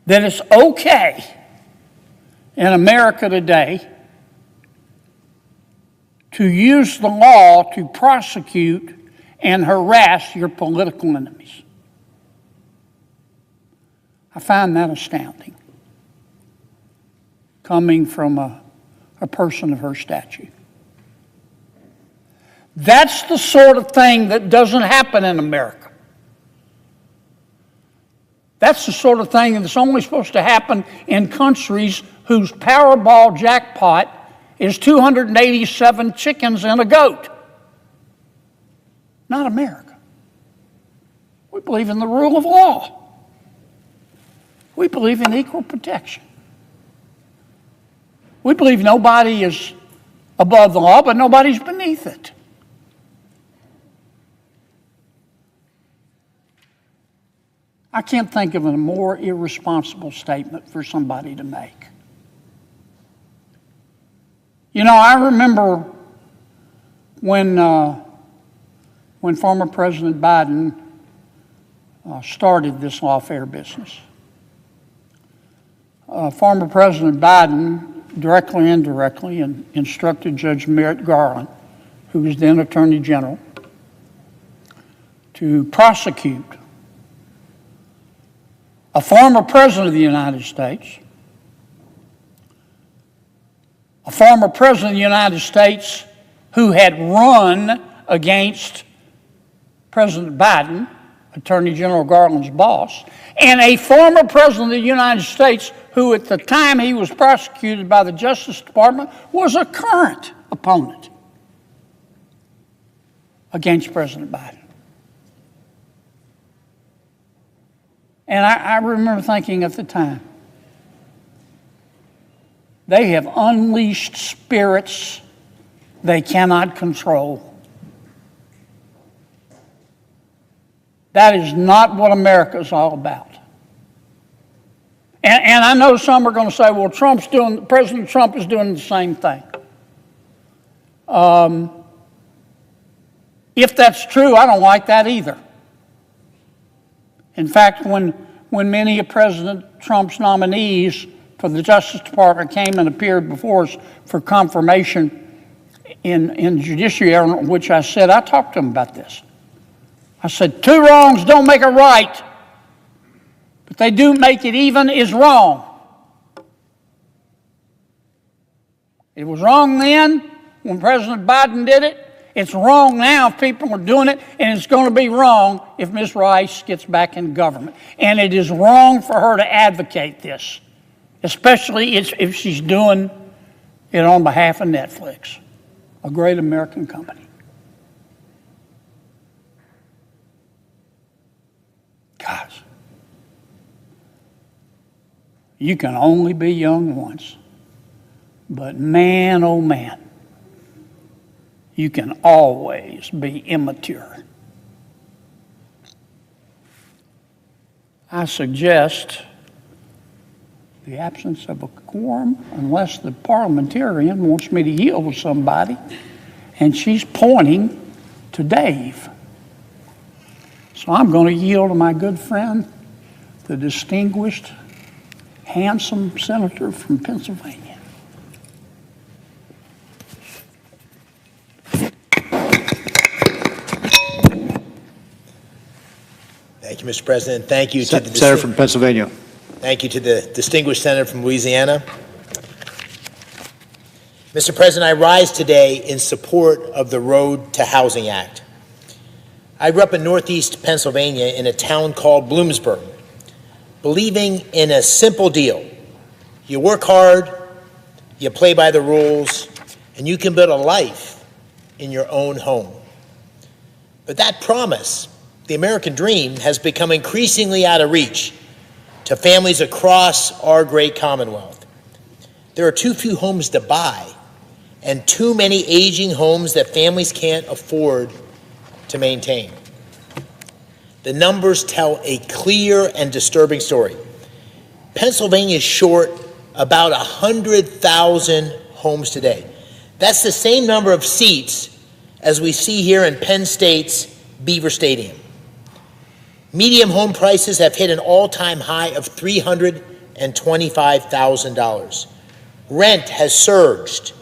that it's okay in America today to use the law to prosecute and harass your political enemies. I find that astounding, coming from a person of her stature. That's the sort of thing that doesn't happen in America. That's the sort of thing that's only supposed to happen in countries whose Powerball jackpot is 287 chickens and a goat. Not America. We believe in the rule of law. We believe in equal protection. We believe nobody is above the law, but nobody's beneath it. I can't think of a more irresponsible statement for somebody to make. You know, I remember when former President Biden started this lawfare business. Former President Biden, directly and indirectly, instructed Judge Merrick Garland, who was then Attorney General, to prosecute a former President of the United States, a former President of the United States who had run against President Biden, Attorney General Garland's boss, and a former President of the United States who at the time he was prosecuted by the Justice Department was a current opponent against President Biden. And I remember thinking at the time, they have unleashed spirits they cannot control. That is not what America is all about. And I know some are going to say, well, President Trump is doing the same thing. If that's true, I don't like that either. In fact, when many of President Trump's nominees for the Justice Department came and appeared before us for confirmation in judiciary, which I said, I talked to them about this. I said, 2 wrongs don't make a right, but they do make it even is wrong. It was wrong then when President Biden did it. It's wrong now if people are doing it, and it's going to be wrong if Ms. Rice gets back in government. And it is wrong for her to advocate this, especially if she's doing it on behalf of Netflix, a great American company. Gosh, you can only be young once, but man, oh man, you can always be immature. I suggest the absence of a quorum unless the parliamentarian wants me to yield to somebody, and she's pointing to Dave. So I'm going to yield to my good friend, the distinguished, handsome senator from Pennsylvania. Thank you, Mr. President. Thank you to the Senator from Pennsylvania. Thank you to the distinguished senator from Louisiana. Mr. President, I rise today in support of the Road to Housing Act. I grew up in Northeast Pennsylvania in a town called Bloomsburg, believing in a simple deal. You work hard, you play by the rules, and you can build a life in your own home. But that promise, the American dream, has become increasingly out of reach to families across our great Commonwealth. There are too few homes to buy and too many aging homes that families can't afford to maintain. The numbers tell a clear and disturbing story. Pennsylvania is short about 100,000 homes today. That's the same number of seats as we see here in Penn State's Beaver Stadium. Median home prices have hit an all-time high of $325,000. Rent has surged,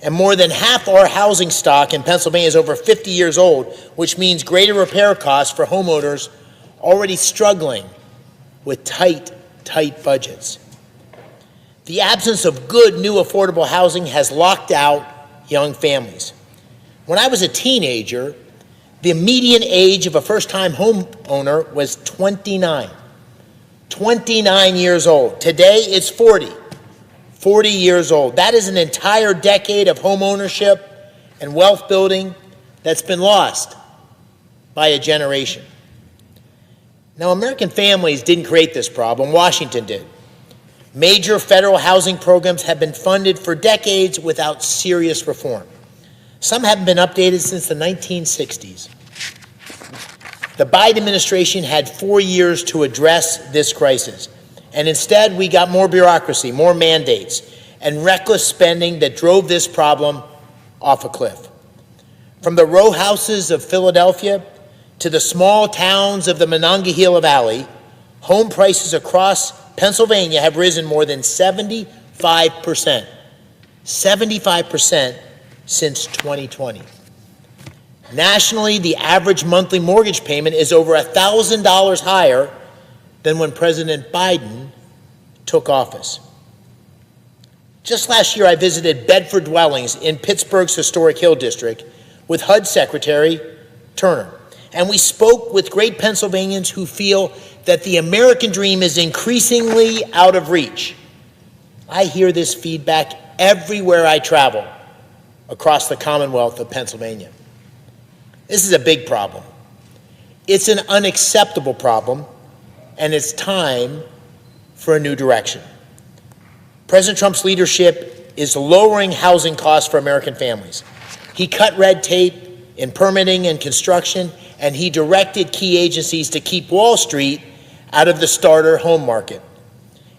and more than half our housing stock in Pennsylvania is over 50 years old, which means greater repair costs for homeowners already struggling with tight budgets. The absence of good new affordable housing has locked out young families. When I was a teenager, the median age of a first-time homeowner was 29. 29 years old. Today, it's 40. 40 years old. That is an entire decade of home ownership and wealth building that's been lost by a generation. Now, American families didn't create this problem. Washington did. Major federal housing programs have been funded for decades without serious reform. Some haven't been updated since the 1960s. The Biden administration had 4 years to address this crisis, and instead we got more bureaucracy, more mandates, and reckless spending that drove this problem off a cliff. From the row houses of Philadelphia to the small towns of the Monongahela Valley, home prices across Pennsylvania have risen more than 75%. 75% since 2020. Nationally, the average monthly mortgage payment is over $1,000 higher than when President Biden took office. Just last year, I visited Bedford dwellings in Pittsburgh's historic Hill District with HUD Secretary Turner, and we spoke with great Pennsylvanians who feel that the American dream is increasingly out of reach. I hear this feedback everywhere I travel across the Commonwealth of Pennsylvania. This is a big problem. It's an unacceptable problem, and it's time for a new direction. President Trump's leadership is lowering housing costs for American families. He cut red tape in permitting and construction, and he directed key agencies to keep Wall Street out of the starter home market.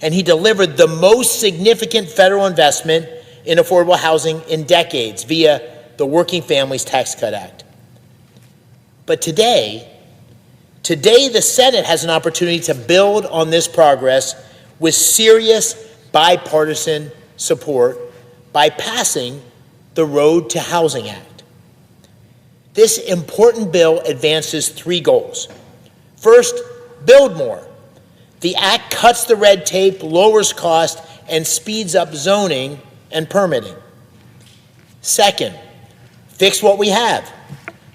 And he delivered the most significant federal investment in affordable housing in decades via the Working Families Tax Cut Act. But today the Senate has an opportunity to build on this progress with serious bipartisan support by passing the Road to Housing Act. This important bill advances 3 goals. First, build more. The act cuts the red tape, lowers cost, and speeds up zoning and permitting. Second, fix what we have.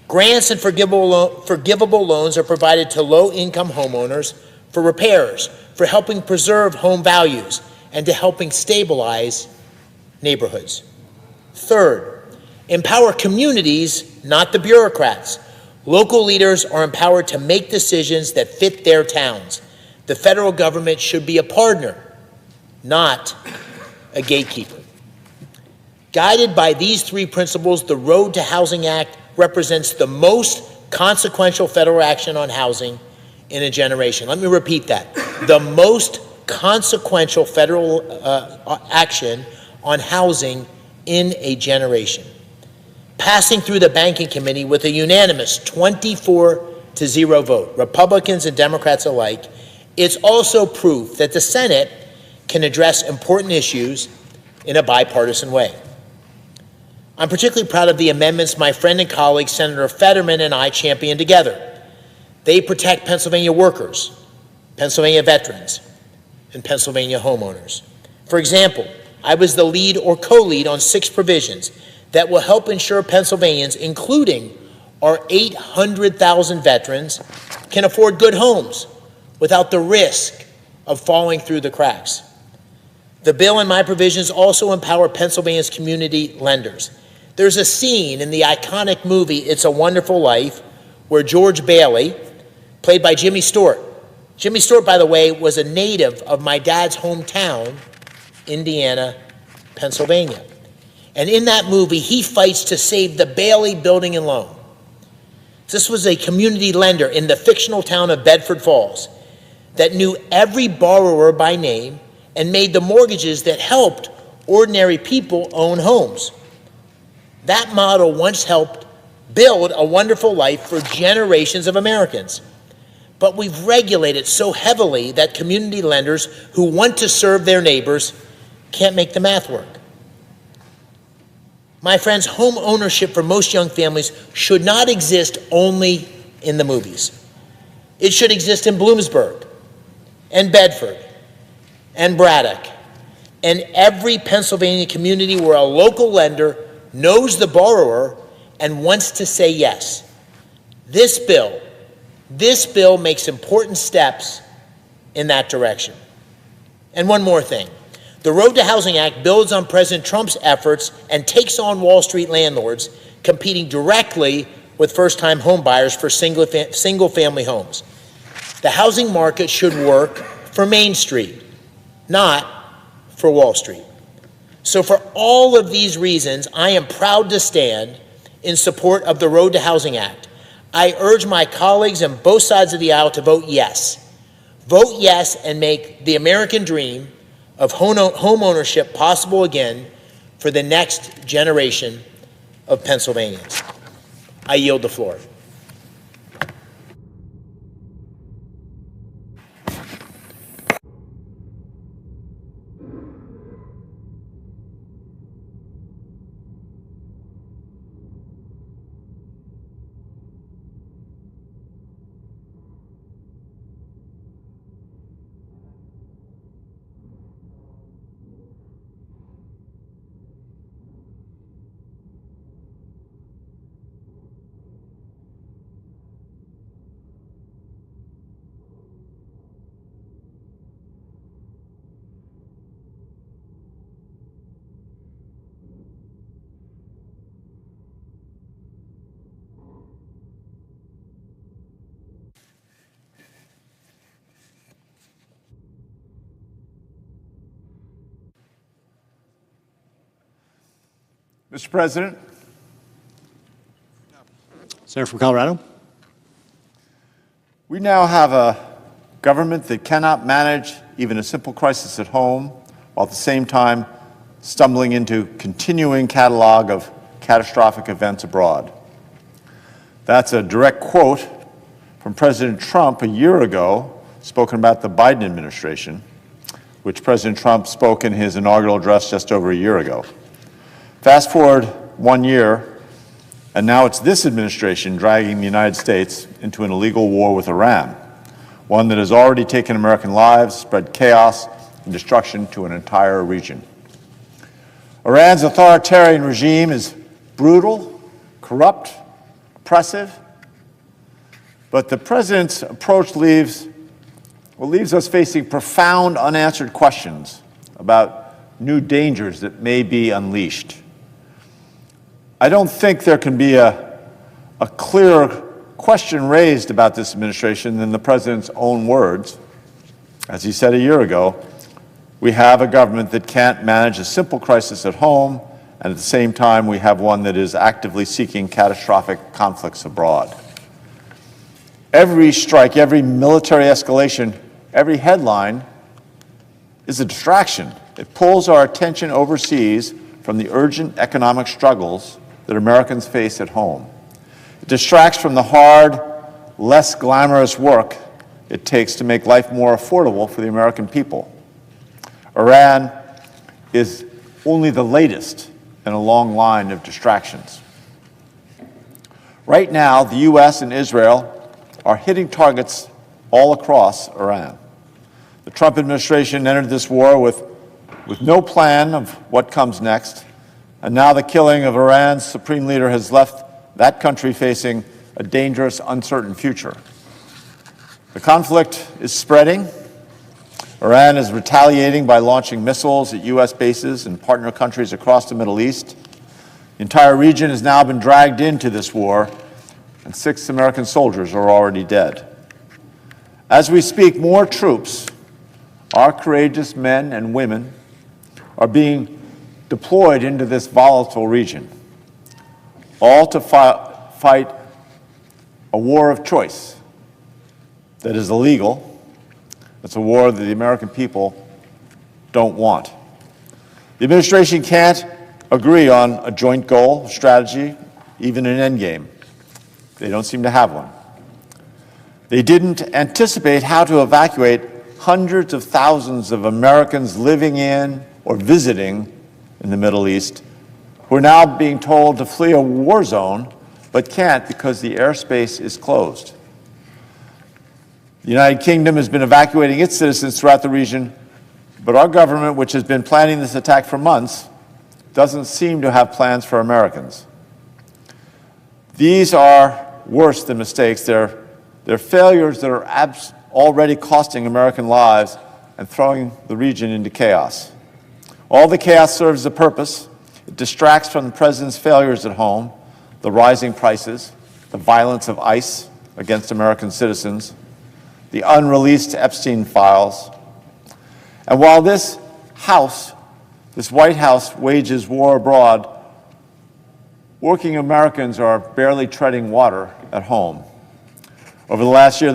Grants and forgivable loans are provided to low-income homeowners for repairs, for helping preserve home values, and to helping stabilize neighborhoods. Third, empower communities, not the bureaucrats. Local leaders are empowered to make decisions that fit their towns. The federal government should be a partner, not a gatekeeper. Guided by these 3 principles, the Road to Housing Act represents the most consequential federal action on housing in a generation. Let me repeat that. The most consequential federal action on housing in a generation. Passing through the Banking Committee with a unanimous 24-0 vote, Republicans and Democrats alike, it's also proof that the Senate can address important issues in a bipartisan way. I'm particularly proud of the amendments my friend and colleague, Senator Fetterman, and I championed together. They protect Pennsylvania workers, Pennsylvania veterans, and Pennsylvania homeowners. For example, I was the lead or co-lead on 6 provisions that will help ensure Pennsylvanians, including our 800,000 veterans, can afford good homes without the risk of falling through the cracks. The bill and my provisions also empower Pennsylvania's community lenders. There's a scene in the iconic movie It's a Wonderful Life where George Bailey, played by Jimmy Stewart. Jimmy Stewart, by the way, was a native of my dad's hometown, Indiana, Pennsylvania. And in that movie, he fights to save the Bailey Building and Loan. This was a community lender in the fictional town of Bedford Falls that knew every borrower by name and made the mortgages that helped ordinary people own homes. That model once helped build a wonderful life for generations of Americans. But we've regulated so heavily that community lenders who want to serve their neighbors can't make the math work. My friends, home ownership for most young families should not exist only in the movies. It should exist in Bloomsburg and Bedford and Braddock and every Pennsylvania community where a local lender knows the borrower and wants to say yes. This bill makes important steps in that direction. And one more thing. The Road to Housing Act builds on President Trump's efforts and takes on Wall Street landlords competing directly with first-time home buyers for single-family homes. The housing market should work for Main Street, not for Wall Street. So for all of these reasons, I am proud to stand in support of the Road to Housing Act. I urge my colleagues on both sides of the aisle to vote yes. Vote yes and make the American dream of home ownership possible again for the next generation of Pennsylvanians. I yield the floor. Mr. President. Senator from Colorado. We now have a government that cannot manage even a simple crisis at home, while at the same time stumbling into continuing catalog of catastrophic events abroad. That's a direct quote from President Trump a year ago, spoken about the Biden administration, which President Trump spoke in his inaugural address just over a year ago. Fast forward 1 year, and now it's this administration dragging the United States into an illegal war with Iran, one that has already taken American lives, spread chaos and destruction to an entire region. Iran's authoritarian regime is brutal, corrupt, oppressive, but the president's approach leaves us facing profound unanswered questions about new dangers that may be unleashed. I don't think there can be a clearer question raised about this administration than the president's own words. As he said a year ago, we have a government that can't manage a simple crisis at home, and at the same time we have one that is actively seeking catastrophic conflicts abroad. Every strike, every military escalation, every headline is a distraction. It pulls our attention overseas from the urgent economic struggles that Americans face at home. It distracts from the hard, less glamorous work it takes to make life more affordable for the American people. Iran is only the latest in a long line of distractions. Right now, the U.S. and Israel are hitting targets all across Iran. The Trump administration entered this war with no plan of what comes next, and now the killing of Iran's supreme leader has left that country facing a dangerous, uncertain future. The conflict is spreading. Iran is retaliating by launching missiles at U.S. bases and partner countries across the Middle East. The entire region has now been dragged into this war, and 6 American soldiers are already dead. As we speak, more troops, our courageous men and women, are being deployed into this volatile region, all to fight a war of choice that is illegal. It's a war that the American people don't want. The administration can't agree on a joint goal, strategy, even an endgame. They don't seem to have one. They didn't anticipate how to evacuate hundreds of thousands of Americans living in or visiting in the Middle East, who are now being told to flee a war zone, but can't because the airspace is closed. The United Kingdom has been evacuating its citizens throughout the region, but our government, which has been planning this attack for months, doesn't seem to have plans for Americans. These are worse than mistakes. They're failures that are already costing American lives and throwing the region into chaos. All the chaos serves a purpose. It distracts from the president's failures at home, the rising prices, the violence of ICE against American citizens, the unreleased Epstein files. And while this White House wages war abroad, working Americans are barely treading water at home. Over the last year, the